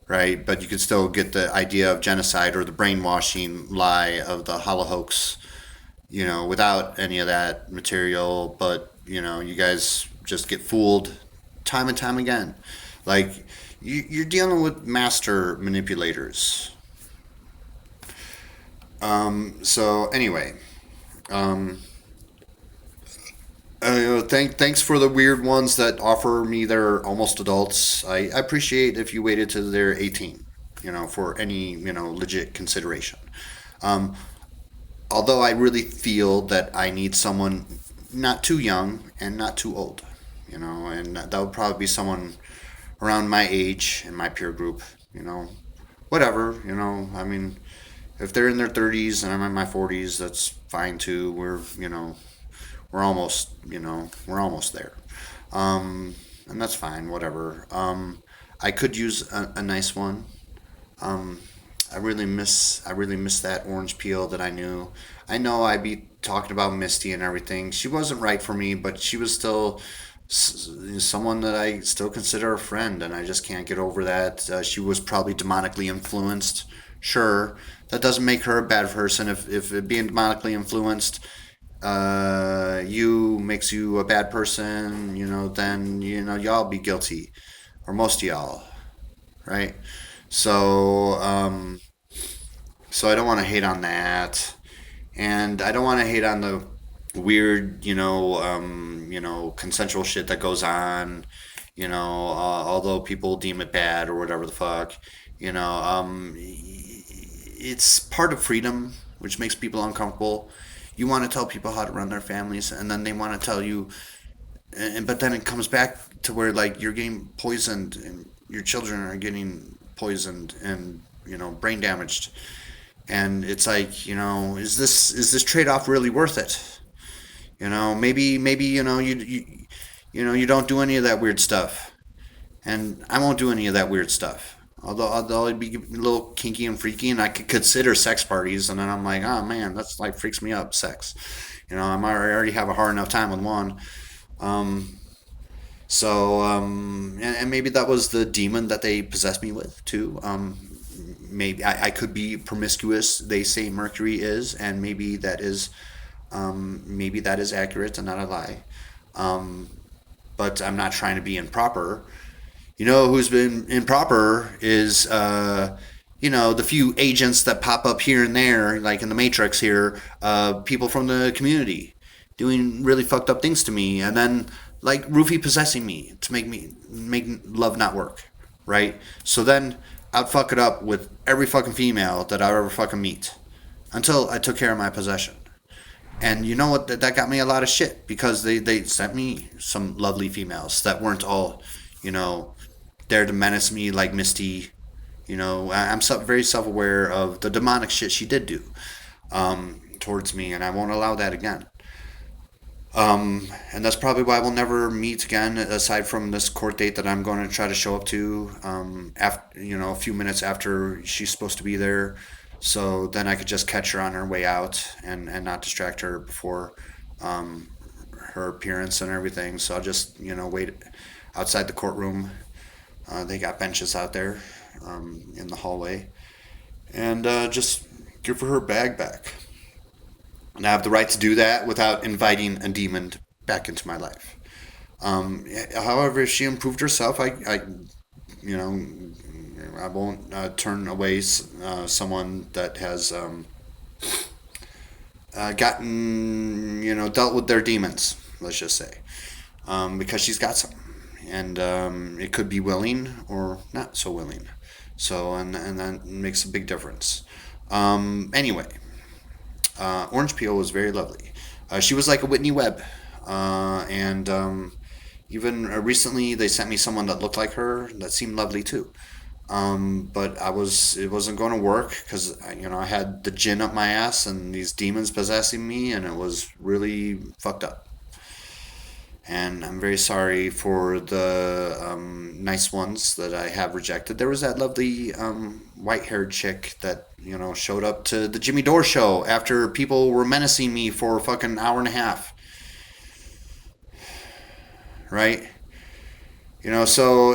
right? But you can still get the idea of genocide or the brainwashing lie of the holocaust, without any of that material. But you guys just get fooled time and time again. Like, you're dealing with master manipulators. So anyway, thanks for the weird ones that offer me their almost adults. I appreciate if you waited till they're 18, for any, legit consideration. Um, Although I really feel that I need someone not too young and not too old, and that would probably be someone around my age and my peer group, whatever, I mean, if they're in their 30s and I'm in my 40s, that's fine too. We're almost there. And that's fine, whatever. I could use a nice one. Um, I really miss that orange peel that I knew. I know I'd be talking about Misty and everything. She wasn't right for me, but she was still someone that I still consider a friend, and I just can't get over that. She was probably demonically influenced. Sure, that doesn't make her a bad person. If being demonically influenced you makes you a bad person, then y'all be guilty, or most of y'all, right? So so I don't want to hate on that, and I don't want to hate on the weird, consensual shit that goes on, although people deem it bad or whatever the fuck, it's part of freedom, which makes people uncomfortable. You want to tell people how to run their families, and then they want to tell you, but then it comes back to where like you're getting poisoned, and your children are getting poisoned, and brain damaged, and it's like, is this trade off really worth it? Maybe you don't do any of that weird stuff, and I won't do any of that weird stuff. Although it'd be a little kinky and freaky, and I could consider sex parties, and then I'm like, oh man, that's like freaks me up. Sex, I already have a hard enough time with one. Um, and maybe that was the demon that they possessed me with too. Maybe I could be promiscuous. They say Mercury is, and maybe that is accurate and not a lie. Um, but I'm not trying to be improper. Who's been improper is, the few agents that pop up here and there, like in the Matrix here, people from the community doing really fucked up things to me, and then like Rufy possessing me to make love not work, right? So then I'd fuck it up with every fucking female that I ever fucking meet until I took care of my possession. And you know what? That got me a lot of shit because they sent me some lovely females that weren't all, you know, there to menace me like Misty. I'm very self aware of the demonic shit she did do towards me, and I won't allow that again. And that's probably why we'll never meet again, aside from this court date that I'm going to try to show up to after, a few minutes after she's supposed to be there. So then I could just catch her on her way out and not distract her before um, her appearance and everything. So I'll just, wait outside the courtroom. They got benches out there in the hallway. And just give her bag back. And I have the right to do that without inviting a demon back into my life. However, if she improved herself, you know, I won't turn away someone that has gotten, dealt with their demons. Let's just say, because she's got some, and it could be willing or not so willing. So, and that makes a big difference. Anyway, Orange Peel was very lovely. She was like a Whitney Webb, and even recently they sent me someone that looked like her that seemed lovely too. But it wasn't going to work because I had the gin up my ass and these demons possessing me, and it was really fucked up. And I'm very sorry for the nice ones that I have rejected. There was that lovely white-haired chick that showed up to the Jimmy Dore show after people were menacing me for a fucking hour and a half, right? So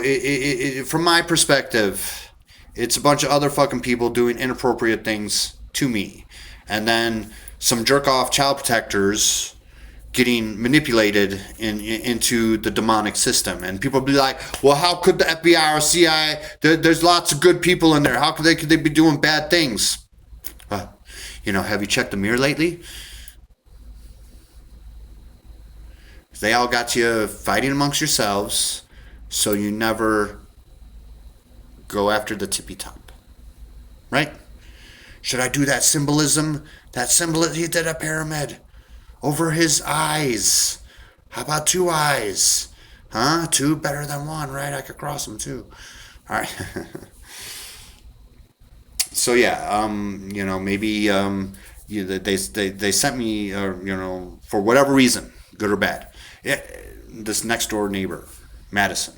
from my perspective, it's a bunch of other fucking people doing inappropriate things to me, and then some jerk off child protectors getting manipulated into the demonic system. And people be like, well, how could the FBI or CIA, there's lots of good people in there, how could they be doing bad things? Well, have you checked the mirror lately? They all got you fighting amongst yourselves, so you never go after the tippy top, right? Should I do that symbolism? He did a pyramid over his eyes. How about two eyes? Huh? Two better than one, right? I could cross them too. All right. So yeah, maybe they sent me, for whatever reason, good or bad. Yeah, this next door neighbor, Madison,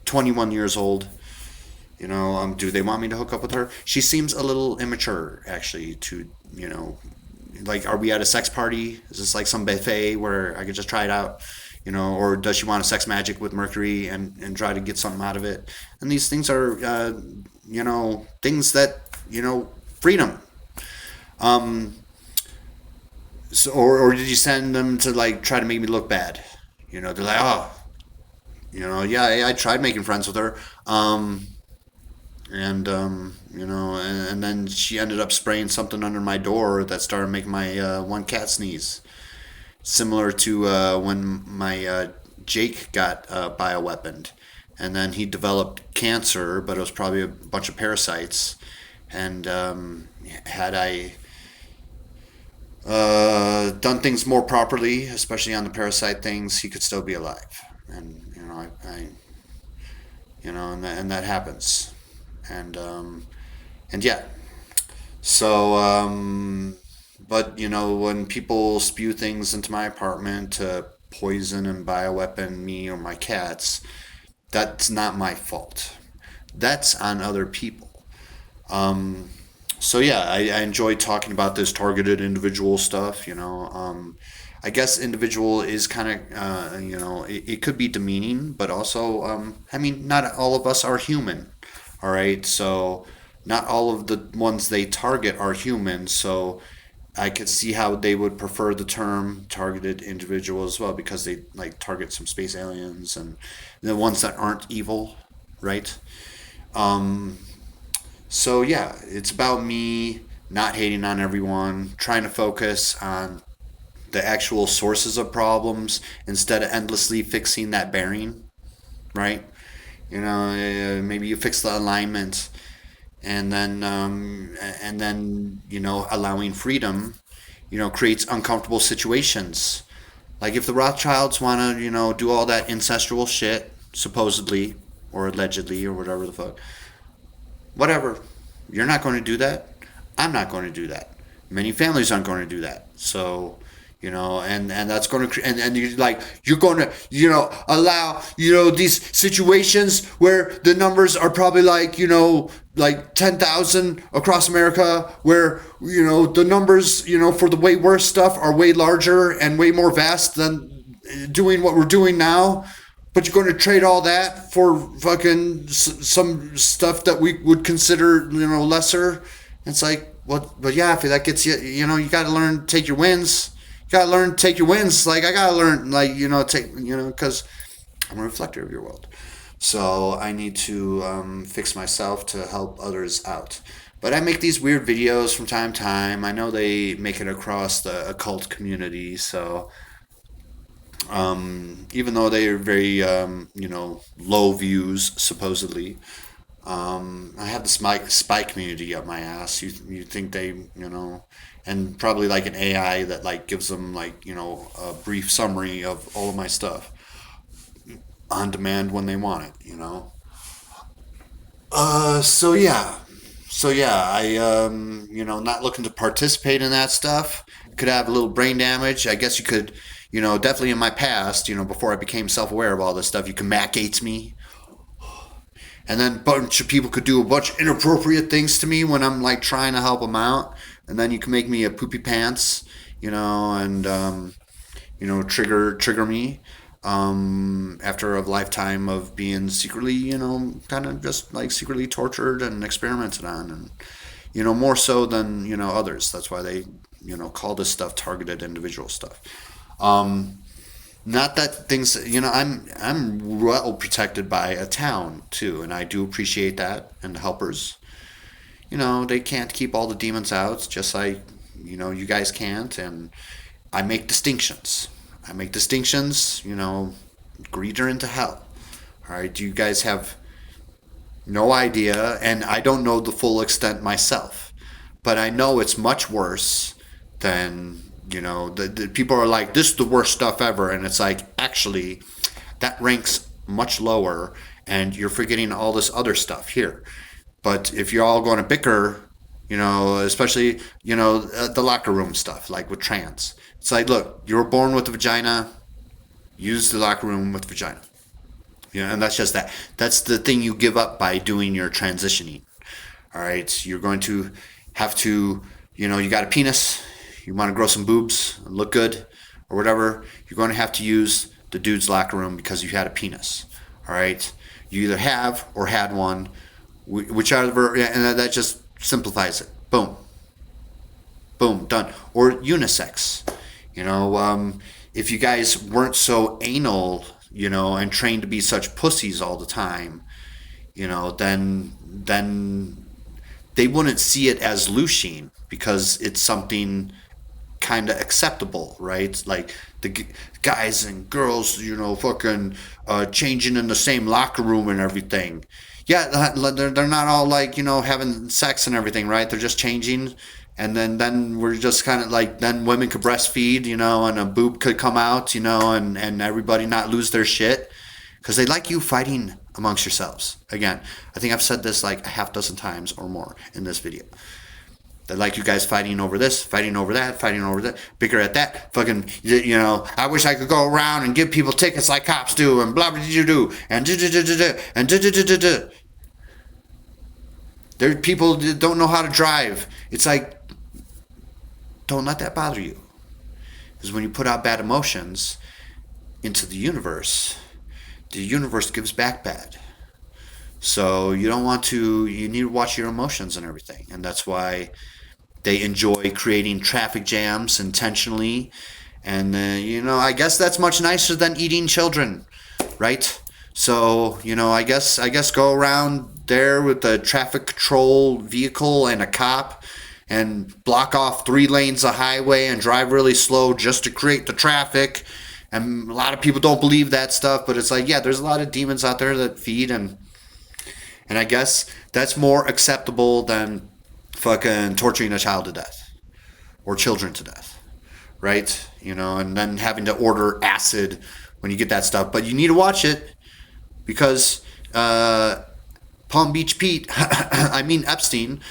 21 years old. Do they want me to hook up with her? She seems a little immature, actually. Like, are we at a sex party? Is this like some buffet where I could just try it out? Or does she want a sex magic with Mercury and try to get something out of it? And these things are, things that, freedom. Um, or did you send them to like try to make me look bad? They're like, oh, yeah, I tried making friends with her. And then she ended up spraying something under my door that started making my one cat sneeze. similar to when my Jake got bioweaponed, and then he developed cancer, but it was probably a bunch of parasites. And had I done things more properly, especially on the parasite things, he could still be alive. And and that happens. And and yeah, so but when people spew things into my apartment to poison and bioweapon me or my cats, that's not my fault. That's on other people. So yeah, I enjoy talking about this targeted individual stuff. I guess individual is kind of it could be demeaning, but also I mean, not all of us are human. All right, so not all of the ones they target are human. So I could see how they would prefer the term targeted individual as well, because they like target some space aliens and the ones that aren't evil, right? Um, so yeah, it's about me not hating on everyone, trying to focus on the actual sources of problems instead of endlessly fixing that bearing, right? Maybe you fix the alignment, and then allowing freedom, creates uncomfortable situations. Like if the Rothschilds want to, do all that ancestral shit, supposedly or allegedly or whatever the fuck, whatever. You're not going to do that. I'm not going to do that. Many families aren't going to do that. So, and that's going to, and you're going to, allow, these situations where the numbers are probably like 10,000 across America, where, the numbers, for the way worse stuff are way larger and way more vast than doing what we're doing now. But you're going to trade all that for fucking some stuff that we would consider, lesser. It's like, what? But yeah, if that gets you, you got to learn to take your wins. You got to learn to take your wins. Like I got to learn, because I'm a reflector of your world. So I need to fix myself to help others out. But I make these weird videos from time to time. I know they make it across the occult community, so even though they are very low views supposedly, I have the spy community up my ass. You think they and probably like an AI that like gives them a brief summary of all of my stuff on demand when they want it. So yeah, I not looking to participate in that stuff. Could have a little brain damage. I guess you could, definitely in my past, before I became self-aware of all this stuff, you can Matt Gates me, and then a bunch of people could do a bunch of inappropriate things to me when I'm like trying to help them out, and then you can make me a poopy pants, and trigger me. After a lifetime of being secretly, kind of just like secretly tortured and experimented on, and more so than others. That's why they call this stuff targeted individual stuff. Not that things, I'm well protected by a town too, and I do appreciate that, and the helpers. They can't keep all the demons out, just like you guys can't, and I make distinctions. Greed her into hell. All right, you guys have no idea, and I don't know the full extent myself, but I know it's much worse than the people are like, this is the worst stuff ever, and it's like, actually that ranks much lower, and you're forgetting all this other stuff here. But if you're all going to bicker, especially the locker room stuff, like with trans, it's like, look, you were born with a vagina, use the locker room with vagina. And that's just that. That's the thing you give up by doing your transitioning. All right, you're going to have to, you got a penis, you want to grow some boobs, look good, or whatever. You're going to have to use the dude's locker room because you had a penis. All right, you either have or had one, whichever, and that just simplifies it. Boom, boom, done. Or unisex. If you guys weren't so anal, and trained to be such pussies all the time, then they wouldn't see it as looshing, because it's something kind of acceptable, right? Like the guys and girls, fucking changing in the same locker room and everything. Yeah, they're not all like, having sex and everything, right? They're just changing. And then we're just kind of like, then women could breastfeed, and a boob could come out, and everybody not lose their shit. Because they like you fighting amongst yourselves. Again, I think I've said this like a half dozen times or more in this video. They like you guys fighting over this, fighting over that, bigger at that. Fucking, I wish I could go around and give people tickets like cops do, and blah blah blah blah, and and there are people that don't know how to drive. It's like, don't let that bother you. Because when you put out bad emotions into the universe gives back bad. So you need to watch your emotions and everything. And that's why they enjoy creating traffic jams intentionally. And, I guess that's much nicer than eating children, right? So, I guess go around there with a traffic control vehicle and a cop and block off 3 lanes of highway and drive really slow just to create the traffic. And a lot of people don't believe that stuff, but it's like, yeah, there's a lot of demons out there that feed, and I guess that's more acceptable than fucking torturing a child to death or children to death, right? And then having to order acid when you get that stuff. But you need to watch it because Palm Beach Pete, I mean Epstein,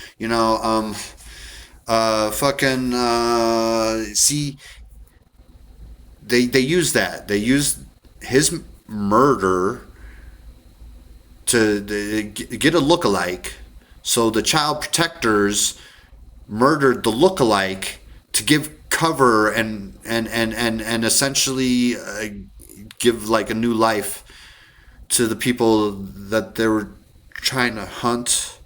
see, they use that. They use his murder to get a lookalike. So the child protectors murdered the lookalike to give cover and essentially give like a new life to the people that they were trying to hunt.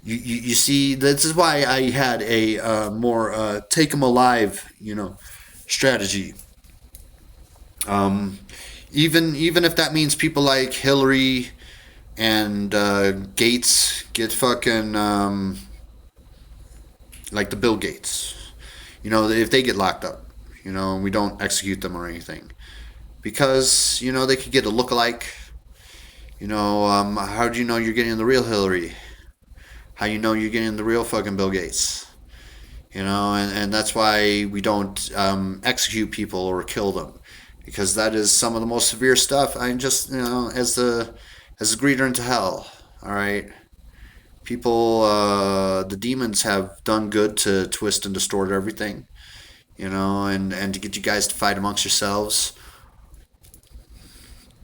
You see, this is why I had a more take them alive, strategy. Even if that means people like Hillary and Gates get fucking like the Bill Gates, if they get locked up, and we don't execute them or anything, because they could get a lookalike. How do you know you're getting the real Hillary? How you know you're getting the real fucking Bill Gates? And that's why we don't execute people or kill them, because that is some of the most severe stuff. I'm just, as a greeter into hell, all right? People, the demons have done good to twist and distort everything, and to get you guys to fight amongst yourselves.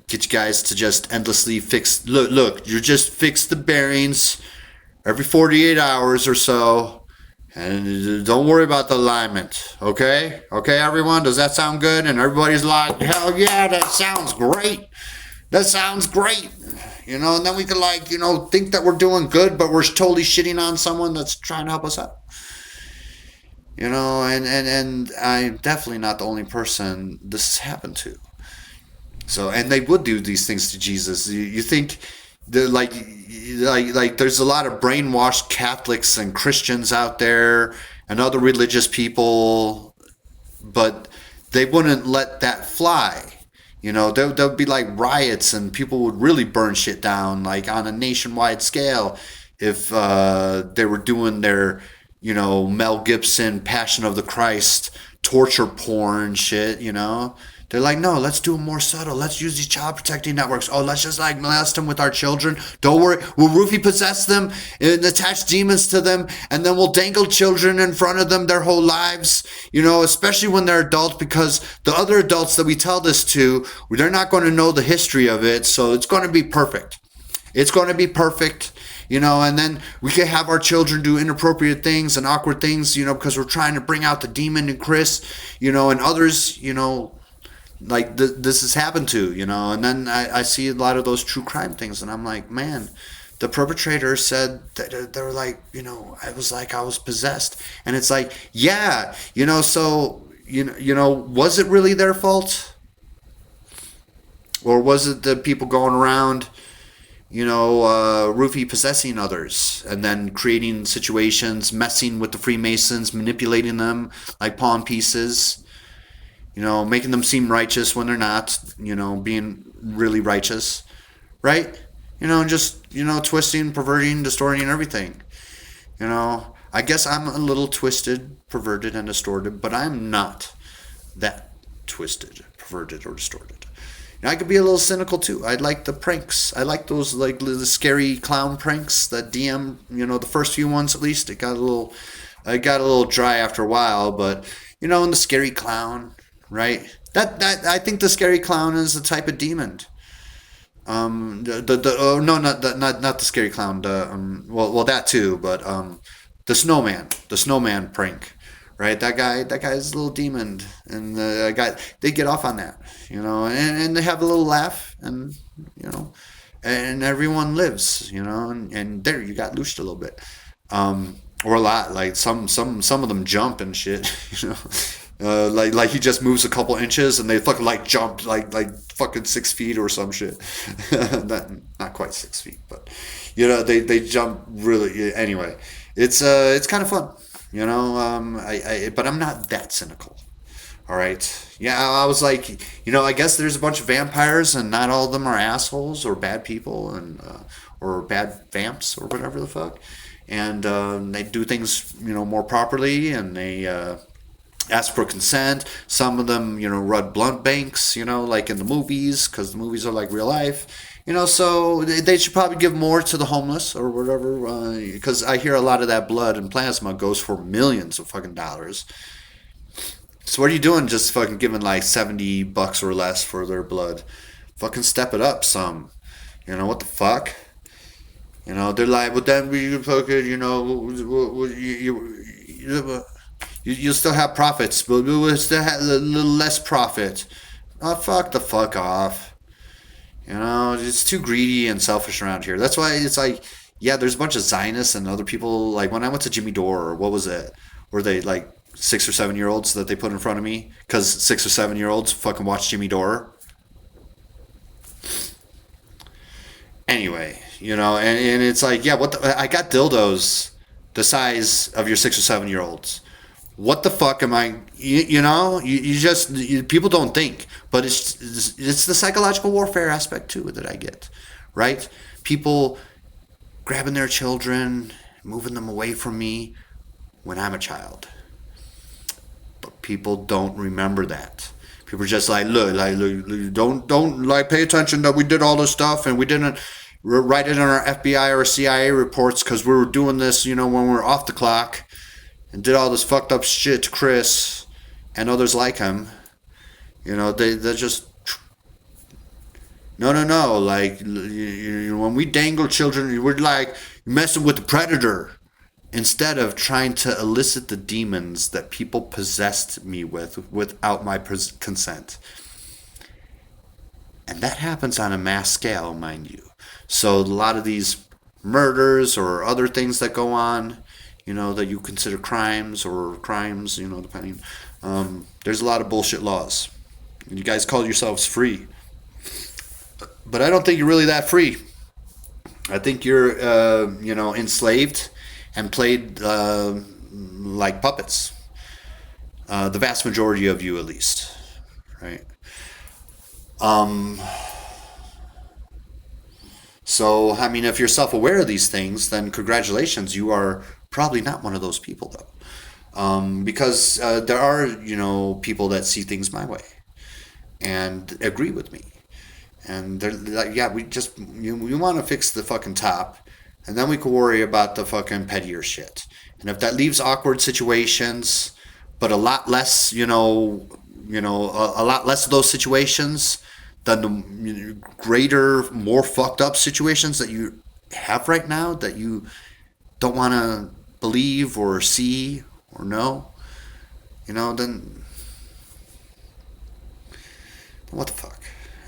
Get you guys to just endlessly fix, look, you just fix the bearings every 48 hours or so. And don't worry about the alignment, okay? Okay, everyone? Does that sound good? And everybody's like, hell yeah, that sounds great. That sounds great. And then we can think that we're doing good, but we're totally shitting on someone that's trying to help us out. And I'm definitely not the only person this has happened to. So, and they would do these things to Jesus. You think... like there's a lot of brainwashed Catholics and Christians out there and other religious people, but they wouldn't let that fly. There'll be like riots and people would really burn shit down like on a nationwide scale if they were doing their Mel Gibson Passion of the Christ torture porn shit. They're like, no, let's do it more subtle. Let's use these child protecting networks. Oh, let's just molest them with our children. Don't worry. We'll roofie possess them and attach demons to them. And then we'll dangle children in front of them their whole lives, especially when they're adults, because the other adults that we tell this to, they're not going to know the history of it. So it's going to be perfect. It's going to be perfect. And then we can have our children do inappropriate things and awkward things, because we're trying to bring out the demon in Chris, and others, like this has happened to, and then I see a lot of those true crime things, and I'm like, man, the perpetrator said that they were like, I was possessed, and it's like, yeah, so was it really their fault, or was it the people going around Rufy possessing others and then creating situations, messing with the Freemasons, manipulating them like pawn pieces, making them seem righteous when they're not, being really righteous, right? Just, twisting, perverting, distorting everything. I guess I'm a little twisted, perverted, and distorted, but I'm not that twisted, perverted, or distorted. I could be a little cynical too. I like the pranks. I like those like the scary clown pranks that DM. The first few ones at least. It got a little dry after a while, but in the scary clown, right? That I think the scary clown is the type of demon. No, not the scary clown. Well that too, but the snowman prank. Right, that guy's a little demon, and they get off on that, and they have a little laugh, and and everyone lives, and there you got loosed a little bit, or a lot, like some of them jump and shit, like he just moves a couple inches and they fucking like jump like fucking 6 feet or some shit, not quite 6 feet, but they jump really. Anyway, it's kind of fun. But I'm not that cynical. All right. Yeah, I was like, I guess there's a bunch of vampires and not all of them are assholes or bad people and or bad vamps or whatever the fuck. And they do things, more properly, and they ask for consent. Some of them, run blood banks, like in the movies, because the movies are like real life. So they should probably give more to the homeless or whatever, because I hear a lot of that blood and plasma goes for millions of fucking dollars. So what are you doing just fucking giving like $70 or less for their blood? Fucking step it up some. What the fuck? They're like, well then we fucking, you still have profits, but we'll still have a little less profit. Oh, fuck the fuck off. It's too greedy and selfish around here. That's why it's like, yeah, there's a bunch of Zionists and other people. Like when I went to Jimmy Dore, or what was it? Were they like 6 or 7 year olds that they put in front of me? Because 6 or 7 year olds fucking watch Jimmy Dore. Anyway, and it's like, yeah, I got dildos the size of your 6 or 7 year olds. What the fuck am I? People don't think, but it's the psychological warfare aspect too that I get, right? People grabbing their children, moving them away from me when I'm a child, but people don't remember that. People are just like, look, don't like pay attention that we did all this stuff and we didn't write it in our FBI or CIA reports because we were doing this, when we were off the clock. And did all this fucked up shit to Chris and others like him. They're just... No. Like, when we dangle children, we're like messing with the predator. Instead of trying to elicit the demons that people possessed me with without my consent. And that happens on a mass scale, mind you. So a lot of these murders or other things that go on... that you consider crimes, depending. There's a lot of bullshit laws. You guys call yourselves free. But I don't think you're really that free. I think you're, enslaved and played like puppets. The vast majority of you, at least. Right? So, if you're self-aware of these things, then congratulations, you are probably not one of those people, though. Because there are, people that see things my way and agree with me. And they're like, yeah, we want to fix the fucking top, and then we can worry about the fucking pettier shit. And if that leaves awkward situations, but a lot less, a lot less of those situations than the greater, more fucked up situations that you have right now that you don't want to believe or see or know, then what the fuck?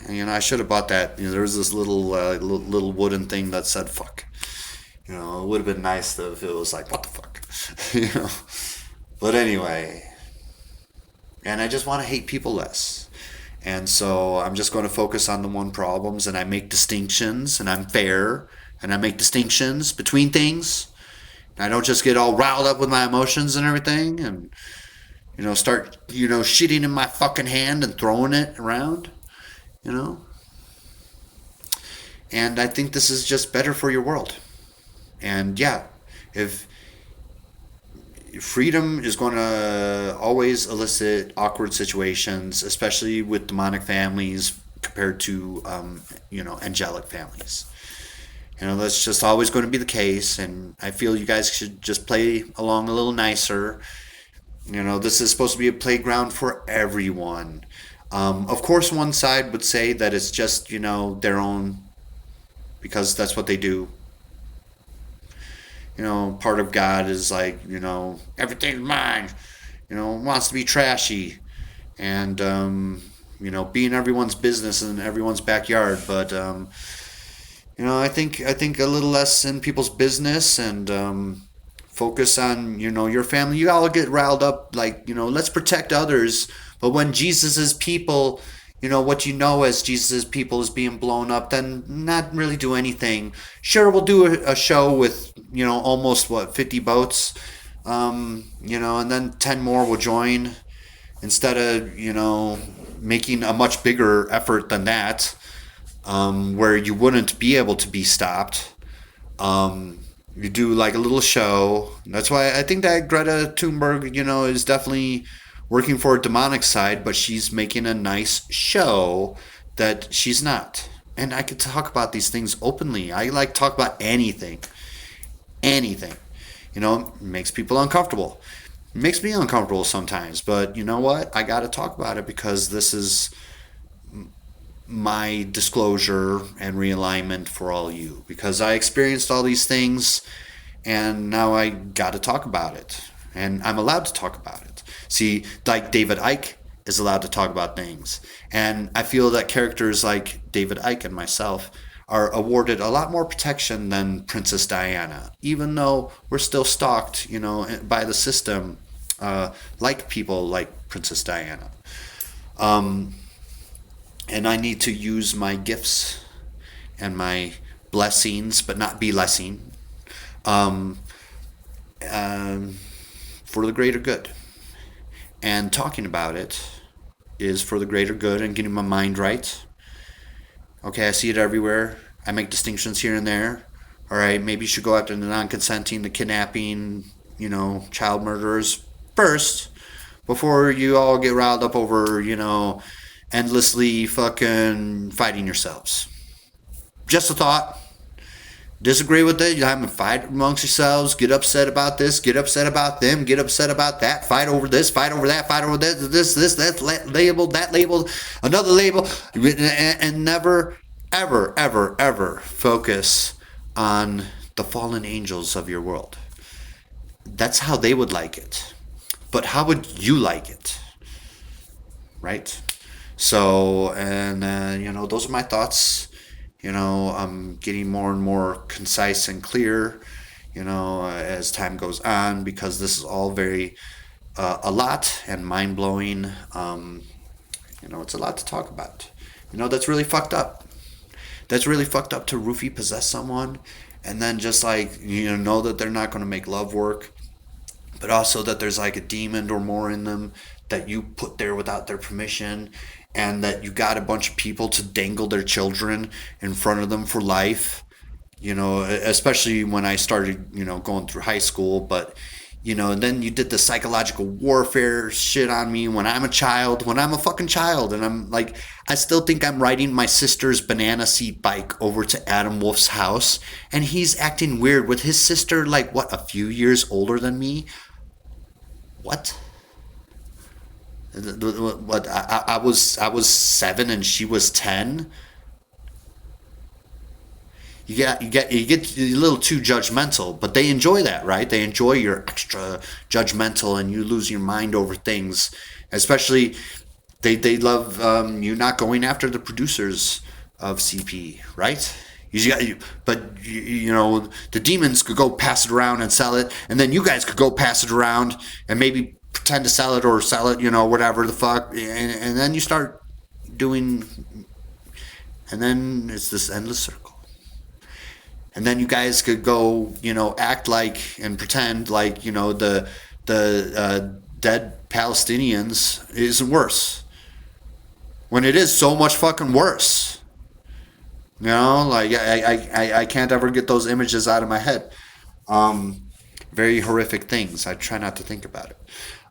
And, I should have bought that. There was this little wooden thing that said fuck. It would have been nice if it was like, what the fuck? But anyway, and I just want to hate people less. And so I'm just going to focus on the one problems, and I make distinctions, and I'm fair, and I make distinctions between things. And I don't just get all riled up with my emotions and everything, and start shitting in my fucking hand and throwing it around, you know. And I think this is just better for your world. And yeah, if freedom is going to always elicit awkward situations, especially with demonic families compared to angelic families. That's just always going to be the case, and I feel you guys should just play along a little nicer. This is supposed to be a playground for everyone. Of course, one side would say that it's just their own, because that's what they do. Part of God is like, everything's mine, wants to be trashy and, be in everyone's business and everyone's backyard. But, I think a little less in people's business and focus on, your family. You all get riled up like, let's protect others. But when Jesus's people, what as Jesus' people is being blown up, then not really do anything. Sure, we'll do a show with, almost 50 boats, and then 10 more will join instead of, making a much bigger effort than that, where you wouldn't be able to be stopped. You do like a little show. That's why I think that Greta Thunberg, is definitely working for a demonic side, but she's making a nice show that she's not. And I could talk about these things openly. I like talk about anything. Anything. It makes people uncomfortable. It makes me uncomfortable sometimes, but you know what? I got to talk about it because this is my disclosure and realignment for all you. Because I experienced all these things, and now I got to talk about it. And I'm allowed to talk about it. See, like David Icke is allowed to talk about things. And I feel that characters like David Icke and myself are awarded a lot more protection than Princess Diana, even though we're still stalked, by the system, like people like Princess Diana. And I need to use my gifts and my blessings, but not be blessing, for the greater good. And talking about it is for the greater good and getting my mind right. Okay, I see it everywhere. I make distinctions here and there. All right, maybe you should go after the non-consenting, the kidnapping, child murderers first before you all get riled up over, endlessly fucking fighting yourselves. Just a thought. Disagree with it, you have a fight amongst yourselves, get upset about this, get upset about them, get upset about that, fight over this, fight over that, fight over this, that label, that label, another label, and never, ever, ever, ever focus on the fallen angels of your world. That's how they would like it. But how would you like it? Right? So, and, those are my thoughts. I'm getting more and more concise and clear, as time goes on, because this is all very, a lot and mind-blowing. It's a lot to talk about. That's really fucked up. That's really fucked up to roofie possess someone and then just like, know that they're not going to make love work, but also that there's like a demon or more in them that you put there without their permission, and that you got a bunch of people to dangle their children in front of them for life, especially when I started, going through high school. But, and then you did the psychological warfare shit on me when I'm a fucking child. And I'm like, I still think I'm riding my sister's banana seat bike over to Adam Wolf's house, and he's acting weird with his sister, like, what, a few years older than me? What? What, I was 7 and she was 10. You get a little too judgmental, but they enjoy that, right? They enjoy your extra judgmental and you lose your mind over things. Especially, they love you not going after the producers of CP, right? But the demons could go pass it around and sell it, and then you guys could go pass it around and maybe pretend to sell it or sell it, whatever the fuck, and then you start doing, and then it's this endless circle. And then you guys could go, act like and pretend like, the dead Palestinians isn't worse. When it is so much fucking worse. Like I can't ever get those images out of my head. Very horrific things. I try not to think about it.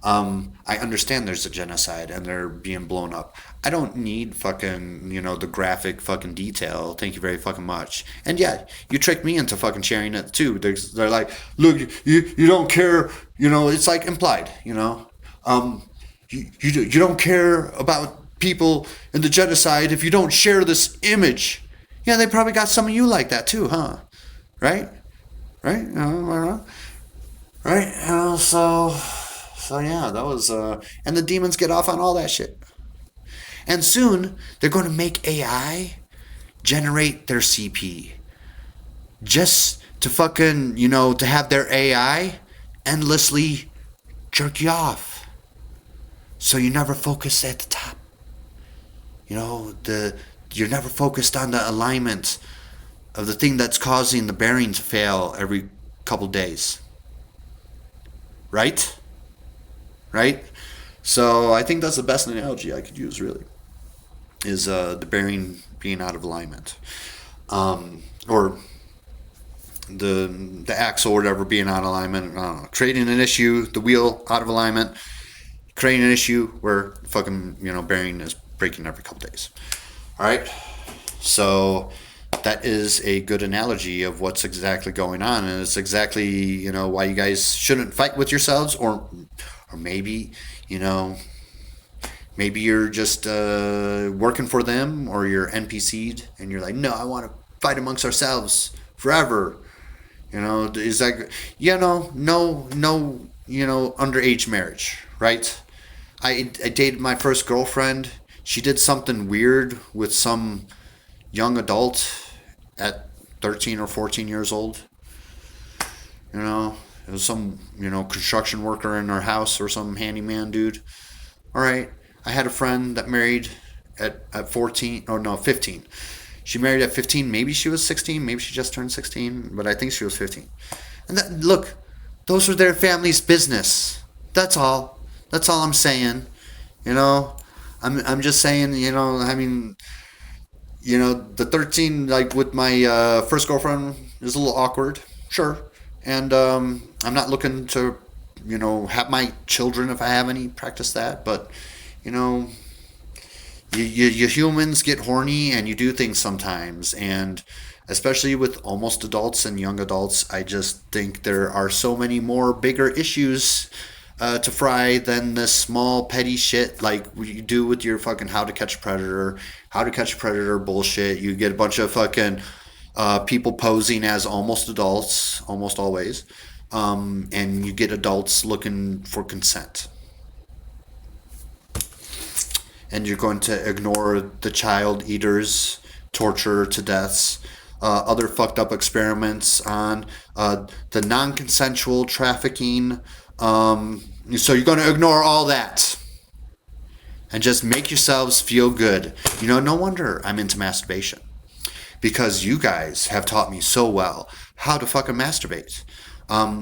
I understand there's a genocide and they're being blown up. I don't need fucking, the graphic fucking detail. Thank you very fucking much. And yeah, you tricked me into fucking sharing it too. They're like, look, you don't care, it's like implied, you don't care about people in the genocide if you don't share this image. Yeah, they probably got some of you like that too, huh? Right? Right? Right? So yeah, that was, and the demons get off on all that shit. And soon, they're going to make AI generate their CP. Just to fucking, to have their AI endlessly jerk you off. So you never focus at the top. You're never focused on the alignment of the thing that's causing the bearing to fail every couple days. Right? Right? So I think that's the best analogy I could use, really, is the bearing being out of alignment. Or the axle or whatever being out of alignment. I don't know. Creating an issue, the wheel out of alignment, creating an issue where fucking, bearing is breaking every couple days. All right? So that is a good analogy of what's exactly going on, and it's exactly, why you guys shouldn't fight with yourselves, or maybe, maybe you're just working for them, or you're NPC'd and you're like, no, I want to fight amongst ourselves forever. Is that, no, underage marriage, right? I dated my first girlfriend. She did something weird with some young adult at 13 or 14 years old. It was some, construction worker in her house or some handyman dude. All right. I had a friend that married at 14. Oh, no, 15. She married at 15. Maybe she was 16. Maybe she just turned 16. But I think she was 15. And look, those were their family's business. That's all. That's all I'm saying. I'm just saying, the 13, like with my first girlfriend, is a little awkward. Sure. And I'm not looking to, have my children, if I have any, practice that. But, you humans get horny and you do things sometimes. And especially with almost adults and young adults, I just think there are so many more bigger issues to fry than this small petty shit like you do with your fucking how to catch a predator bullshit. You get a bunch of fucking people posing as almost adults, almost always, and you get adults looking for consent. And you're going to ignore the child eaters, torture to deaths, other fucked up experiments on the non-consensual trafficking. So you're going to ignore all that and just make yourselves feel good. No wonder I'm into masturbation, because you guys have taught me so well how to fucking masturbate.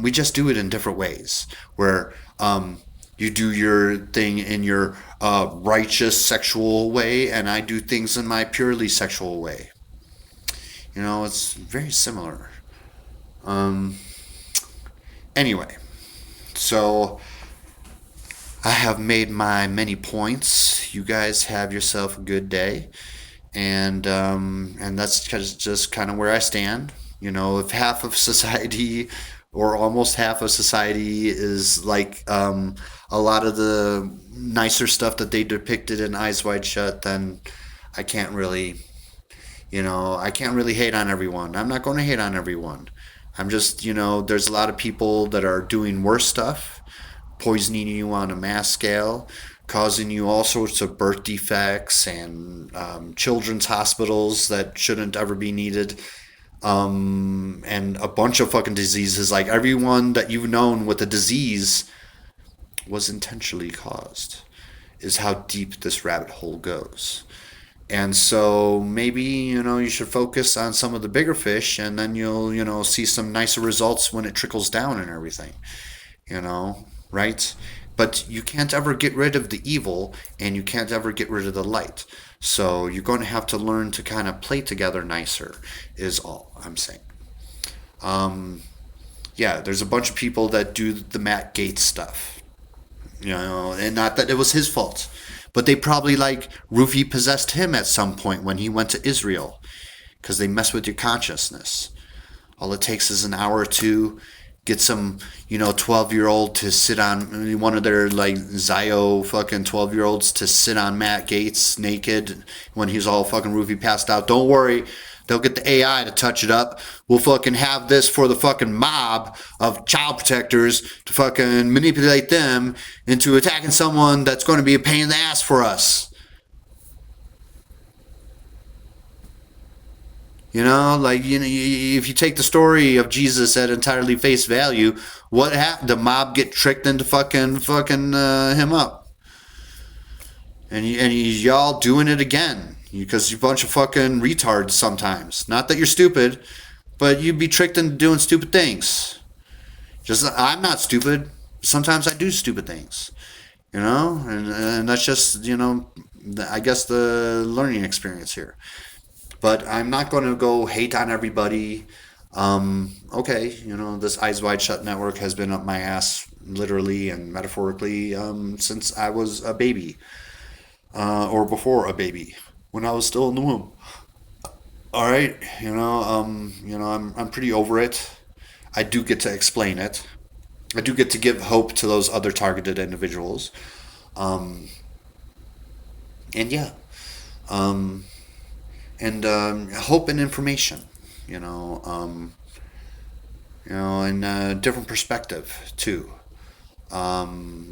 We just do it in different ways, where you do your thing in your righteous sexual way, and I do things in my purely sexual way. It's very similar. Anyway, so I have made my many points. You guys have yourself a good day. And that's just kind of where I stand. If half of society, or almost half of society, is like a lot of the nicer stuff that they depicted in Eyes Wide Shut, then I can't really hate on everyone. I'm not going to hate on everyone. I'm just, there's a lot of people that are doing worse stuff, poisoning you on a mass scale, causing you all sorts of birth defects and children's hospitals that shouldn't ever be needed, and a bunch of fucking diseases. Like, everyone that you've known with a disease was intentionally caused, is how deep this rabbit hole goes. And so maybe, you should focus on some of the bigger fish, and then you'll, see some nicer results when it trickles down and everything, right? But you can't ever get rid of the evil, and you can't ever get rid of the light. So you're going to have to learn to kind of play together nicer, is all I'm saying. Yeah, there's a bunch of people that do the Matt Gates stuff, and not that it was his fault, but they probably like roofie possessed him at some point when he went to Israel, because they mess with your consciousness. All it takes is an hour or two, get some 12-year-old to sit on one of their like Zio fucking 12-year-olds to sit on Matt Gates naked when he's all fucking roofie passed out. Don't worry, they'll get the AI to touch it up. We'll fucking have this for the fucking mob of child protectors to fucking manipulate them into attacking someone that's going to be a pain in the ass for us. If you take the story of Jesus at entirely face value, what happened? The mob get tricked into fucking him up, and y'all doing it again because you're a bunch of fucking retards sometimes. Not that you're stupid, but you'd be tricked into doing stupid things. I'm not stupid. Sometimes I do stupid things, and that's just I guess the learning experience here. But I'm not going to go hate on everybody. Okay, this Eyes Wide Shut network has been up my ass, literally and metaphorically, since I was a baby, or before a baby, when I was still in the womb. All right, I'm pretty over it. I do get to explain it. I do get to give hope to those other targeted individuals. And yeah. And hope and information, and a different perspective too.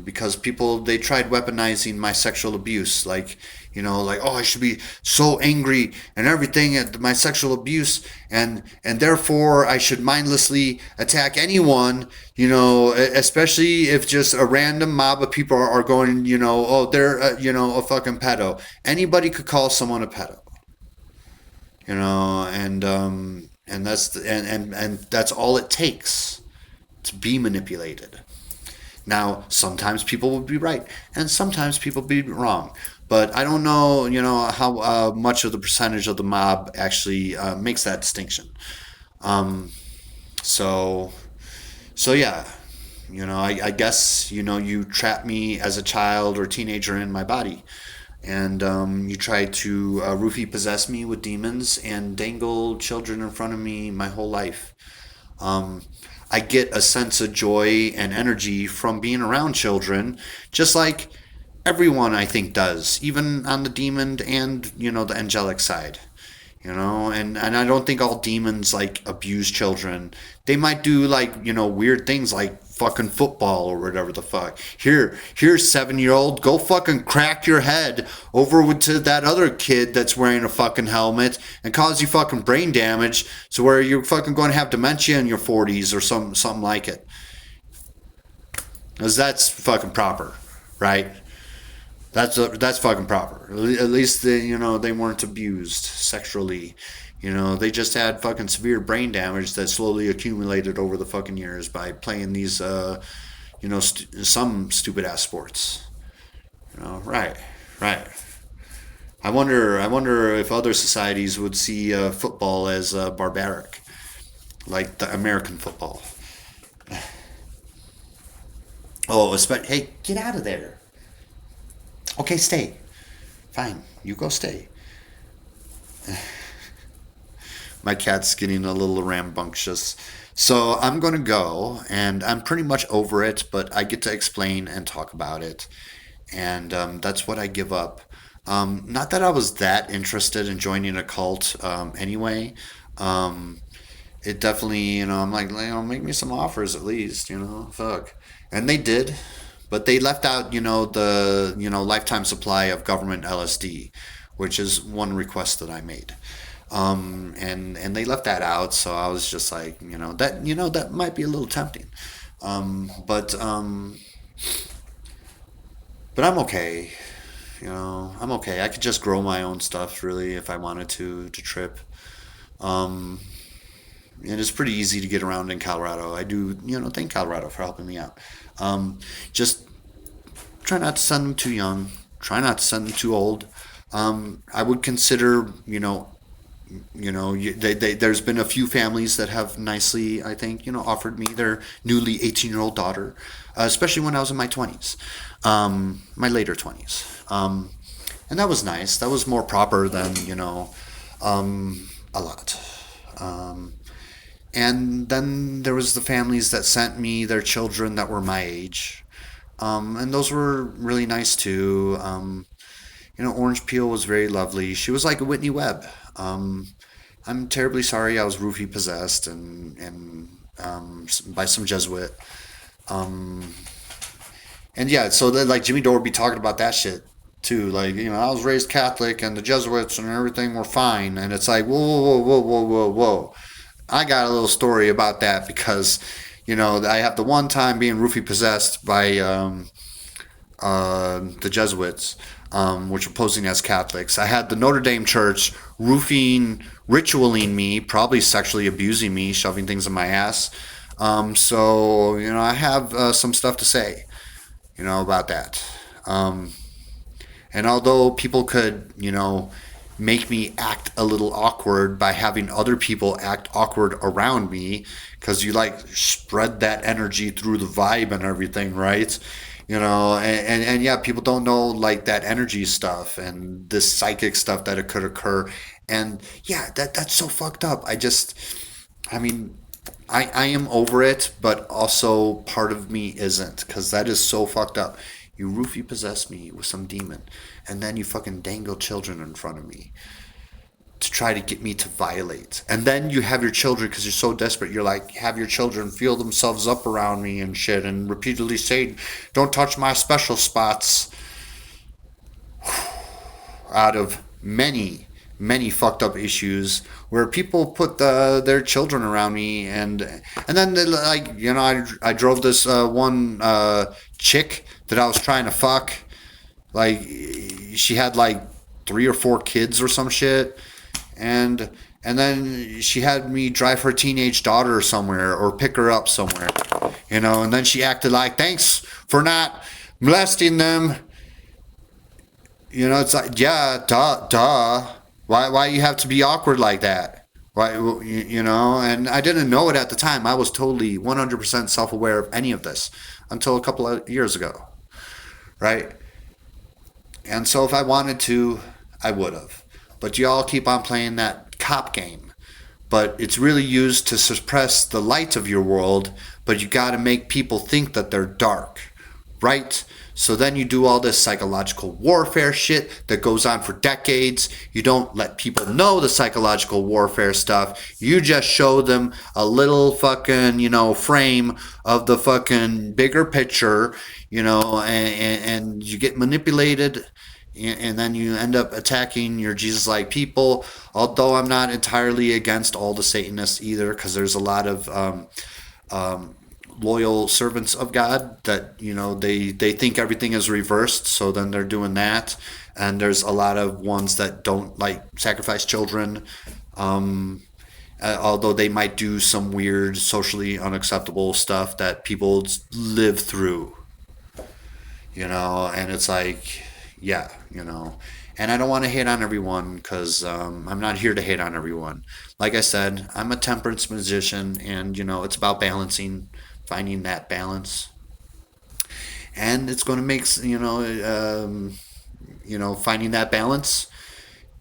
Because people, they tried weaponizing my sexual abuse, like oh, I should be so angry and everything at my sexual abuse, and therefore I should mindlessly attack anyone, especially if just a random mob of people are going, oh, they're a fucking pedo. Anybody could call someone a pedo. And that's all it takes to be manipulated. Now, sometimes people will be right, and sometimes people will be wrong. But I don't know, how much of the percentage of the mob actually makes that distinction. So yeah, I guess you trap me as a child or teenager in my body. And you try to roofie possess me with demons and dangle children in front of me my whole life. I get a sense of joy and energy from being around children, just like everyone I think does, even on the demon and the angelic side. And I don't think all demons like abuse children. They might do like weird things like fucking football or whatever the fuck. Here's 7-year-old, go fucking crack your head over to that other kid that's wearing a fucking helmet and cause you fucking brain damage, so where you're fucking going to have dementia in your 40s or something like it. Because that's fucking proper, right? That's fucking proper. At least they weren't abused sexually. They just had fucking severe brain damage that slowly accumulated over the fucking years by playing these, some stupid ass sports. Right. I wonder if other societies would see football as barbaric, like the American football. Oh, hey, get out of there. Okay, stay. Fine, you go stay. My cat's getting a little rambunctious. So I'm going to go, and I'm pretty much over it, but I get to explain and talk about it. And that's what I give up. Not that I was that interested in joining a cult anyway. It definitely, I'm like, make me some offers at least, fuck. And they did. But they left out, the lifetime supply of government LSD, which is one request that I made. And they left that out, so I was just like, that might be a little tempting. But I'm okay. You know, I'm okay. I could just grow my own stuff really if I wanted to trip. Um, and it's pretty easy to get around in Colorado. I do, thank Colorado for helping me out. Just try not to send them too young. Try not to send them too old. I would consider, there's been a few families that have nicely, I think, offered me their newly 18-year-old daughter, especially when I was in my 20s, my later 20s. And that was nice. That was more proper than, a lot. And then there was the families that sent me their children that were my age. And those were really nice too. Orange Peel was very lovely. She was like a Whitney Webb. I'm terribly sorry I was roofie possessed and by some Jesuit. And yeah, so then like Jimmy Dore would be talking about that shit too. Like, I was raised Catholic and the Jesuits and everything were fine. And it's like, whoa, whoa, whoa, whoa, whoa, whoa. I got a little story about that because, I have the one time being roofie possessed by the Jesuits, which were posing as Catholics. I had the Notre Dame Church ritualing me, probably sexually abusing me, shoving things in my ass. So, I have some stuff to say, about that. And although people could, make me act a little awkward by having other people act awkward around me, because you like spread that energy through the vibe and everything, right? And yeah, people don't know like that energy stuff and this psychic stuff that it could occur. And yeah, that's so fucked up. I mean, I am over it, but also part of me isn't, because that is so fucked up. You roofie possess me with some demon, and then you fucking dangle children in front of me to try to get me to violate. And then you have your children, because you're so desperate, you're like, have your children feel themselves up around me and shit, and repeatedly say, don't touch my special spots. Out of many, many fucked up issues where people put their children around me, and then I drove this one chick that I was trying to fuck. Like, she had like 3 or 4 kids or some shit, and then she had me drive her teenage daughter somewhere or pick her up somewhere, and then she acted like, thanks for not molesting them. It's like, yeah, duh. Why you have to be awkward like that? Why, and I didn't know it at the time. I was totally 100% self-aware of any of this until a couple of years ago, right? And so if I wanted to, I would have. But y'all keep on playing that cop game. But it's really used to suppress the light of your world, but you got to make people think that they're dark, right? So then you do all this psychological warfare shit that goes on for decades. You don't let people know the psychological warfare stuff. You just show them a little fucking, frame of the fucking bigger picture, and you get manipulated, and then you end up attacking your Jesus-like people. Although I'm not entirely against all the Satanists either, because there's a lot of loyal servants of God that they think everything is reversed, so then they're doing that. And there's a lot of ones that don't like sacrifice children, although they might do some weird socially unacceptable stuff that people live through, and it's like, yeah, and I don't want to hate on everyone, because I'm not here to hate on everyone. Like I said, I'm a temperance magician, and it's about balancing, finding that balance, and it's going to make finding that balance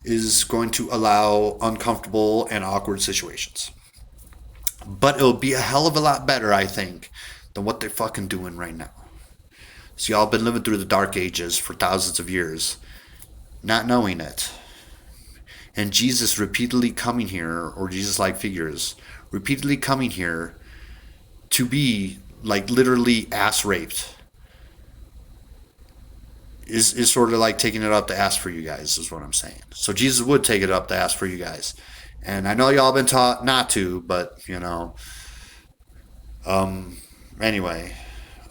is going to allow uncomfortable and awkward situations, but it'll be a hell of a lot better, I think, than what they're fucking doing right now. So y'all been living through the dark ages for thousands of years, not knowing it, and Jesus repeatedly coming here, or Jesus-like figures repeatedly coming here to be like literally ass raped is sort of like taking it up the ass for you guys, is what I'm saying. So Jesus would take it up the ass for you guys, and I know y'all been taught not to, but anyway,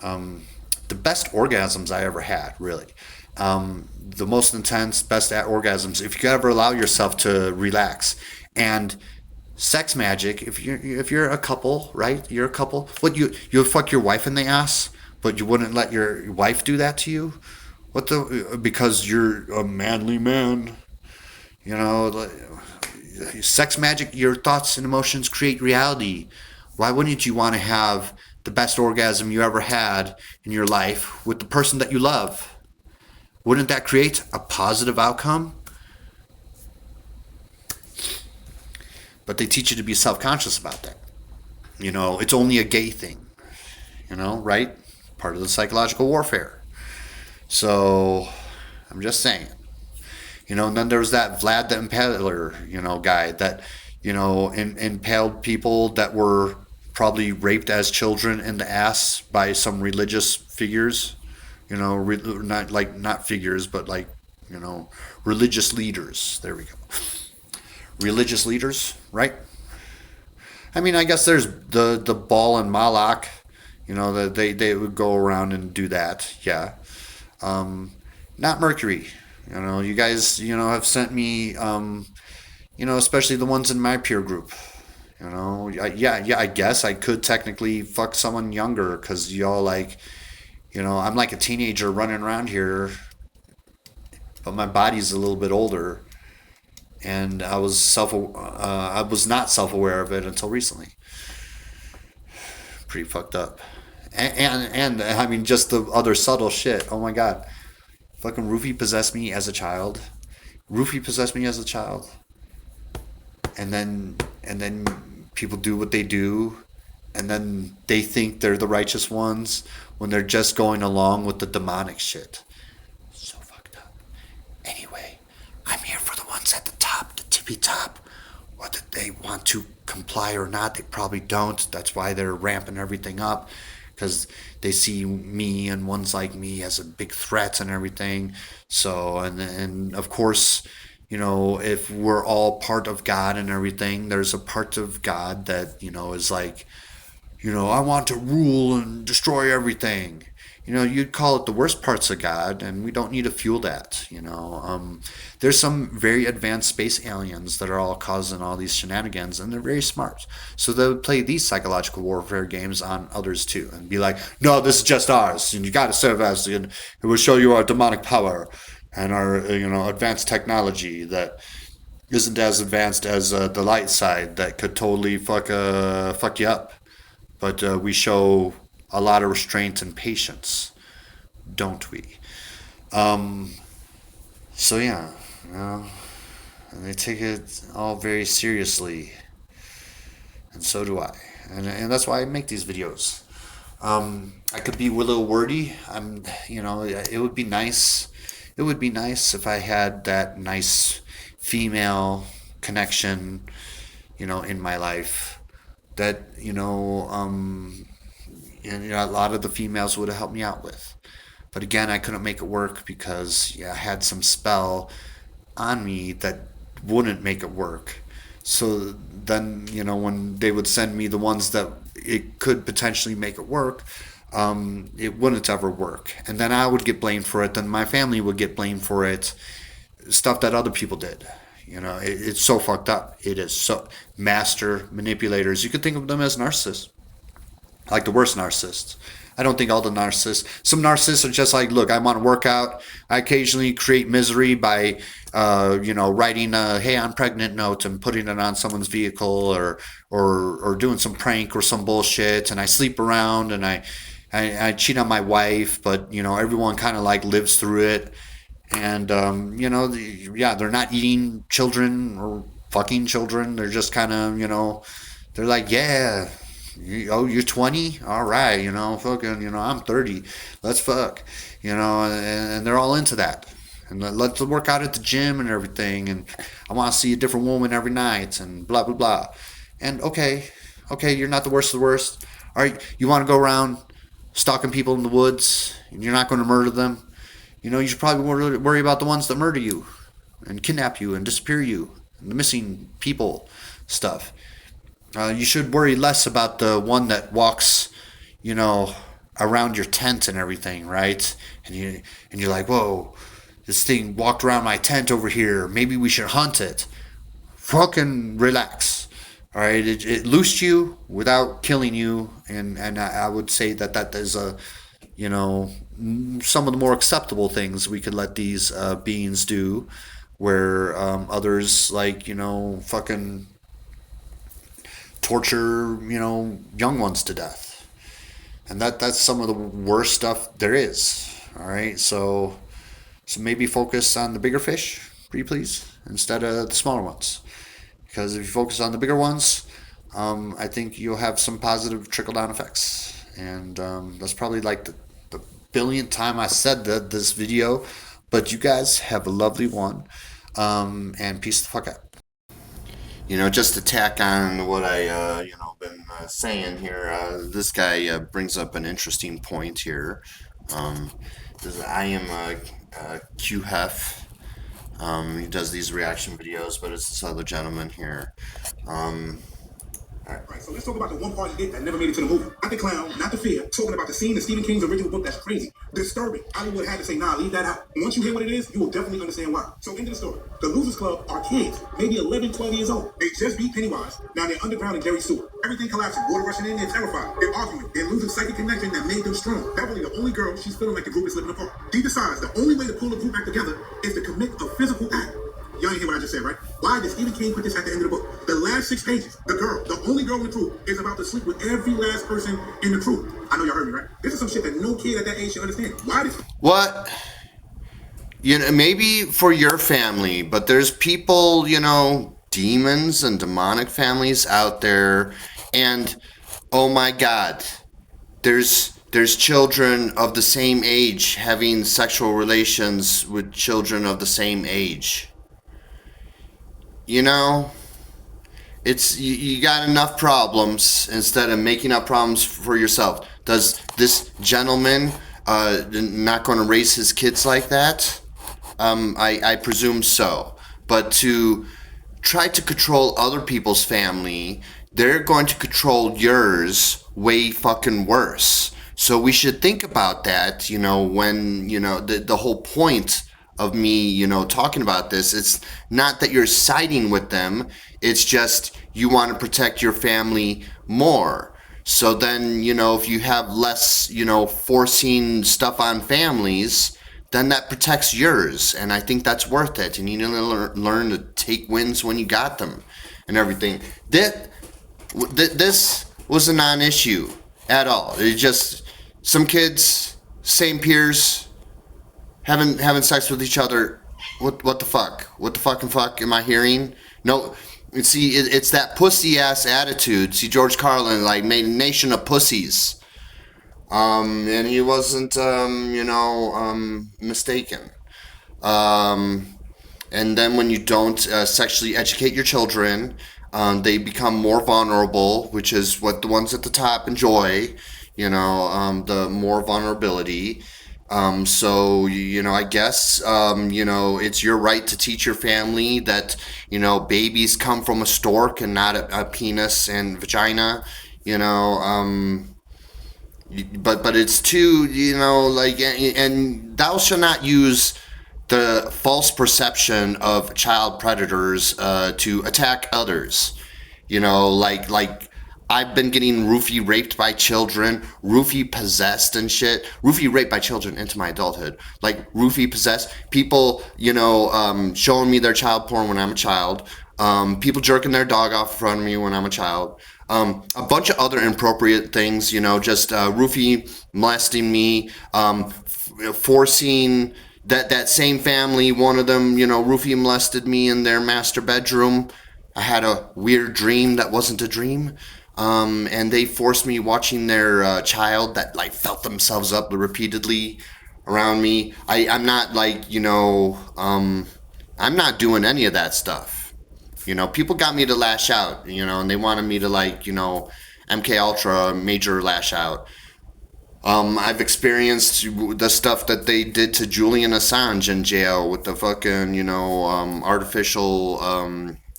the best orgasms I ever had, really, the most intense, best at orgasms, if you could ever allow yourself to relax. And sex magic, if you're a couple, right? You're a couple. What, you'll fuck your wife in the ass, but you wouldn't let your wife do that to you? What the? Because you're a manly man. You know, sex magic, your thoughts and emotions create reality. Why wouldn't you want to have the best orgasm you ever had in your life with the person that you love? Wouldn't that create a positive outcome? But they teach you to be self-conscious about that. You know, it's only a gay thing. You know, right? Part of the psychological warfare. So, I'm just saying. You know, and then there was that Vlad the Impaler, you know, guy that, you know, impaled people that were probably raped as children in the ass by some religious figures. You know, not figures, but like, you know, religious leaders. There we go. Religious leaders, right? I mean, I guess there's the Baal and Malak, you know, that they would go around and do that. Yeah. Not Mercury. You know, you guys, you know, have sent me, you know, especially the ones in my peer group. You know, yeah, I guess I could technically fuck someone younger because y'all like, you know, I'm like a teenager running around here, but my body's a little bit older, and I was not self-aware of it until recently. Pretty fucked up, and I mean just the other subtle shit. Oh my god. Fucking Roofy possessed me as a child. And then people do what they do, and then they think they're the righteous ones when they're just going along with the demonic shit. So fucked up. Anyway, I'm here for the ones at the top, the tippy top. Whether they want to comply or not, they probably don't. That's why they're ramping everything up. Because they see me and ones like me as a big threat and everything. So, and of course, you know, if we're all part of God and everything, there's a part of God that, you know, is like, you know, I want to rule and destroy everything. You know, you'd call it the worst parts of God, and we don't need to fuel that, you know. There's some very advanced space aliens that are all causing all these shenanigans, and they're very smart. So they would play these psychological warfare games on others too, and be like, no, this is just ours, and you got to serve us, and it will show you our demonic power and our, you know, advanced technology that isn't as advanced as the light side that could totally fuck you up. But we show a lot of restraint and patience, don't we? So yeah, you know, and they take it all very seriously, and so do I, and that's why I make these videos. I could be a little wordy. You know, it would be nice. It would be nice if I had that nice female connection, you know, in my life. That, you know, and, you know, a lot of the females would have helped me out with. But again, I couldn't make it work because I had some spell on me that wouldn't make it work. So then, you know, when they would send me the ones that it could potentially make it work, it wouldn't ever work. And then I would get blamed for it. Then my family would get blamed for it. Stuff that other people did. You know, it's so fucked up. It is so master manipulators. You could think of them as narcissists, like the worst narcissists. I don't think all the narcissists. Some narcissists are just like, look, I want to work out. I occasionally create misery by, you know, writing a "Hey, I'm pregnant" note and putting it on someone's vehicle, or doing some prank or some bullshit. And I sleep around and I cheat on my wife, but you know, everyone kind of like lives through it. And, you know, they're not eating children or fucking children. They're just kind of, you know, they're like, yeah, you're 20? All right, you know, fucking, you know, I'm 30. Let's fuck, you know, and they're all into that. And let's work out at the gym and everything. And I want to see a different woman every night and blah, blah, blah. And okay, you're not the worst of the worst. All right, you want to go around stalking people in the woods and you're not going to murder them? You know, you should probably worry about the ones that murder you and kidnap you and disappear you and the missing people stuff. You should worry less about the one that walks, you know, around your tent and everything, right? And you're like, whoa, this thing walked around my tent over here. Maybe we should hunt it. Fucking relax. All right, it loosed you without killing you, and I would say that that is a, you know, some of the more acceptable things we could let these beings do, where others like, you know, fucking torture, you know, young ones to death, and that's some of the worst stuff there is. All right, so maybe focus on the bigger fish, pretty please, instead of the smaller ones. Because if you focus on the bigger ones, I think you'll have some positive trickle down effects. And that's probably like the billionth time I said that this video. But you guys have a lovely one, and peace the fuck out. You know, just to tack on what I been saying here, this guy brings up an interesting point here. I am QHEF. He does these reaction videos, but it's this other gentleman here. Right, so let's talk about the one part he did that never made it to the movie. Not the clown, not the fear. Talking about the scene in Stephen King's original book that's crazy. Disturbing. Hollywood had to say, nah, leave that out. And once you hear what it is, you will definitely understand why. So into the story. The Losers Club are kids, maybe 11, 12 years old. They just beat Pennywise. Now they're underground in Derry Sewer. Everything collapsing, water rushing in, they're terrified. They're arguing. They're losing psychic connection that made them strong. Beverly, the only girl, she's feeling like the group is slipping apart. Dee decides the only way to pull the group back together is to commit a physical act. Y'all ain't hear what I just said, right? Why did Stephen King put this at the end of the book? The last 6 pages, the girl, the only girl in the crew, is about to sleep with every last person in the crew. I know y'all heard me, right? This is some shit that no kid at that age should understand. Why did... What? You know, maybe for your family, but there's people, you know, demons and demonic families out there, and oh my God, there's children of the same age having sexual relations with children of the same age. You know, it's you got enough problems instead of making up problems for yourself. Does this gentleman not going to raise his kids like that? I presume so. But to try to control other people's family, they're going to control yours way fucking worse. So we should think about that, you know, when, you know, the whole point of me, you know, talking about this, it's not that you're siding with them, it's just you want to protect your family more. So then, you know, if you have less, you know, forcing stuff on families, then that protects yours, and I think that's worth it. And you need to learn to take wins when you got them and everything. This was a non-issue at all. It just some kids, same peers, having sex with each other. What the fuck? What the fucking fuck am I hearing? No, see, it's that pussy ass attitude. See, George Carlin like made a nation of pussies, and he wasn't mistaken. And then when you don't sexually educate your children, they become more vulnerable, which is what the ones at the top enjoy. You know, the more vulnerability. So, you know, I guess, you know, it's your right to teach your family that, you know, babies come from a stork and not a penis and vagina, you know, but it's too, you know, like, and thou shall not use the false perception of child predators to attack others, you know, like I've been getting roofie raped by children, roofie possessed and shit. Roofie raped by children into my adulthood. Like roofie possessed. People, you know, showing me their child porn when I'm a child. People jerking their dog off in front of me when I'm a child. A bunch of other inappropriate things, you know, just roofie molesting me, forcing that same family, one of them, you know, roofie molested me in their master bedroom. I had a weird dream that wasn't a dream. And they forced me watching their child that like felt themselves up repeatedly around me. I'm not like, you know, I'm not doing any of that stuff. You know, people got me to lash out, you know, and they wanted me to like, you know, MK Ultra major lash out. I've experienced the stuff that they did to Julian Assange in jail with the fucking, you know, artificial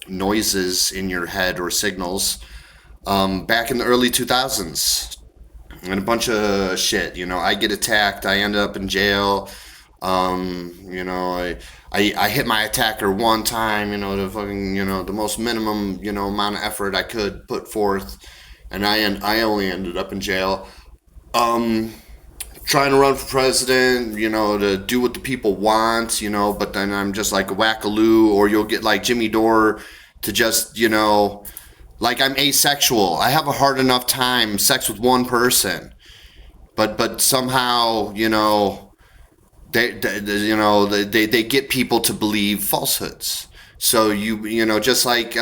noises in your head or signals. Back in the early 2000s, and a bunch of shit. You know, I get attacked. I end up in jail. You know, I hit my attacker one time. You know, the fucking, you know, the most minimum, you know, amount of effort I could put forth, and I only ended up in jail. Trying to run for president, you know, to do what the people want, you know, but then I'm just like a wackaloo, or you'll get like Jimmy Dore to just, you know, like I'm asexual. I have a hard enough time sex with one person, but somehow, you know, they get people to believe falsehoods. So you know, just like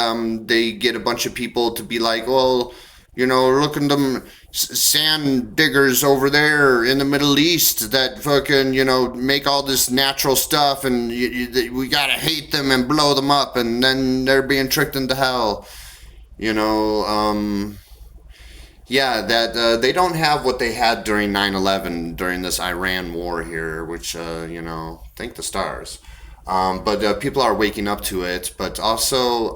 they get a bunch of people to be like, well, you know, look at them sand diggers over there in the Middle East that fucking, you know, make all this natural stuff, and we gotta hate them and blow them up, and then they're being tricked into hell. You know, yeah, that they don't have what they had during 9/11, during this Iran war here, which, you know, thank the stars. But people are waking up to it. But also,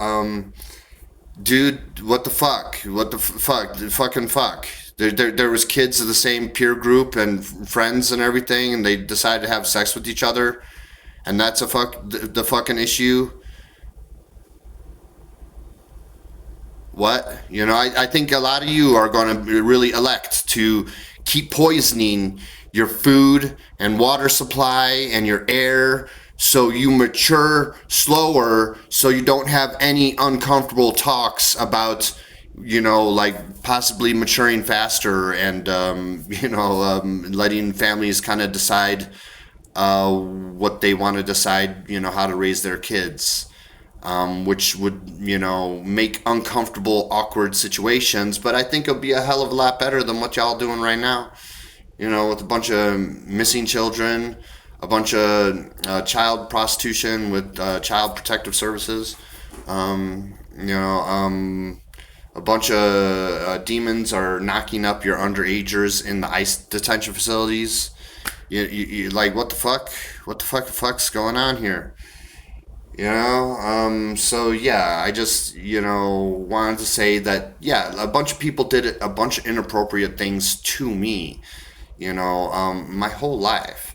dude, what the fuck? What the fuck? Fucking fuck. There was kids of the same peer group and friends and everything, and they decided to have sex with each other, and that's the fucking issue. What? You know, I think a lot of you are going to really elect to keep poisoning your food and water supply and your air, so you mature slower, so you don't have any uncomfortable talks about, you know, like possibly maturing faster, and you know, letting families kind of decide what they want to decide, you know, how to raise their kids, which would, you know, make uncomfortable, awkward situations. But I think it'll be a hell of a lot better than what y'all doing right now, you know, with a bunch of missing children, a bunch of child prostitution with child protective services, you know, a bunch of demons are knocking up your underagers in the ICE detention facilities. You like, what the fuck? What the fuck's going on here? You know, so yeah, I just, you know, wanted to say that, yeah, a bunch of people did a bunch of inappropriate things to me, you know, my whole life.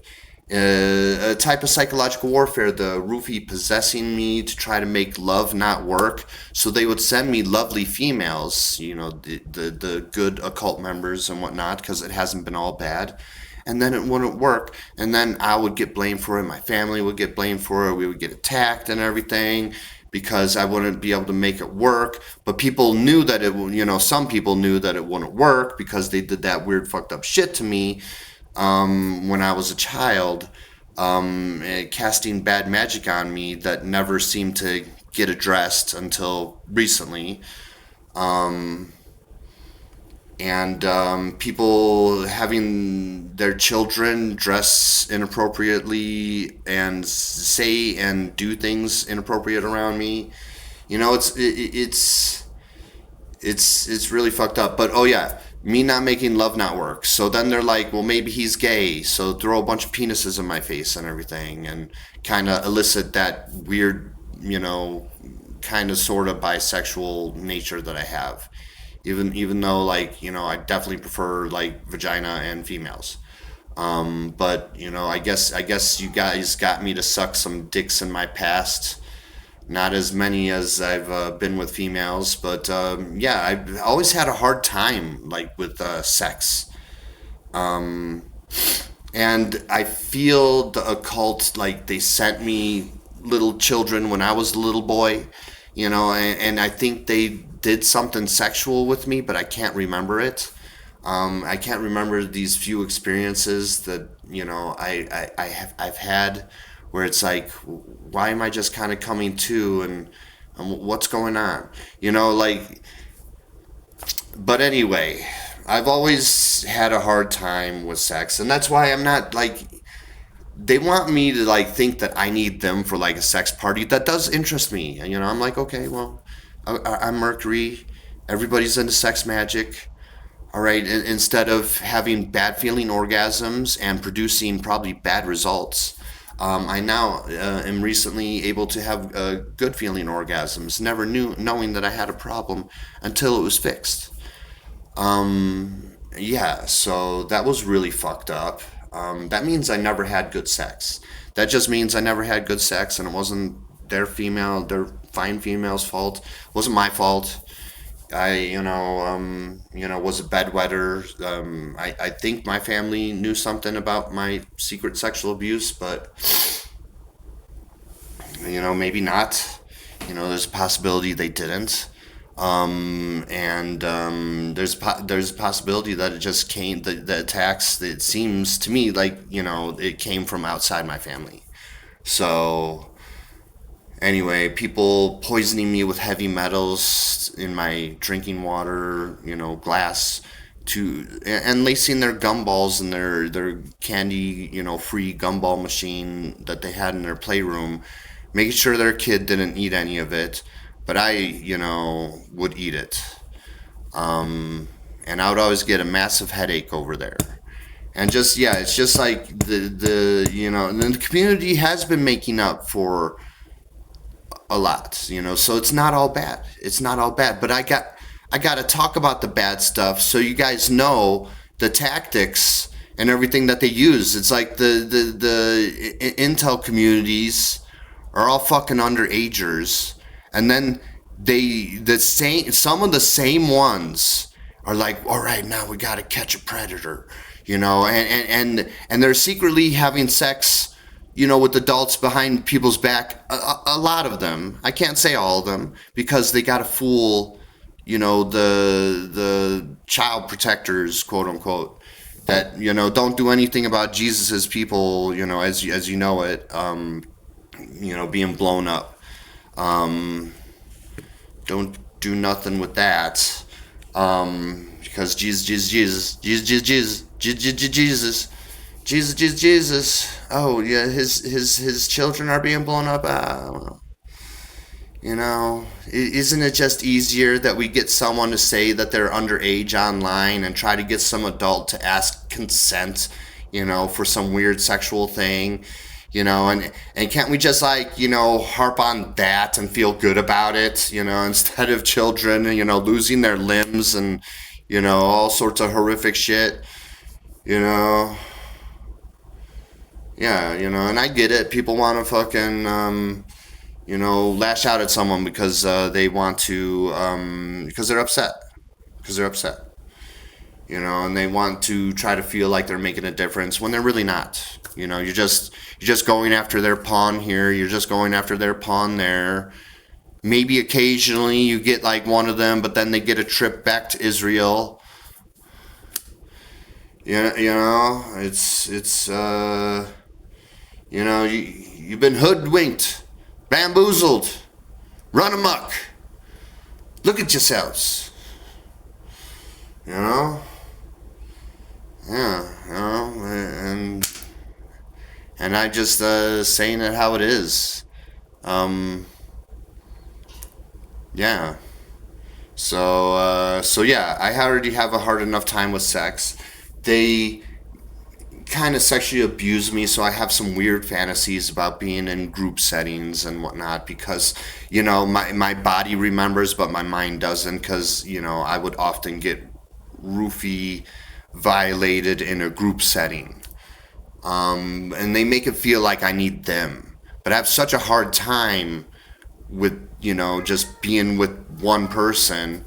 A type of psychological warfare, the roofie possessing me to try to make love not work. So they would send me lovely females, you know, the good occult members and whatnot, because it hasn't been all bad. And then it wouldn't work, and then I would get blamed for it, my family would get blamed for it, we would get attacked and everything, because I wouldn't be able to make it work. But people knew that it would, you know, some people knew that it wouldn't work because they did that weird fucked up shit to me when I was a child, casting bad magic on me that never seemed to get addressed until recently. And people having their children dress inappropriately and say and do things inappropriate around me. You know, it's really fucked up. But oh yeah, me not making love not work. So then they're like, well, maybe he's gay, so throw a bunch of penises in my face and everything, and kind of elicit that weird, you know, kind of sort of bisexual nature that I have. Even though, like, you know, I definitely prefer like vagina and females. But you know, I guess you guys got me to suck some dicks in my past. Not as many as I've been with females, but yeah, I've always had a hard time like with sex. And I feel the occult, like they sent me little children when I was a little boy, you know, and I think they did something sexual with me, but I can't remember it. I can't remember these few experiences that, you know, I've had, where it's like, why am I just kind of coming to, and what's going on, you know, like. But anyway, I've always had a hard time with sex, and that's why I'm not like. They want me to like think that I need them for like a sex party. That does interest me, and you know, I'm like, okay, well, I'm Mercury. Everybody's into sex magic. All right. Instead of having bad feeling orgasms and producing probably bad results, I now am recently able to have good feeling orgasms. Never knowing that I had a problem until it was fixed. yeah, so that was really fucked up. That means I never had good sex. That just means I never had good sex, and it wasn't their fine female's fault. It wasn't my fault. I, was a bedwetter. I think my family knew something about my secret sexual abuse, but, maybe not. There's a possibility they didn't. And there's a possibility that it just came, the attacks, it seems to me like, it came from outside my family. So, anyway, people poisoning me with heavy metals in my drinking water, glass, and lacing their gumballs in their candy, free gumball machine that they had in their playroom, making sure their kid didn't eat any of it, but I, would eat it. And I would always get a massive headache over there. And just, yeah, it's just like and the community has been making up for a lot, so it's not all bad. It's not all bad. But I got to talk about the bad stuff so you guys know the tactics and everything that they use. It's like the intel communities are all fucking underagers, and then some of the same ones are like, all right, now we got to catch a predator, and they're secretly having sex, with adults behind people's back. A lot of them, I can't say all of them, because they got to fool, the child protectors, quote unquote, that, don't do anything about Jesus's people, as you know it, being blown up. Don't do nothing with that, because Jesus. Oh yeah, his children are being blown up. Isn't it just easier that we get someone to say that they're underage online and try to get some adult to ask consent, for some weird sexual thing, and can't we just harp on that and feel good about it, instead of children, losing their limbs and, all sorts of horrific shit, Yeah, and I get it. People want to fucking, lash out at someone because they want to, because they're upset. And they want to try to feel like they're making a difference when they're really not. You're just going after their pawn here. You're just going after their pawn there. Maybe occasionally you get like one of them, but then they get a trip back to Israel. You've been hoodwinked, bamboozled, run amok. Look at yourselves. Yeah, and I just saying it how it is. Yeah. So yeah, I already have a hard enough time with sex. They kind of sexually abuse me, so I have some weird fantasies about being in group settings and whatnot because, my body remembers, but my mind doesn't because, I would often get roofie violated in a group setting. And they make it feel like I need them. But I have such a hard time with, just being with one person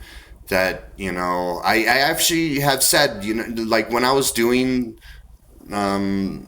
that, I actually have said, like when I was doing the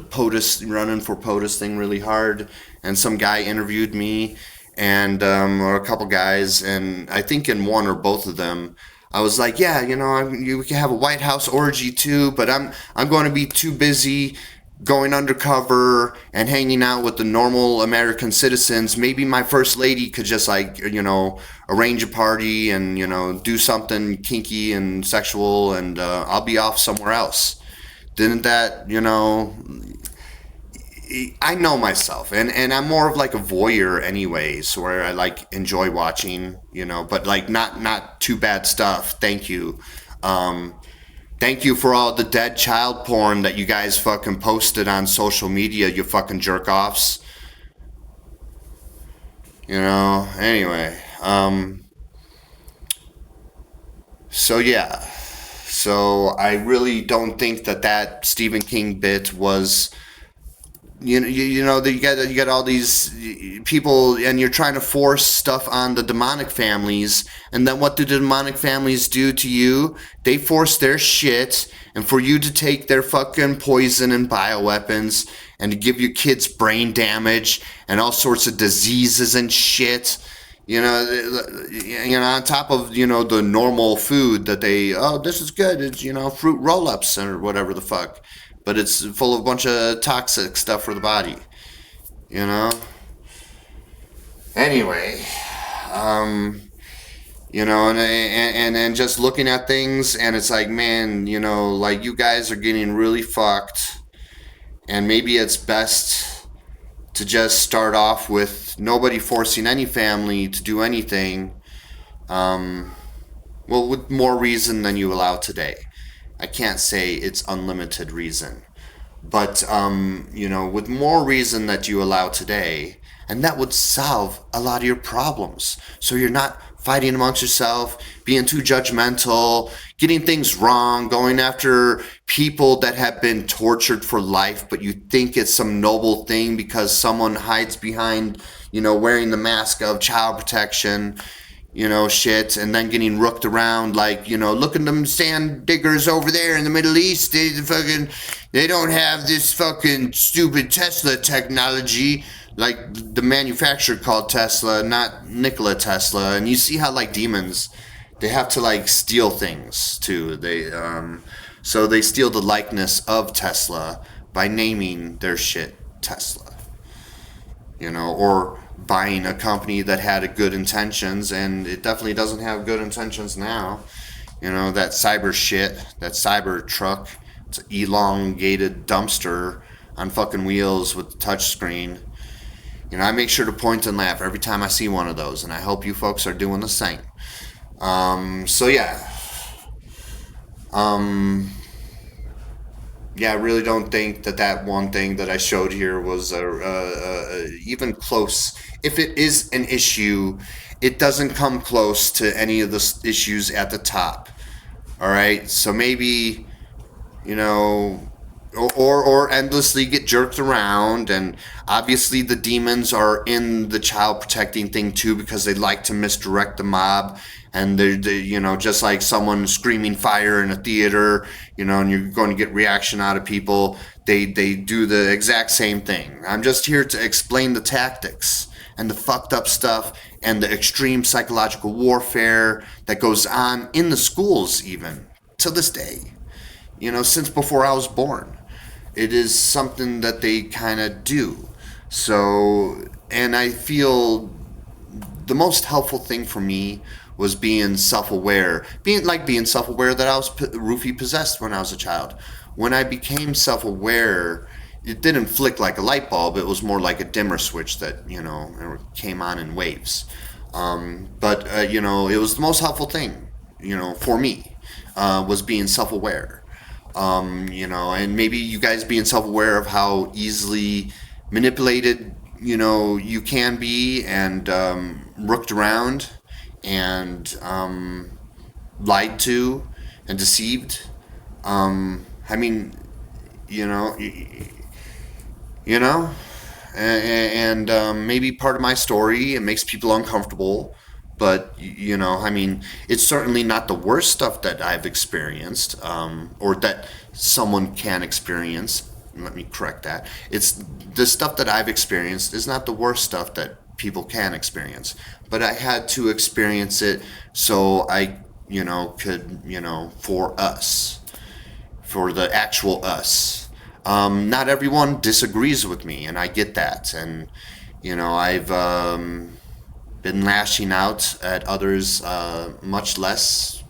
POTUS, running for POTUS thing really hard, and some guy interviewed me and or a couple guys, and I think in one or both of them I was like, yeah, we can have a White House orgy too, but I'm going to be too busy going undercover and hanging out with the normal American citizens. Maybe my first lady could just arrange a party and, do something kinky and sexual, and I'll be off somewhere else. Didn't that, I know myself, and I'm more of like a voyeur anyways, where I enjoy watching, but not too bad stuff. Thank you. Thank you for all the dead child porn that you guys fucking posted on social media, you fucking jerk offs. Anyway, so yeah. So I really don't think that Stephen King bit was, you know that you got all these people, and you're trying to force stuff on the demonic families, and then what do the demonic families do to you? They force their shit, and for you to take their fucking poison and bioweapons, and to give your kids brain damage and all sorts of diseases and shit. On top of the normal food that this is good. It's fruit roll-ups or whatever the fuck, but it's full of a bunch of toxic stuff for the body. Anyway, and just looking at things, and it's like, man, like you guys are getting really fucked, and maybe it's best to just start off with nobody forcing any family to do anything, with more reason than you allow today. I can't say it's unlimited reason, but, with more reason that you allow today, and that would solve a lot of your problems. So you're not fighting amongst yourself, being too judgmental, getting things wrong, going after people that have been tortured for life, but you think it's some noble thing because someone hides behind, wearing the mask of child protection, shit, and then getting rooked around like, look at them sand diggers over there in the Middle East. They don't have this fucking stupid Tesla technology. Like the manufacturer called Tesla, not Nikola Tesla. And you see how like demons, they have to like steal things too. So they steal the likeness of Tesla by naming their shit Tesla. Or buying a company that had good intentions, and it definitely doesn't have good intentions now. That cyber shit, that cyber truck, it's an elongated dumpster on fucking wheels with the touch screen. I make sure to point and laugh every time I see one of those, and I hope you folks are doing the same. So yeah. I really don't think that one thing that I showed here was even close. If it is an issue, it doesn't come close to any of the issues at the top. All right, so maybe, or endlessly get jerked around, and obviously the demons are in the child protecting thing too, because they like to misdirect the mob, and they just like someone screaming fire in a theater, and you're going to get reaction out of people. They do the exact same thing. I'm just here to explain the tactics and the fucked up stuff and the extreme psychological warfare that goes on in the schools even to this day, since before I was born. It is something that they kind of do. So, and I feel the most helpful thing for me was being self-aware. Being self-aware that I was roofie possessed when I was a child. When I became self-aware, it didn't flick like a light bulb. It was more like a dimmer switch that, came on in waves. But it was the most helpful thing, for me, was being self-aware. And maybe you guys being self-aware of how easily manipulated, you can be, and rooked around, and lied to, and deceived. And maybe part of my story, it makes people uncomfortable. But, it's certainly not the worst stuff that I've experienced, or that someone can experience. Let me correct that. It's the stuff that I've experienced is not the worst stuff that people can experience. But I had to experience it so I, could, for us, for the actual us. Not everyone disagrees with me, and I get that. And, I've been lashing out at others much less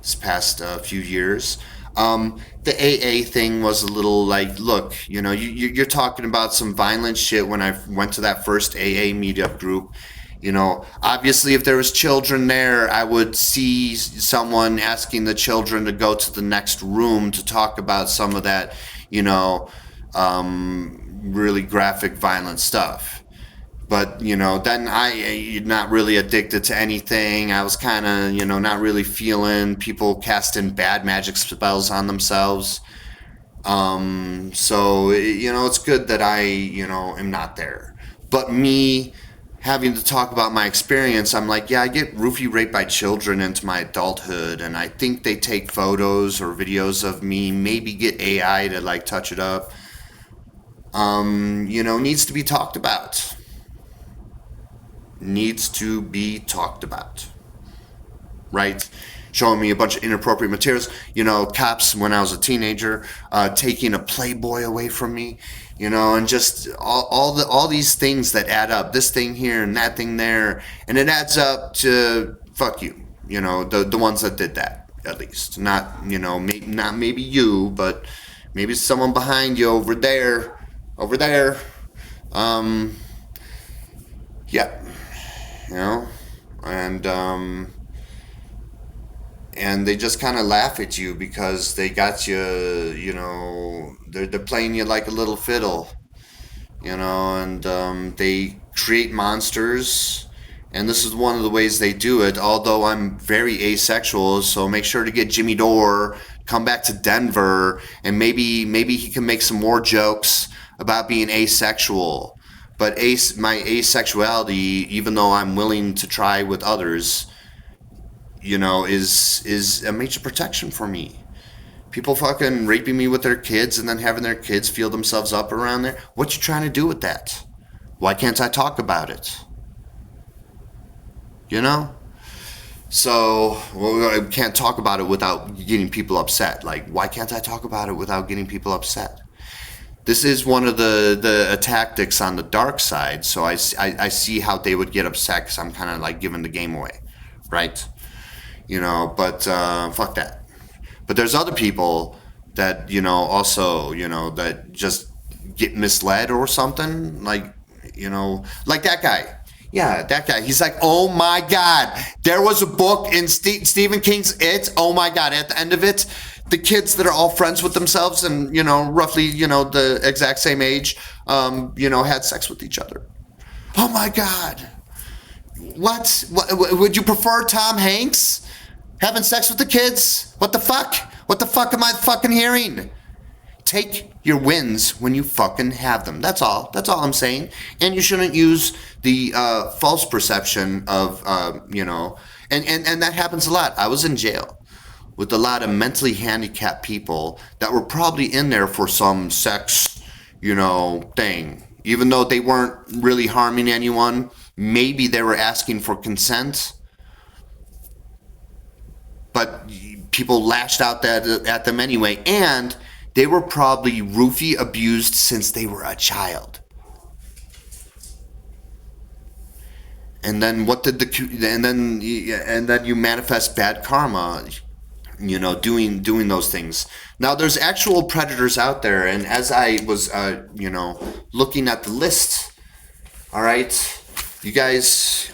this past few years. The AA thing was a little like, look, you're talking about some violent shit. When I went to that first AA meetup group, obviously if there was children there, I would see someone asking the children to go to the next room to talk about some of that, really graphic, violent stuff. But, then I not really addicted to anything. I was kind of, not really feeling people casting bad magic spells on themselves. So, it's good that I, am not there. But me having to talk about my experience, I'm like, yeah, I get roofie raped by children into my adulthood. And I think they take photos or videos of me, maybe get AI to like touch it up. Needs to be talked about. Needs to be talked about. Right? Showing me a bunch of inappropriate materials. Cops when I was a teenager, taking a Playboy away from me, and just all these things that add up. This thing here and that thing there, and it adds up to fuck you. The ones that did that, at least. Not not maybe you, but maybe someone behind you over there. Yeah, and they just kind of laugh at you because they got you, they're playing you like a little fiddle, and they create monsters, and this is one of the ways they do it. Although I'm very asexual, so make sure to get Jimmy Dore, come back to Denver, and maybe he can make some more jokes about being asexual. But my asexuality, even though I'm willing to try with others, is a major protection for me. People fucking raping me with their kids and then having their kids feel themselves up around there. What you trying to do with that? Why can't I talk about it? So, I can't talk about it without getting people upset. Like, why can't I talk about it without getting people upset? This is one of the tactics on the dark side, so I see how they would get upset because I'm kind of like giving the game away, right? But fuck that. But there's other people that, also, that just get misled or something, like that guy. Yeah, that guy. He's like, oh my God, there was a book in Stephen King's It. Oh my God, at the end of it, the kids that are all friends with themselves and, roughly, the exact same age, had sex with each other. Oh my God. What? Would you prefer Tom Hanks having sex with the kids? What the fuck? What the fuck am I fucking hearing? Take your wins when you fucking have them. That's all. That's all I'm saying. And you shouldn't use the false perception of, and that happens a lot. I was in jail with a lot of mentally handicapped people that were probably in there for some sex, thing. Even though they weren't really harming anyone, maybe they were asking for consent. But people lashed out at them anyway, and they were probably roofie abused since they were a child. And then and then you manifest bad karma, doing those things. Now there's actual predators out there, and as I was looking at the list, all right, you guys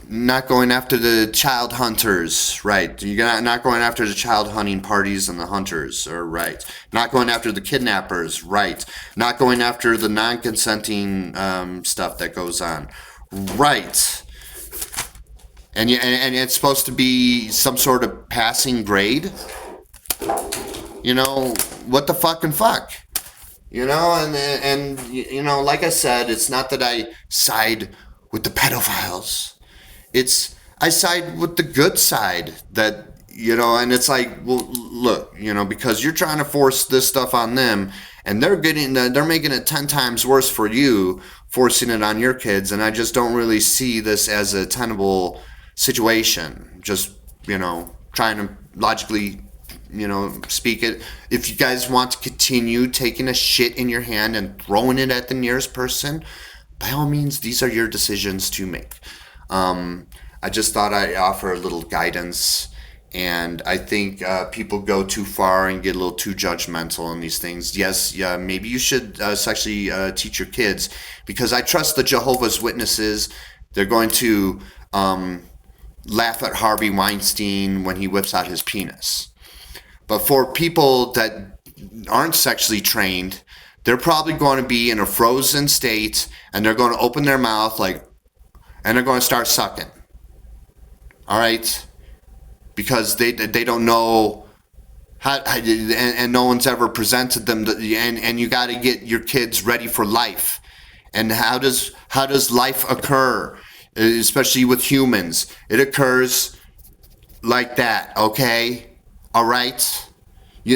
not going after the child hunters, right? You're not going after the child hunting parties and the hunters, or right? Not going after the kidnappers, right? Not going after the non-consenting stuff that goes on, right? And it's supposed to be some sort of passing grade. What the fucking fuck? And like I said, it's not that I side with the pedophiles. I side with the good side that, and it's like, well, look, because you're trying to force this stuff on them and they're making it 10 times worse for you, forcing it on your kids. And I just don't really see this as a tenable situation. Just, trying to logically, speak it. If you guys want to continue taking a shit in your hand and throwing it at the nearest person, by all means, these are your decisions to make. I just thought I'd offer a little guidance, and I think people go too far and get a little too judgmental in these things. Yes, yeah, maybe you should actually teach your kids, because I trust the Jehovah's Witnesses. They're going to laugh at Harvey Weinstein when he whips out his penis. But for people that aren't sexually trained, they're probably going to be in a frozen state, and they're going to open their mouth and they're going to start sucking. All right, because they don't know how and no one's ever presented them and you got to get your kids ready for life. And how does life occur, especially with humans? It occurs like that, okay? All right.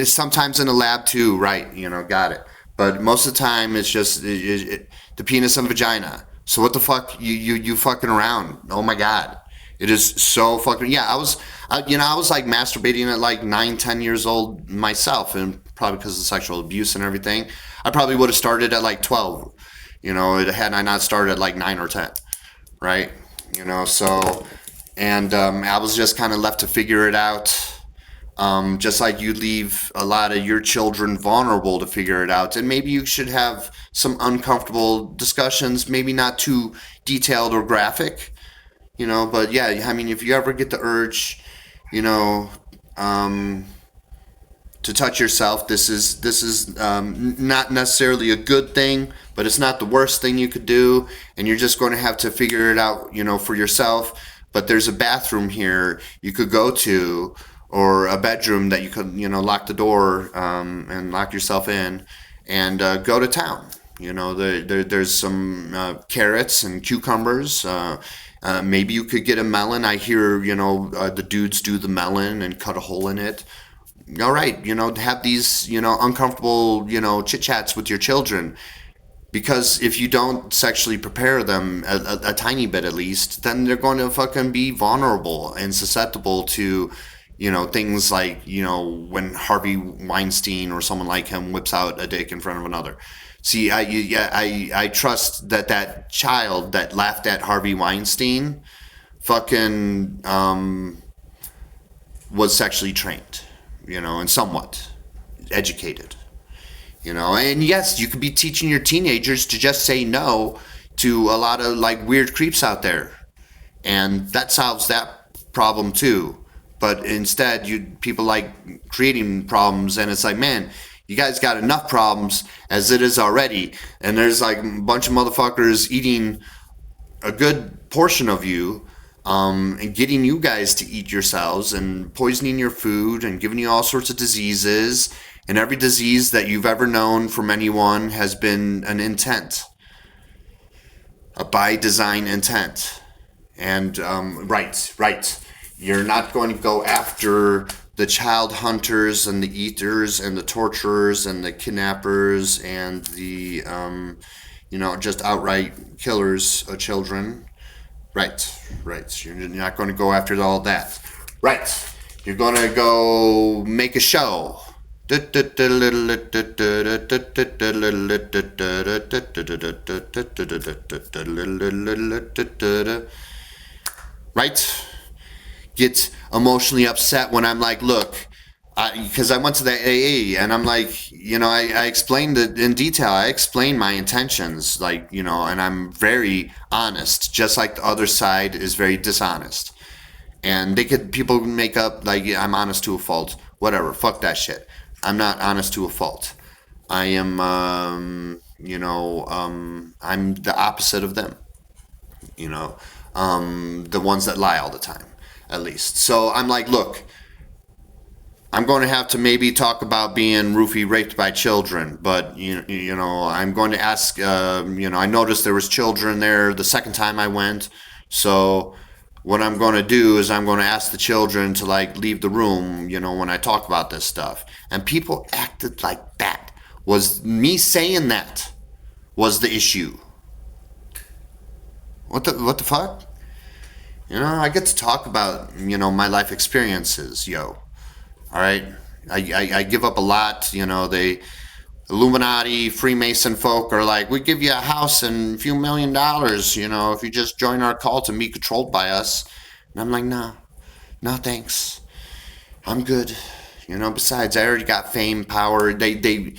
Sometimes in a lab too, right? Got it. But most of the time, it's just the penis and vagina. So what the fuck you fucking around? Oh my god, it is so fucking yeah. I was like masturbating at like 9, 10 years old myself, and probably because of sexual abuse and everything. I probably would have started at like 12. Had I not started at like 9 or 10, right? So, and I was just kind of left to figure it out. Just like you leave a lot of your children vulnerable to figure it out. And maybe you should have some uncomfortable discussions, maybe not too detailed or graphic, but yeah, I mean, if you ever get the urge, to touch yourself, this is not necessarily a good thing, but it's not the worst thing you could do. And you're just going to have to figure it out, for yourself. But there's a bathroom here you could go to, or a bedroom that you could, lock the door and lock yourself in and go to town. There's some carrots and cucumbers. Maybe you could get a melon. I hear, the dudes do the melon and cut a hole in it. All right, have these, uncomfortable, chit-chats with your children. Because if you don't sexually prepare them a tiny bit at least, then they're going to fucking be vulnerable and susceptible to things like, when Harvey Weinstein or someone like him whips out a dick in front of another. See, I trust that child that laughed at Harvey Weinstein fucking was sexually trained, and somewhat educated. And yes, you could be teaching your teenagers to just say no to a lot of like weird creeps out there. And that solves that problem too. But instead, people like creating problems, and it's like, man, you guys got enough problems as it is already, and there's like a bunch of motherfuckers eating a good portion of you, and getting you guys to eat yourselves, and poisoning your food, and giving you all sorts of diseases, and every disease that you've ever known from anyone has been an intent, a by design intent, and right. You're not going to go after the child hunters and the eaters and the torturers and the kidnappers and the, just outright killers of children. Right. You're not going to go after all that. Right. You're going to go make a show. Right? Get emotionally upset when I'm like, look, because I went to the AA and I'm like, I explained it in detail. I explained my intentions, like, and I'm very honest, just like the other side is very dishonest. And people make up like, I'm honest to a fault, whatever, fuck that shit. I'm not honest to a fault. I am, I'm the opposite of them, the ones that lie all the time. At least. So I'm like, look, I'm going to have to maybe talk about being roofie raped by children, but I'm going to ask. I noticed there was children there the second time I went, so what I'm going to do is I'm going to ask the children to like leave the room, when I talk about this stuff. And people acted like that was me saying that was the issue. What the fuck? I get to talk about, my life experiences, All right? I give up a lot. The Illuminati, Freemason folk are like, we give you a house and a few $1 million, if you just join our cult and be controlled by us. And I'm like, no, thanks. I'm good. Besides, I already got fame, power. They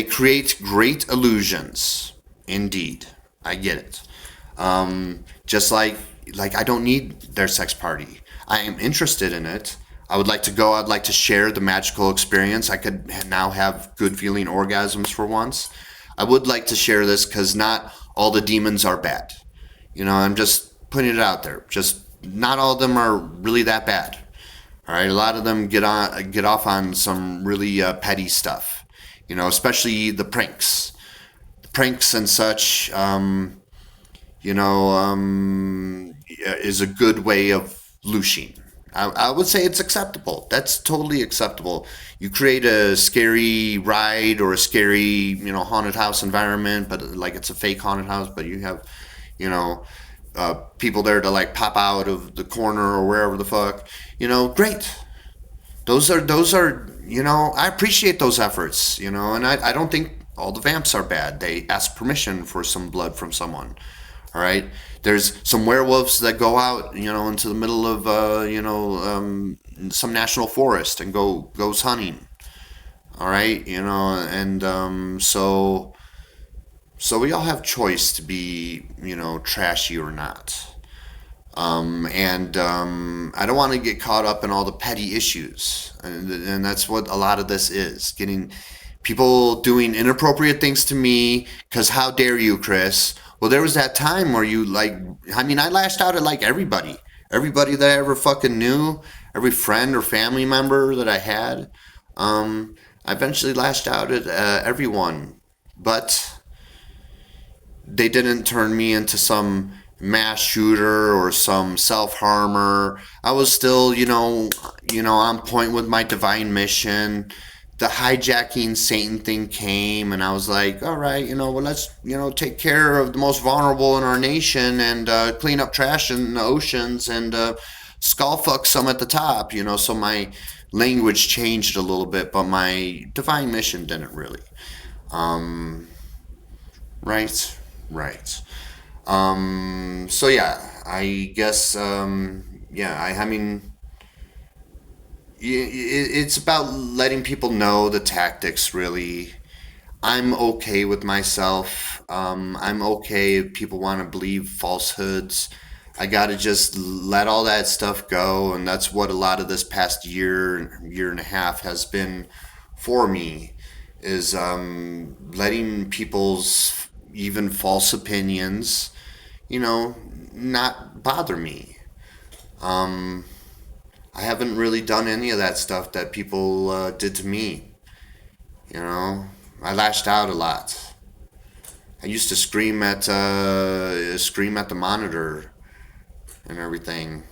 create great illusions. Indeed. I get it. Just like I don't need their sex party. I am interested in it. I would like to go. I'd like to share the magical experience. I could now have good feeling orgasms for once. I would like to share this because not all the demons are bad. You know, I'm just putting it out there. Just not all of them are really that bad. All right, a lot of them get off on some really petty stuff. You know, especially the pranks and such. Is a good way of looshing. I would say it's acceptable. That's totally acceptable. You create a scary ride or a scary, haunted house environment, but like it's a fake haunted house, but you have, people there to like pop out of the corner or wherever the fuck, great. Those are, I appreciate those efforts, and I don't think all the vamps are bad. They ask permission for some blood from someone. All right. There's some werewolves that go out, into the middle of, some national forest and goes hunting. All right. So we all have choice to be, trashy or not. I don't want to get caught up in all the petty issues. And that's what a lot of this is. Getting people doing inappropriate things to me because how dare you, Chris? Well, there was that time where I lashed out at like everybody that I ever fucking knew, every friend or family member that I had. I eventually lashed out at everyone, but they didn't turn me into some mass shooter or some self-harmer. I was still, on point with my divine mission. The hijacking Satan thing came, and I was like, all right, let's, take care of the most vulnerable in our nation and clean up trash in the oceans and skull fuck some at the top, so my language changed a little bit, but my divine mission didn't really. Right. So yeah, I guess, it's about letting people know the tactics, really. I'm okay with myself. I'm okay if people want to believe falsehoods. I gotta just let all that stuff go, and that's what a lot of this past year and a half has been for me, is letting people's even false opinions, not bother me. I haven't really done any of that stuff that people did to me. I lashed out a lot. I used to scream at the monitor and everything,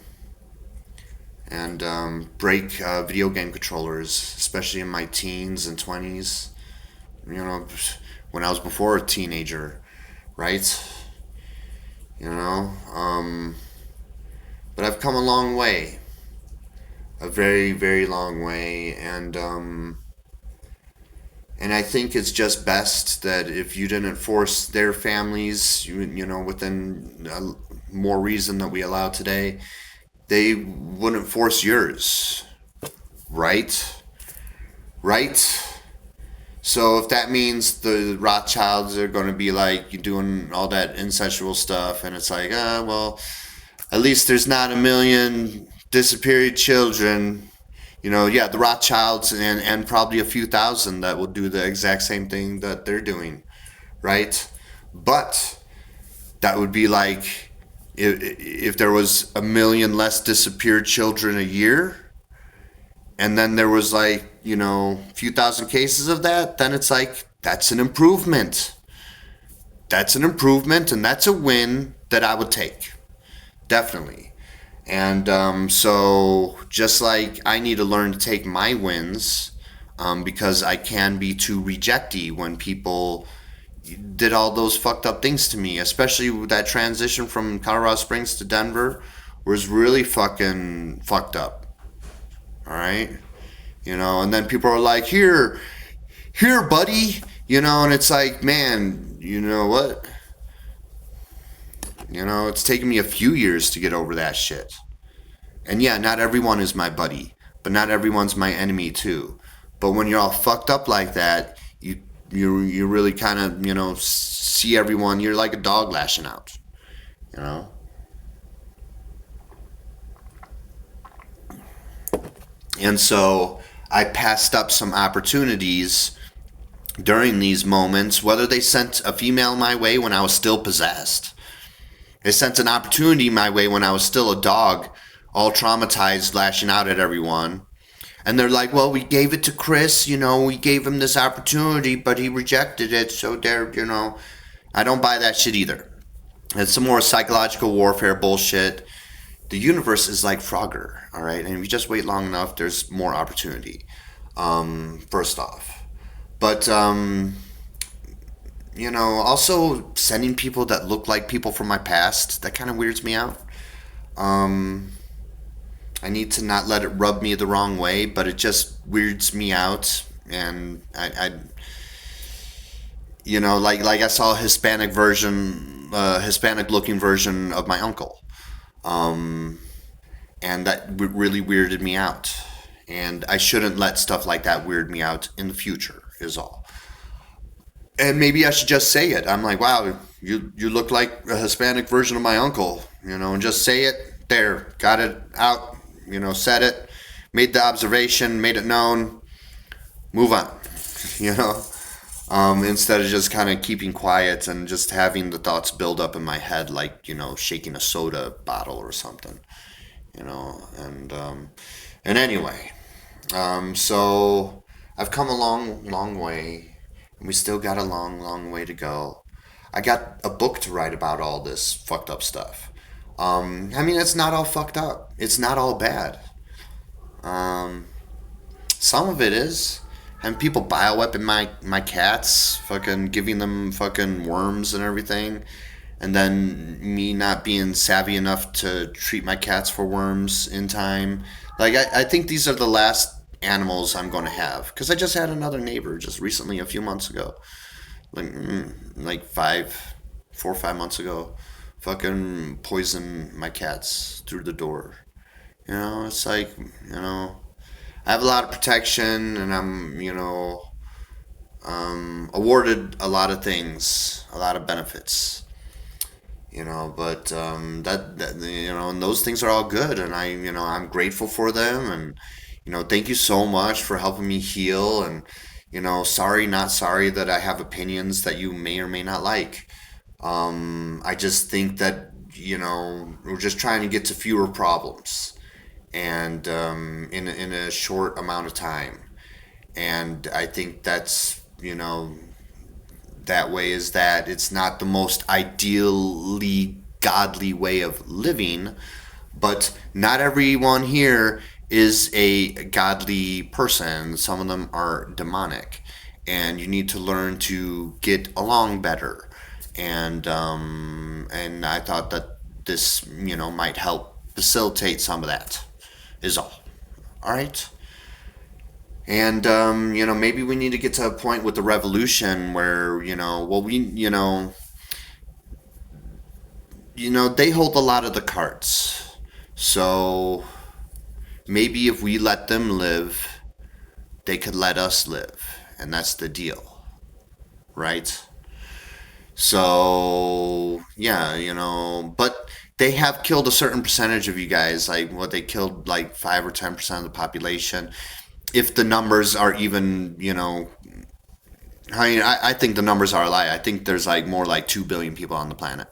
and break video game controllers, especially in my teens and 20s. When I was before a teenager, right? But I've come a long way. A very, very long way, and I think it's just best that if you didn't force their families, within more reason that we allow today, they wouldn't force yours, right? So if that means the Rothschilds are going to be like doing all that incestual stuff, and it's like, well, at least there's not a million disappeared children, the Rothschilds and probably a few thousand that will do the exact same thing that they're doing, right? But that would be like if there was a million less disappeared children a year, and then there was like, few thousand cases of that, then it's like, that's an improvement. That's an improvement, and that's a win that I would take. Definitely. And so just like I need to learn to take my wins, because I can be too rejecty when people did all those fucked up things to me, especially with that transition from Colorado Springs to Denver was really fucking fucked up. All right. And then people are like, here, buddy, and it's like, man, you know what? It's taken me a few years to get over that shit. And yeah, not everyone is my buddy, but not everyone's my enemy too. But when you're all fucked up like that, you really kind of, see everyone, you're like a dog lashing out, And so I passed up some opportunities during these moments, whether they sent a female my way when I was still possessed. They sent an opportunity my way when I was still a dog, all traumatized, lashing out at everyone. And they're like, well, we gave it to Chris, we gave him this opportunity, but he rejected it. So I don't buy that shit either. It's some more psychological warfare bullshit. The universe is like Frogger, all right? And if you just wait long enough, there's more opportunity, first off. But, also sending people that look like people from my past, that kind of weirds me out. I need to not let it rub me the wrong way, but it just weirds me out. And like I saw a Hispanic looking version of my uncle. And that really weirded me out. And I shouldn't let stuff like that weird me out in the future, is all. And maybe I should just say it. I'm like, wow, you look like a Hispanic version of my uncle, and just say it. There, got it out, said it, made the observation, made it known, move on, instead of just kind of keeping quiet and just having the thoughts build up in my head like, shaking a soda bottle or something, and anyway, so I've come a long way, and we still got a long way to go. I got a book to write about all this fucked up stuff. It's not all fucked up. It's not all bad. Some of it is. Having people bioweapon my cats, fucking giving them fucking worms and everything, and then me not being savvy enough to treat my cats for worms in time. Like, I think these are the last animals I'm going to have. Because I just had another neighbor just recently, a few months ago. Like 4 or 5 months ago. Fucking poison my cats through the door. It's like, I have a lot of protection, and I'm, awarded a lot of things, a lot of benefits. But that and those things are all good, and I'm grateful for them, and thank you so much for helping me heal, and sorry, not sorry that I have opinions that you may or may not like. I just think that we're just trying to get to fewer problems, and in a short amount of time, and I think that's that way is that it's not the most ideally godly way of living, but not everyone here is a godly person. Some of them are demonic, and you need to learn to get along better. And I thought that this might help facilitate some of that. Is all. All right. And maybe we need to get to a point with the revolution where they hold a lot of the cards. So maybe if we let them live, they could let us live, and that's the deal, right? So yeah, but they have killed a certain percentage of you guys. Like, what, they killed like 5 or 10% of the population. If the numbers are even, I think the numbers are a lie. I think there's like more like 2 billion people on the planet.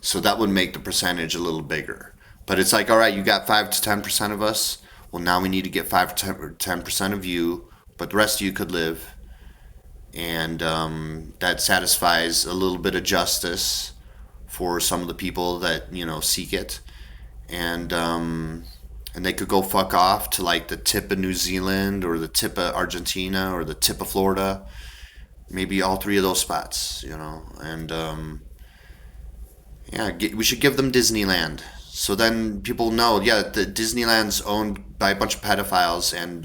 So that would make the percentage a little bigger. But it's like, all right, you got 5 to 10% of us. Well, now we need to get 5 to 10% of you, but the rest of you could live. And that satisfies a little bit of justice for some of the people that, seek it. And they could go fuck off to like the tip of New Zealand, or the tip of Argentina, or the tip of Florida. Maybe all 3 of those spots, And we should give them Disneyland. So then people know, the Disneyland's owned by a bunch of pedophiles, and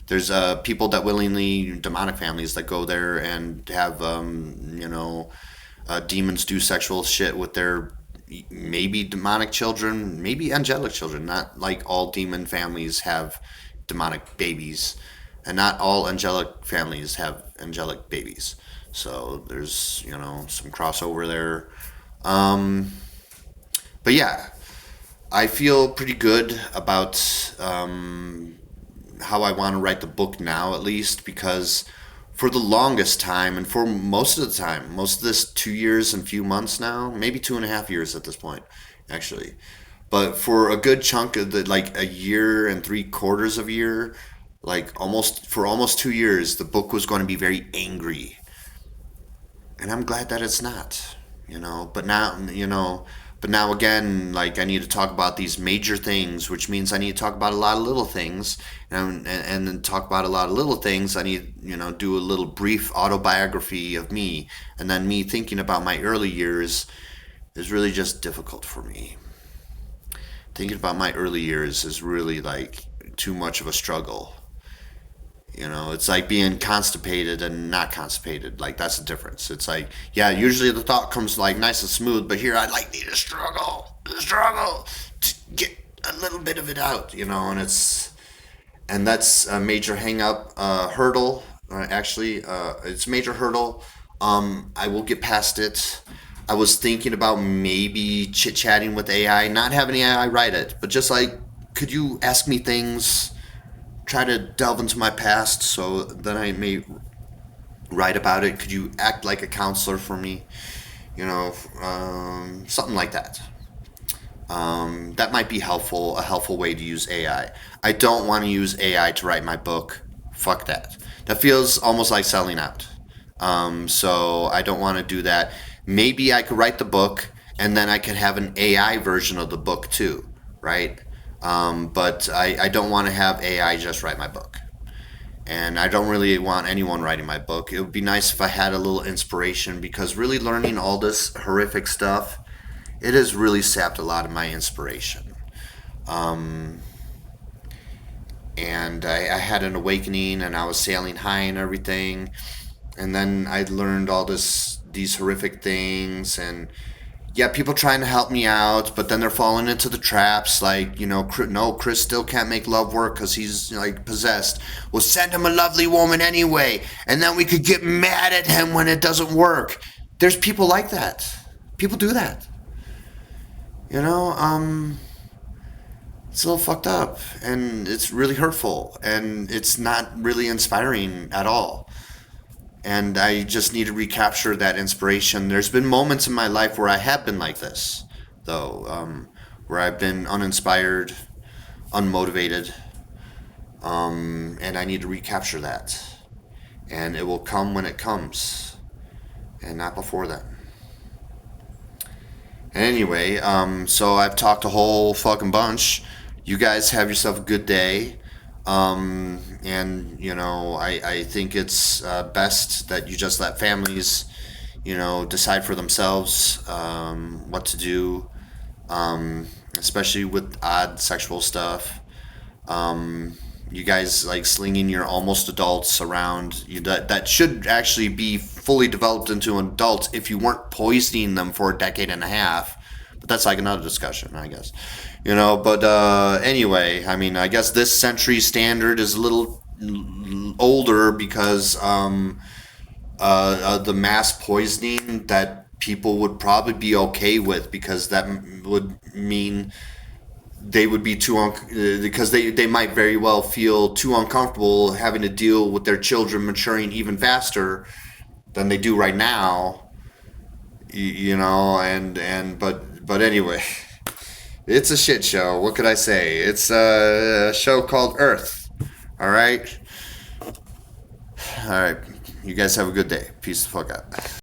there's people that willingly, demonic families that go there and have demons do sexual shit with their maybe demonic children, maybe angelic children. Not like all demon families have demonic babies, and not all angelic families have angelic babies. So there's some crossover there. But yeah, I feel pretty good about how I want to write the book now, at least, because for the longest time, and for most of the time, most of this 2 years and few months now, maybe 2.5 years at this point, actually. But for a good chunk of the, like a year and 3/4 of a year, like almost 2 years, the book was going to be very angry. And I'm glad that it's not, but now again, like I need to talk about these major things, which means I need to talk about a lot of little things, and then talk about a lot of little things. I need, do a little brief autobiography of me, and then me thinking about my early years is really just difficult for me. Thinking about my early years is really like too much of a struggle. It's like being constipated and not constipated. Like that's the difference. It's like, yeah, usually the thought comes like nice and smooth, but here I like need to struggle to get a little bit of it out, and that's a major hang up, hurdle. It's a major hurdle. I will get past it. I was thinking about maybe chit chatting with AI, not having AI write it, but just like, could you ask me things? Try to delve into my past so then I may write about it. Could you act like a counselor for me? Something like that. That might be helpful, a helpful way to use AI. I don't want to use AI to write my book. Fuck that. That feels almost like selling out. So I don't want to do that. Maybe I could write the book and then I could have an AI version of the book too, right? But I don't want to have AI just write my book. And I don't really want anyone writing my book. It would be nice if I had a little inspiration, because really learning all this horrific stuff, it has really sapped a lot of my inspiration. And I had an awakening, and I was sailing high and everything. And then I learned all these horrific things, and yeah, people trying to help me out, but then they're falling into the traps. Like, no, Chris still can't make love work because he's like possessed. Well, send him a lovely woman anyway, and then we could get mad at him when it doesn't work. There's people like that. People do that. It's a little fucked up, and it's really hurtful, and it's not really inspiring at all. And I just need to recapture that inspiration. There's been moments in my life where I have been like this, though, where I've been uninspired, unmotivated, and I need to recapture that. And it will come when it comes, and not before then. Anyway, so I've talked a whole fucking bunch. You guys have yourself a good day. And I think it's best that you just let families, decide for themselves what to do, especially with odd sexual stuff. You guys like slinging your almost adults around, that should actually be fully developed into an adult if you weren't poisoning them for a decade and a half. But that's like another discussion, I guess. But anyway, I mean, I guess this century standard is a little older because the mass poisoning that people would probably be okay with, because that would mean they would be because they might very well feel too uncomfortable having to deal with their children maturing even faster than they do right now. But anyway, it's a shit show. What could I say? It's a show called Earth. All right. You guys have a good day. Peace the fuck out.